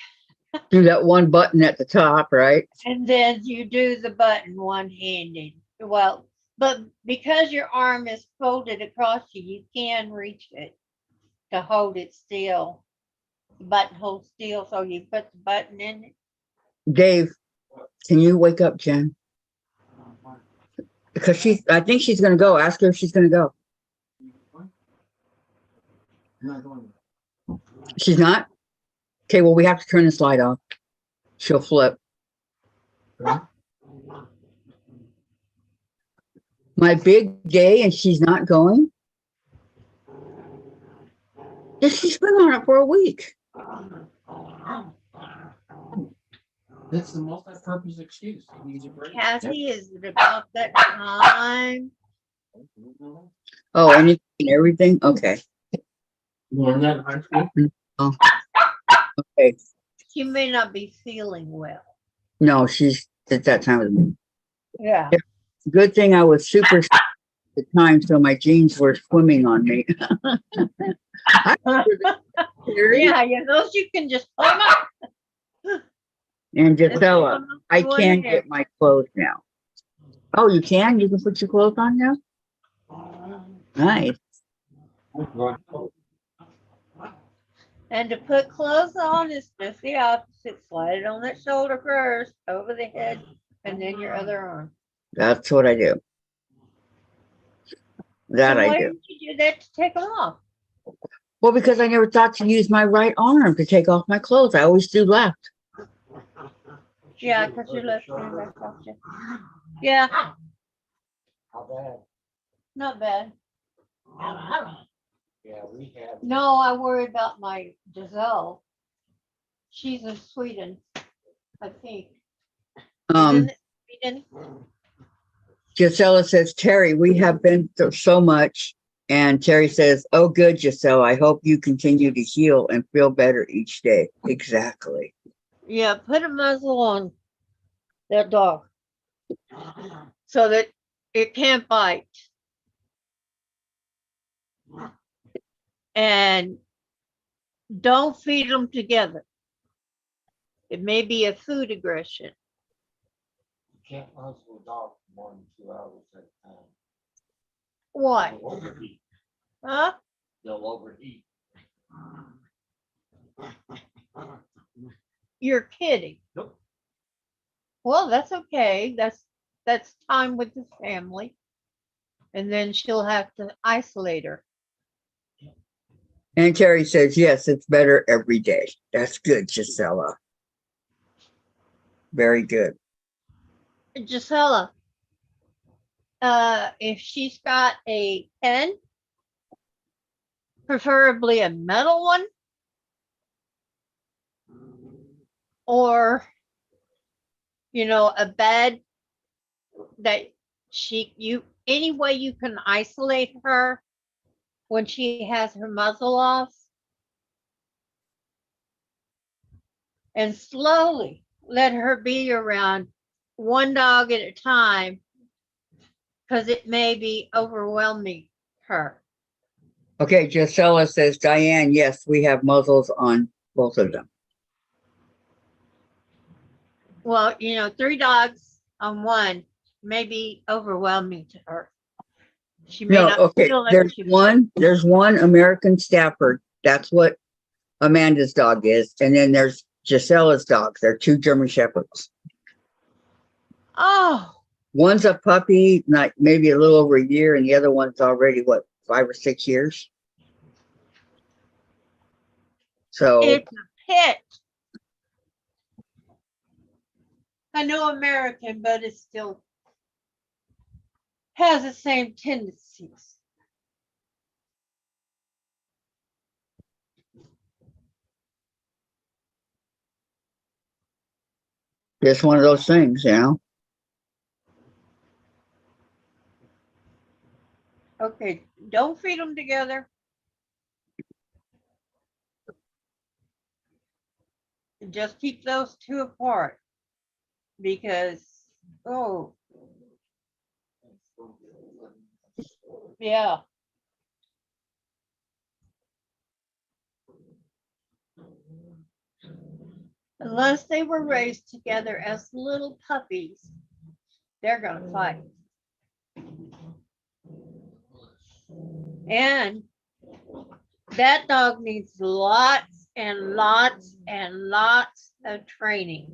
Do that one button at the top, right? And then you do the button one-handed. Well, but because your arm is folded across you can reach it to hold it still. The button holds still, so you put the button in it. Dave, can you wake up Jen? Because I think she's going to go. Ask her if she's going to go. She's not? Okay, well, we have to turn this light off. She'll flip. My big day and she's not going? She's been on it for a week. That's the multi-purpose excuse. Kathy, is it about that time? Oh, anything and everything? Okay. You learned that in high school? Oh. Okay. She may not be feeling well. No, she's at that time of the week. Yeah. Good thing I was super the time, so my jeans were swimming on me. Yeah, those you can just pull them up. And Just pull Gisela, 'em up I to one can hand. get my clothes now. Oh, you can? You can put your clothes on now? Nice. And to put clothes on is just the opposite. Slide it on that shoulder first, over the head, and then your other arm. That's what I do. That So I why do. didn't you do that to take them off? Well, because I never thought to use my right arm to take off my clothes. I always do left. Yeah, because your left hand back off you. Yeah, How bad? not bad. Yeah, we have. No, I worry about my Giselle. She's in Sweden, I think. Isn't it Sweden? Gisela says, Terry, we have been through so much. And Terry says, oh, good, Gisela. I hope you continue to heal and feel better each day. Exactly. Yeah, put a muzzle on that dog so that it can't bite. And don't feed them together. It may be a food aggression. You can't muzzle a dog for more than 2 hours at a time. Why? They'll overheat. Huh? They'll overheat. You're kidding. Nope. Well, that's okay. That's time with the family. And then she'll have to isolate her. And Terry says, yes, it's better every day. That's good, Gisela. Very good. Gisela, if she's got a pen, preferably a metal one, or a bed that any way you can isolate her when she has her muzzle off, and slowly let her be around one dog at a time, because it may be overwhelming her. Okay, Gisela says, Diane, yes, we have muzzles on both of them. Well, 3 dogs on one may be overwhelming to her. She may No, not okay, feel like there's one American Stafford. That's what Amanda's dog is. And then there's Gisela's dogs. They're 2 German Shepherds. Oh, One's a puppy, like maybe a little over a year, and the other one's already, 5 or 6 years? So it's a pit. I know American, but it still has the same tendencies. just one of those things, Okay, don't feed them together. Just keep those 2 apart, because, yeah. Unless they were raised together as little puppies, they're going to fight. And that dog needs lots and lots and lots of training.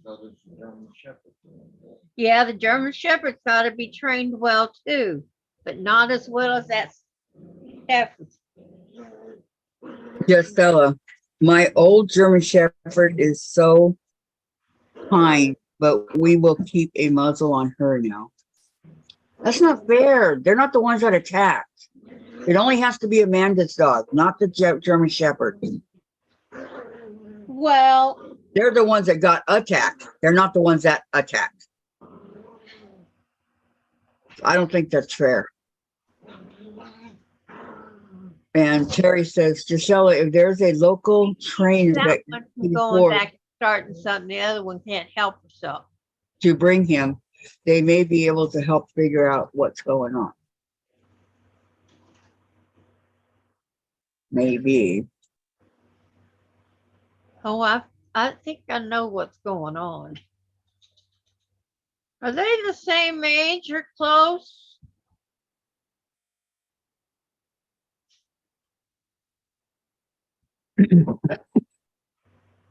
So there's the German Shepherd. Yeah, the German Shepherd's got to be trained well too, but not as well as that Stafford. Gisela, my old German Shepherd is so kind, but we will keep a muzzle on her now. That's not fair. They're not the ones that attack. It only has to be Amanda's dog, not the German Shepherd. Well, They're the ones that got attacked. They're not the ones that attacked. I don't think that's fair. And Terry says, Gisela, if there's a local trainer that that one's going back and starting something, the other one can't help herself. to bring him, they may be able to help figure out what's going on. Maybe. Oh, I think I know what's going on. Are they the same age or close?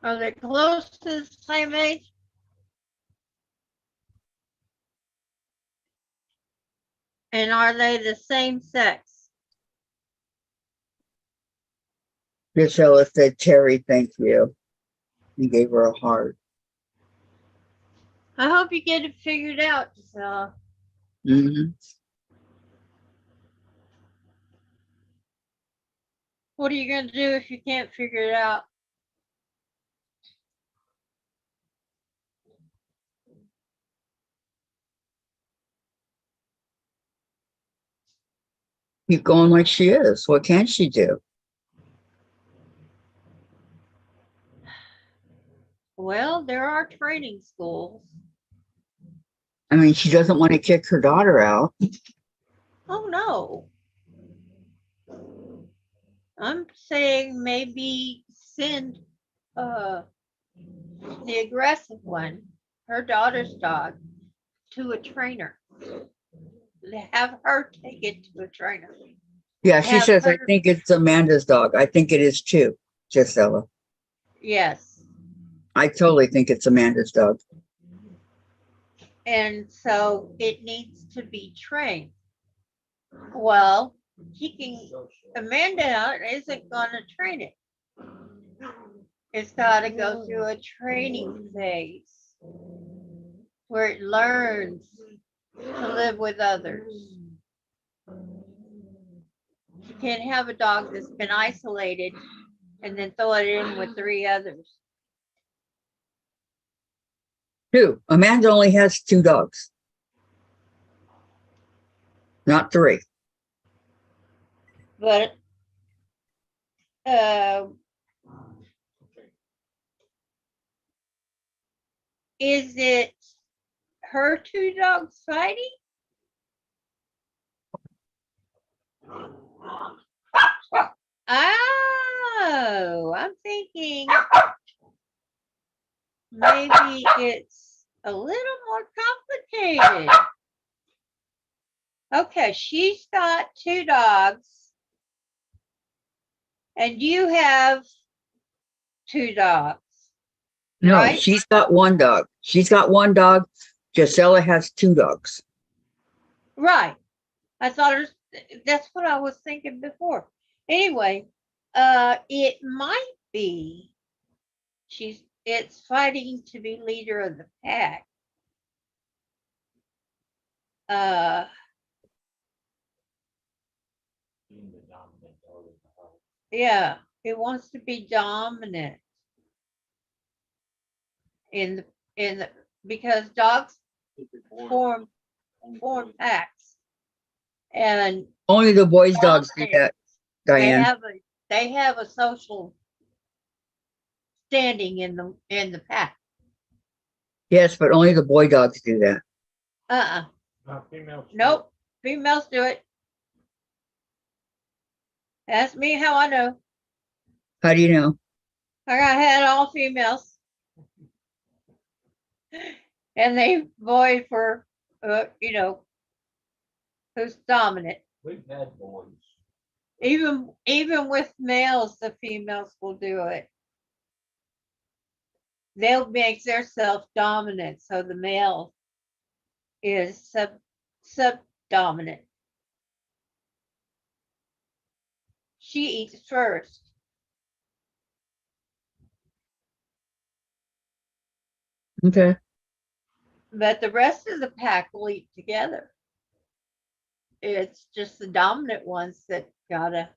Are they close to the same age? And are they the same sex? Gisela said, Terry, thank you. He gave her a heart. I hope you get it figured out, Gisela. Mm-hmm. What are you going to do if you can't figure it out? Keep going like she is. What can she do? Well, there are training schools. I mean, she doesn't want to kick her daughter out. Oh, no. I'm saying maybe send the aggressive one, her daughter's dog, to a trainer. Have her take it to a trainer. Yeah, she Have says, I her- think it's Amanda's dog. I think it is too, Gisela. Yes. I totally think it's Amanda's dog. And so it needs to be trained. Well, Amanda isn't going to train it. It's got to go through a training phase where it learns to live with others. You can't have a dog that's been isolated and then throw it in with 3 others. 2. Amanda only has 2 dogs, not 3. But is it her 2 dogs fighting? Oh, I'm thinking maybe it's a little more complicated. Okay, she's got 2 dogs, and you have 2 dogs. No, Right? she's got 1 dog. She's got 1 dog. Gisela has 2 dogs. Right. I thought that's what I was thinking before. Anyway, it might be it's fighting to be leader of the pack. Being the dominant dog in the house. Yeah, it wants to be dominant in the because dogs form packs, and Only the boys' dogs do that, they Diane. have a social standing in the pack. Yes, but only the boy dogs do that. Females. Nope. Females do it. Ask me how I know. How do you know? I had all females, and they void for who's dominant. We've had boys. Even with males, the females will do it. They'll make themselves dominant, so the male is subdominant. She eats first. Okay. But the rest of the pack will eat together. It's just the dominant ones that gotta,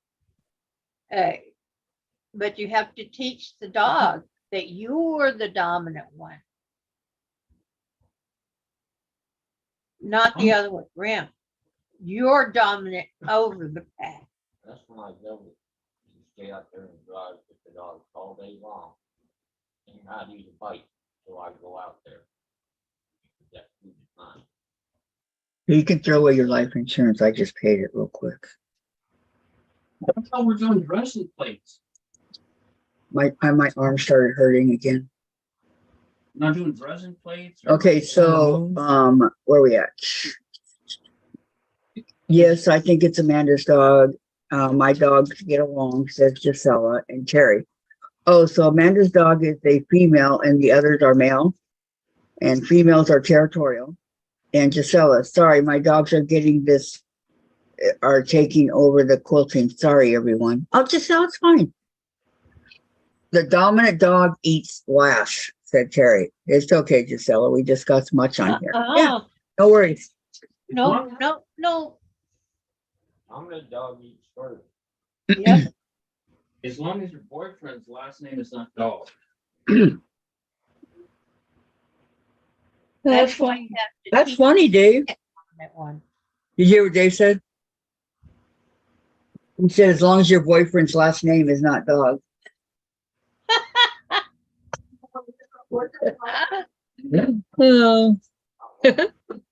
but you have to teach the dog that you're the dominant one, not the other way around. You're dominant over the pack. That's when I go to stay out there and drive with the dogs all day long and not eat a bite till I go out there. That food is You can throw away your life insurance. I just paid it real quick. I thought we're doing dressing plates. My arm started hurting again. Not doing dressing plates. or- Okay, so where are we at? Yes, I think it's Amanda's dog. My dogs get along, says Gisela and Terry. Oh, so Amanda's dog is a female and the others are male. And females are territorial. And Gisela, sorry, my dogs are getting this, are taking over the quilting. Sorry, everyone. Oh, Gisela, it's fine. The dominant dog eats last, said Terry. It's okay, Gisela. We discussed much on here. Yeah, no worries. No. I'm gonna dog eat first. Yep. As long as your boyfriend's last name is not dog. That's why you have to That's teach funny, Dave. that one. Did you hear what Dave said? He said, as long as your boyfriend's last name is not dog. Oh.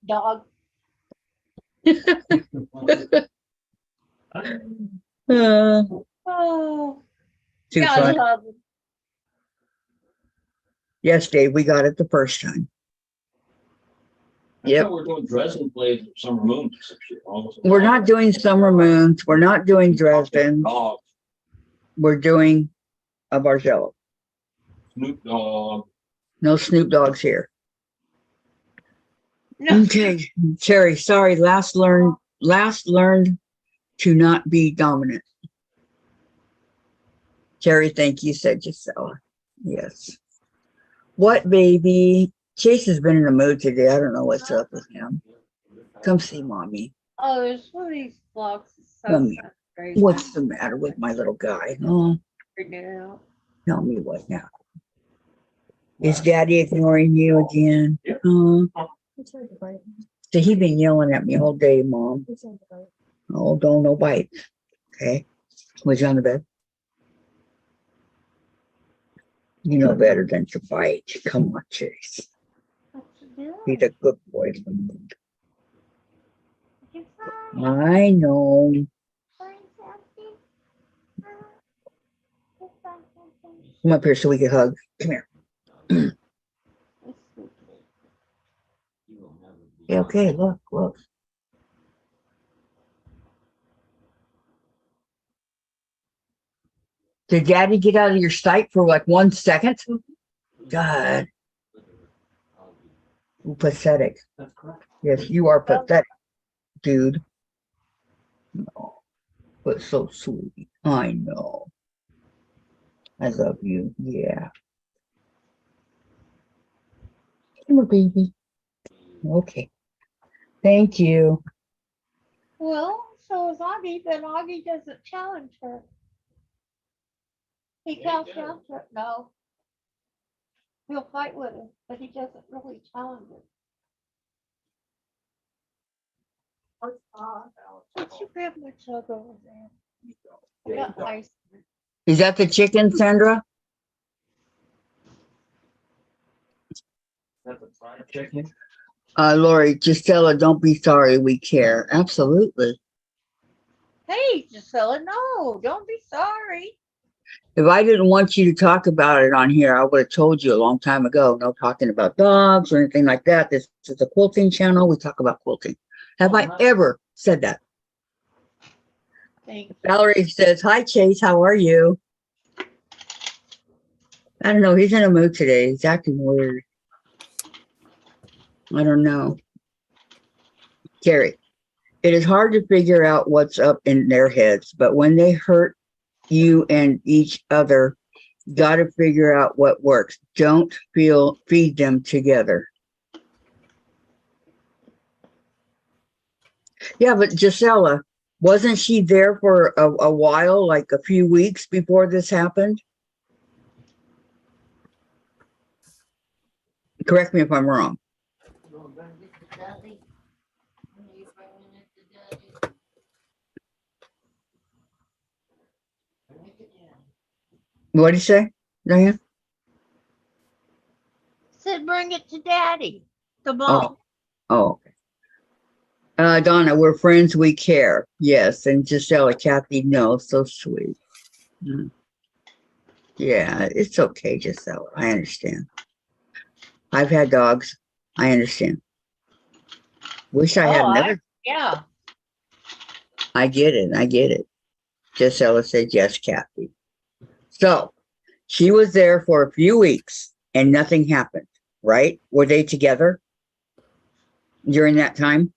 Dog. Oh, Too gotta funny. love him. Yes, Dave, we got it the first time. I Yep. thought we're doing dressing plates or summer moons or some shit. Almost- We're not doing summer moons. We're not doing Dresden. Dog, We're doing a Bargello. Snoop Dogg. No Snoop Dogs here. No. Okay, Terry, sorry, last learned to not be dominant. Terry, thank you, said Gisela. Yes. What, baby? Chase has been in the mood today. I don't know what's up with him. Come see mommy. Oh, there's one of these blocks. It's so Come here. frustrating What's the matter with my little guy? Oh, right now. tell me what now. Is daddy ignoring you again? Oh, so he been yelling at me all day, Mom. Oh, don't no bite. Okay. Was you on the bed? You know better than to bite. Come on, Chase. What's it doing? Be the good boy. I know. Come up here so we can hug. Come here. Okay, look, look. Did daddy get out of your sight for like 1 second? God, pathetic. That's correct. Yes, you are pathetic, dude. No, but so sweet. I know. I love you. Yeah. Come here, baby. Okay. Thank you. Well, so is Augie, but Augie doesn't challenge her. He counts down to it. No. He'll fight with her, but he doesn't really challenge her. Why don't you grab my jug over there? I got ice. Is that the chicken, Sandra? That's a fried chicken. Lori, just tell her, don't be sorry. We care. Absolutely. Hey, Gisela, no, don't be sorry. If I didn't want you to talk about it on here, I would have told you a long time ago. No talking about dogs or anything like that. This is a quilting channel. We talk about quilting. Have I ever said that? Thanks. Valerie says, hi, Chase. How are you? I don't know. He's in a mood today. He's acting weird. I don't know. Carrie, it is hard to figure out what's up in their heads, but when they hurt you and each other, got to figure out what works. Don't feed them together. Yeah, but Gisela, wasn't she there for a while, like a few weeks before this happened? Correct me if I'm wrong. What did you say, Diane? Said bring it to Daddy. The ball. Oh, okay. Donna, we're friends, we care. Yes. And Gisela, Kathy, no, so sweet. Mm. Yeah, it's okay, Gisela. I understand. I've had dogs. I understand. Wish I had another. Yeah. I get it. I get it. Gisela said yes, Kathy. So she was there for a few weeks and nothing happened, right? Were they together during that time?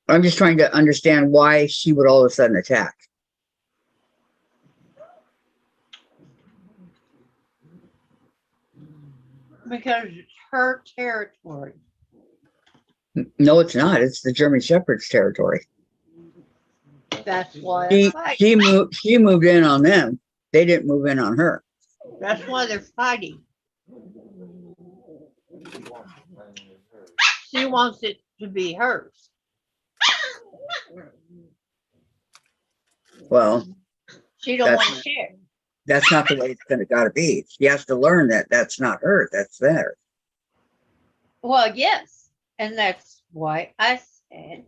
I'm just trying to understand why she would all of a sudden attack. Because it's her territory. No, it's not. It's the German Shepherd's territory. That's why She they're fighting. she moved in on them. They didn't move in on her. That's why they're fighting. She wants it to be hers. Well, She don't That's want to share. that's not the way it's gonna gotta be. She has to learn that that's not her. That's theirs. Well, yes. And that's why I said,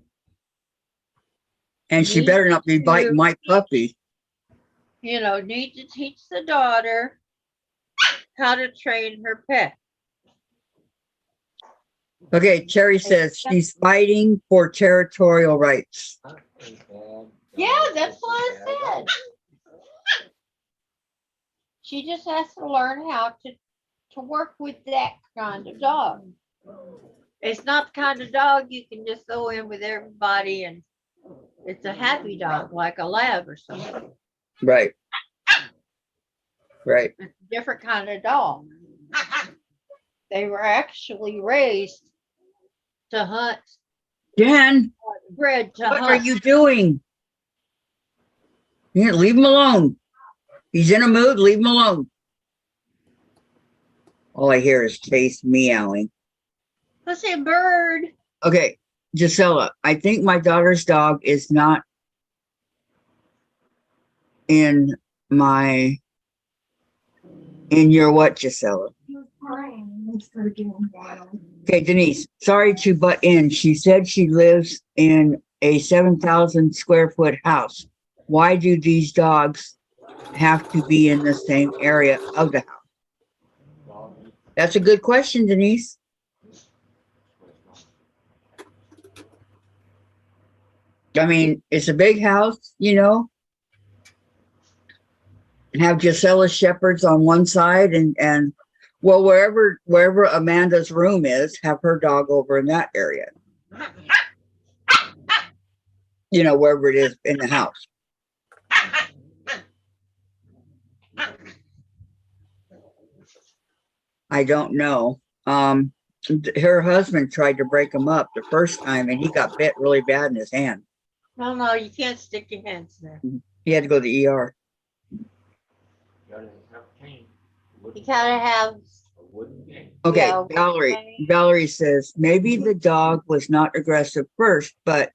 And she Me better not be biting too. my puppy. need to teach the daughter how to train her pet. Okay, Terry says she's fighting for territorial rights. Yeah, that's what I said. She just has to learn how to work with that kind of dog. It's not the kind of dog you can just go in with everybody and it's a happy dog like a lab or something. Right. Right. It's a different kind of dog. They were actually raised to hunt, Jen, bred to what hunt. are you doing? Yeah, leave him alone. He's in a mood, leave him alone. All I hear is Chase meowing. Let's say a bird. Okay, Gisela, I think my daughter's dog is not in your what, Gisela? Okay, Denise, sorry to butt in. She said she lives in a 7,000 square foot house. Why do these dogs have to be in the same area of the house? That's a good question, Denise. I mean, it's a big house, have Gisela Shepherds on one side and well, wherever Amanda's room is, have her dog over in that area. Wherever it is in the house. I don't know. Her husband tried to break him up the first time and he got bit really bad in his hand. No, you can't stick your hands there. He had to go to the ER. You gotta have. Okay, Yeah, Valerie says maybe the dog was not aggressive first, but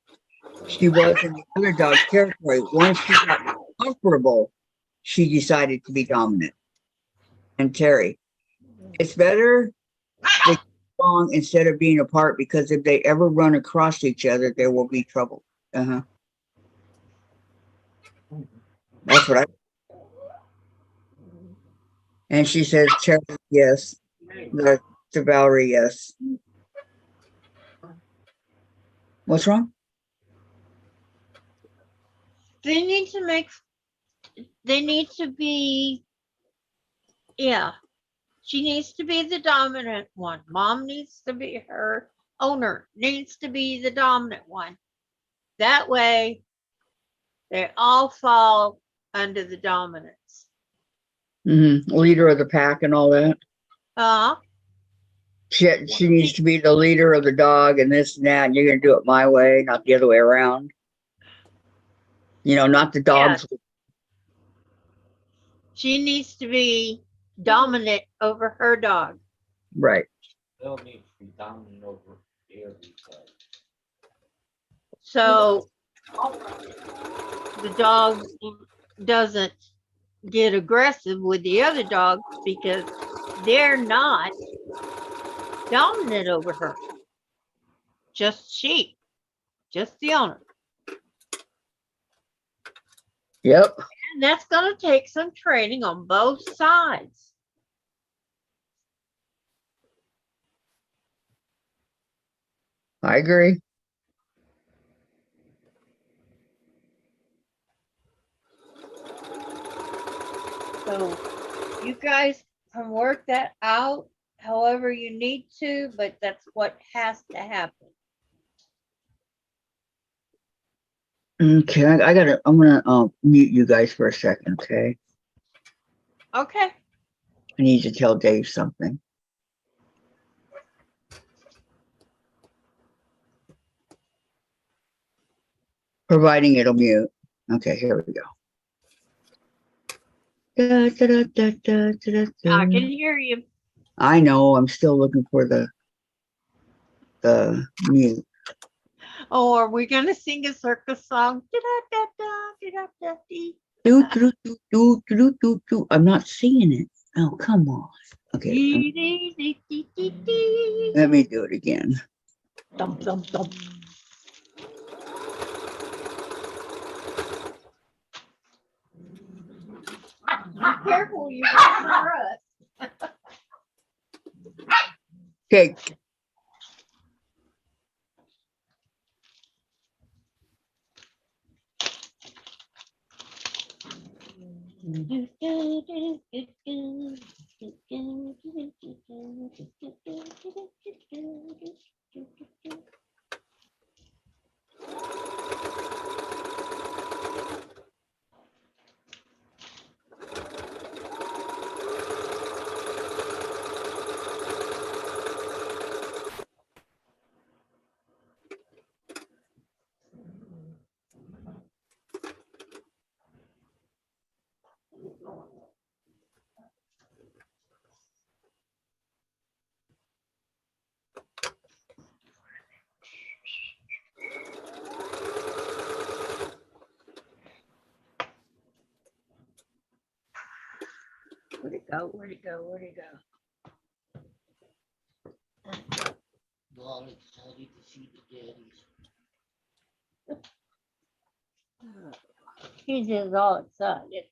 she was in the other dog's territory. Once she got comfortable, she decided to be dominant. And Terry, it's better they get along instead of being apart because if they ever run across each other, there will be trouble. That's what I. And she says, Terry, yes. To Valerie, yes. What's wrong? They need to be, yeah. She needs to be the dominant one. Mom needs to be her owner, needs to be the dominant one. That way, they all fall under the dominance. Leader of the pack and all that. She needs to be the leader of the dog and this and that, and you're going to do it my way, not the other way around. Not the dogs. Yeah. She needs to be dominant over her dog. Right. They'll need to be dominant over everybody. So the dog doesn't get aggressive with the other dogs because they're not dominant over her. Just she, just the owner. Yep. And that's going to take some training on both sides. I agree. So you guys can work that out however you need to, but that's what has to happen. Okay, I'm gonna mute you guys for a second, okay? Okay. I need to tell Dave something. Providing it'll mute. Okay, here we go. Da, da, da, da, da, da, da. I can hear you. I know, I'm still looking for the mute. Oh, are we going to sing a circus song? Da-da-da-da-da-da-da-dee. Do, do, do, do, do, do, do. I'm not singing it. Oh, come on. Okay, Dee, dee, dee, dee, dee, dee. let me do it again. Dum, dum, dum. Be careful, you run her up. Okay. Where'd it go? Where'd it go? Where'd it go? All excited to see the daddies. He's just all excited.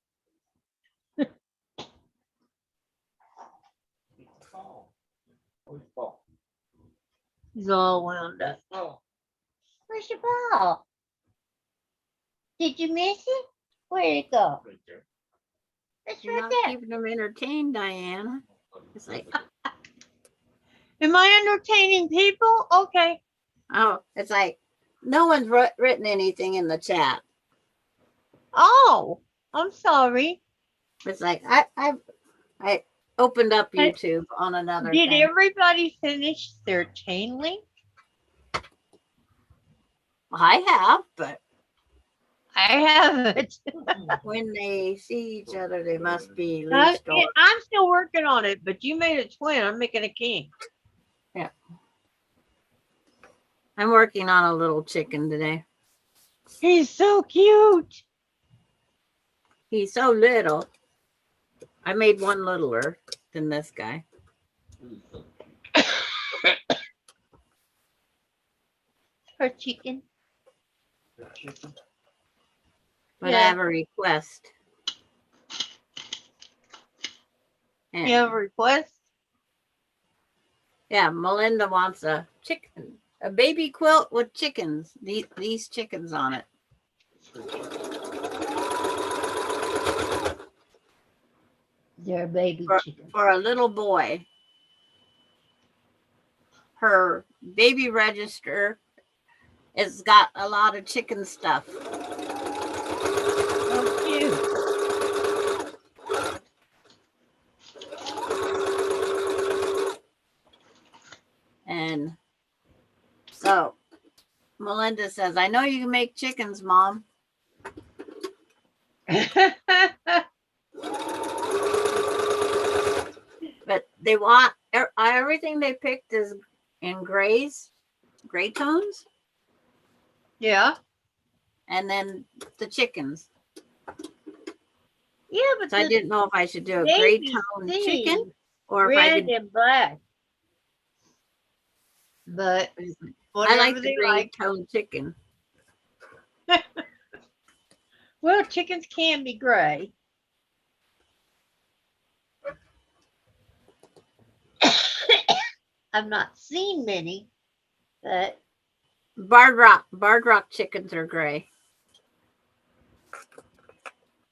It's fall. Oh, it's fall. He's all wound up. Oh, Where's your ball? Did you miss it? Where'd it go? right there. It's You're right not there. keeping them entertained, Diana. It's like, Am I entertaining people? Okay. oh, it's like no one's written anything in the chat. Oh, I'm sorry. It's like I opened up Hey, YouTube on another Did thing. everybody finish their chain link? I have, but I haven't. when they see each other, they must be I'm leashed or still working on it, but you made a twin. I'm making a king. I'm working on a little chicken today. He's so cute. He's so little. I made one littler than this guy. Her chicken. But I Yeah. have a request. And You have a request? yeah, Melinda wants a chicken, a baby quilt with chickens. These chickens on it. They're baby For, chickens. for a little boy. Her baby register has got a lot of chicken stuff. So cute. And so Melinda says, I know you can make chickens, Mom. But they want everything they picked is in gray tones, Yeah. and then the chickens. Yeah, but So I didn't know if I should do a gray tone chicken Or if I red could, and black. But I whatever like the they green like. toned chicken. Well, chickens can be gray. I've not seen many, but Barred rock chickens are gray.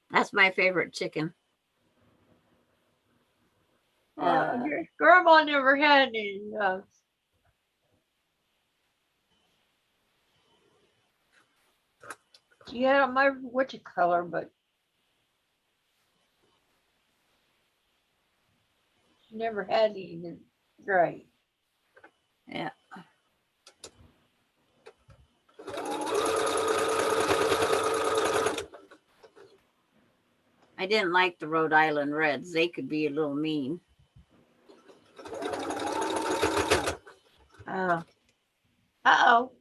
That's my favorite chicken. Grandma never had any. She had my which color, but she never had any in gray. Yeah. I didn't like the Rhode Island Reds. They could be a little mean. Uh-oh.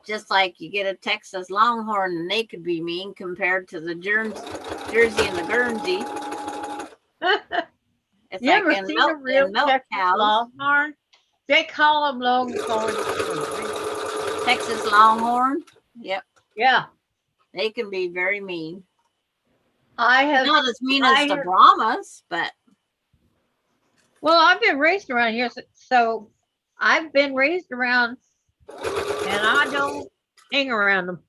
Just like you get a Texas Longhorn and they could be mean compared to the Jersey and the Guernsey. It's You like ever in seen milk, a real in milk Texas cows. Longhorn? They call them Longhorns. Texas Longhorn. Yep. Yeah, They can be very mean. I have. Not as mean I as the have- Brahmas, but Well, I've been raised around here, so I've been raised around, and I don't hang around them.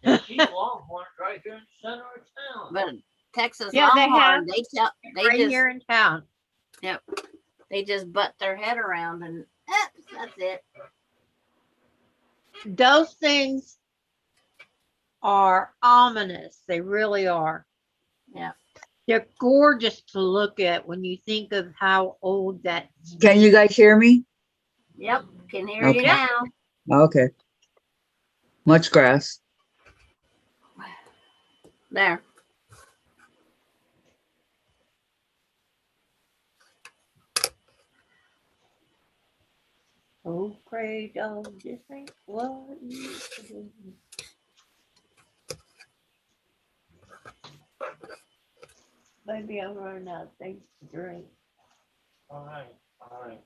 They keep Longhorns right here in the center of town. but Texas Yeah, they Longhorn, have. they Right just here in town. they just butt their head around and that's it. Those things are ominous. They really are. Yeah. They're gorgeous to look at when you think of how old that. Can you guys hear me? Yep. Can hear you Okay. now. Okay. Much grass. There. Oh, pray, dog, this ain't what you used to do. Maybe I'm running out of things to drink. All right. I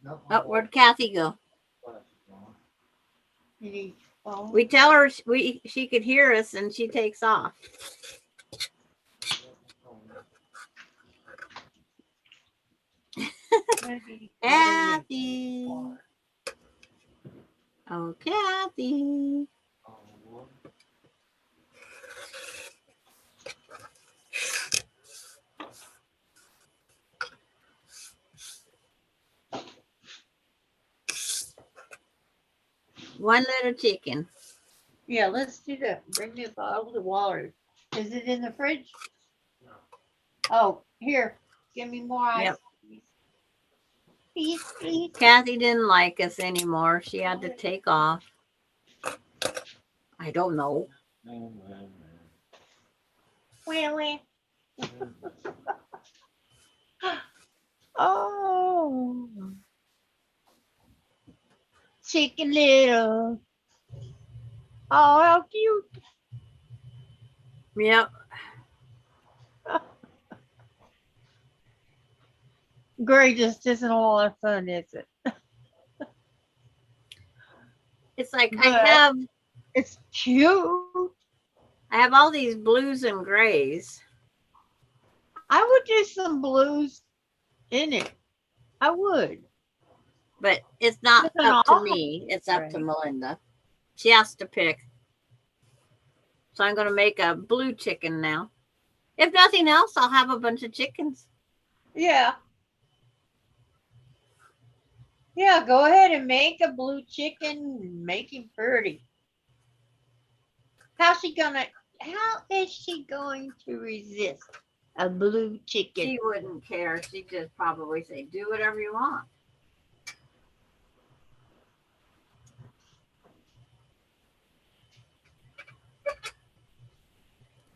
got Oh, my where'd Kathy go? glasses on. You need your phone? We tell her she could hear us and she takes off. Maybe- Kathy. Oh, Kathy. One little chicken. Yeah, let's do that. Bring me a bottle of water. Is it in the fridge? No. Oh, here. Give me more ice. Yep. Please. Kathy didn't like us anymore. She had to take off. I don't know. Wee. Oh. Chicken little. Oh, how cute. Yep. Gray just isn't a lot of fun, is it? It's like But it's cute. I have all these blues and grays. I would do some blues in it. I would. But it's not It's an up to awful me. It's up to gray. Melinda. She has to pick. So I'm going to make a blue chicken now. If nothing else, I'll have a bunch of chickens. Yeah. Yeah, go ahead and make a blue chicken and make him pretty. How is she going to resist a blue chicken? She wouldn't care. She'd just probably say, do whatever you want.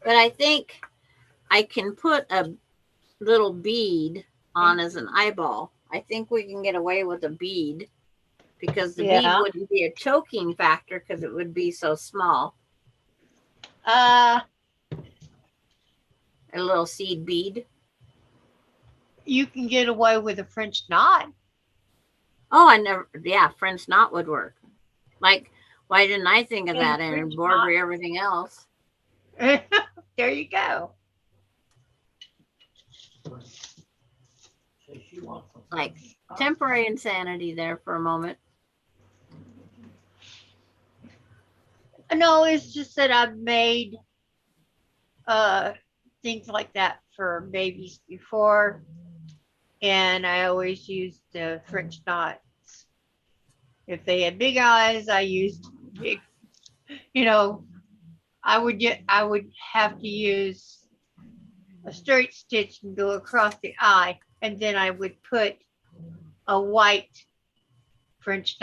But I think I can put a little bead on as an eyeball. I think we can get away with a bead because the bead wouldn't be a choking factor because it would be so small. A little seed bead. You can get away with a French knot. Oh, I never. Yeah, French knot would work. Like, why didn't I think of And that and French embroidery everything else? There you go. So she wants some Like French knot. temporary insanity there for a moment. No, it's just that I've made things like that for babies before, and I always used the French knots. If they had big eyes, I used big. You know, I would have to use a straight stitch and go across the eye, and then I would put a white French knot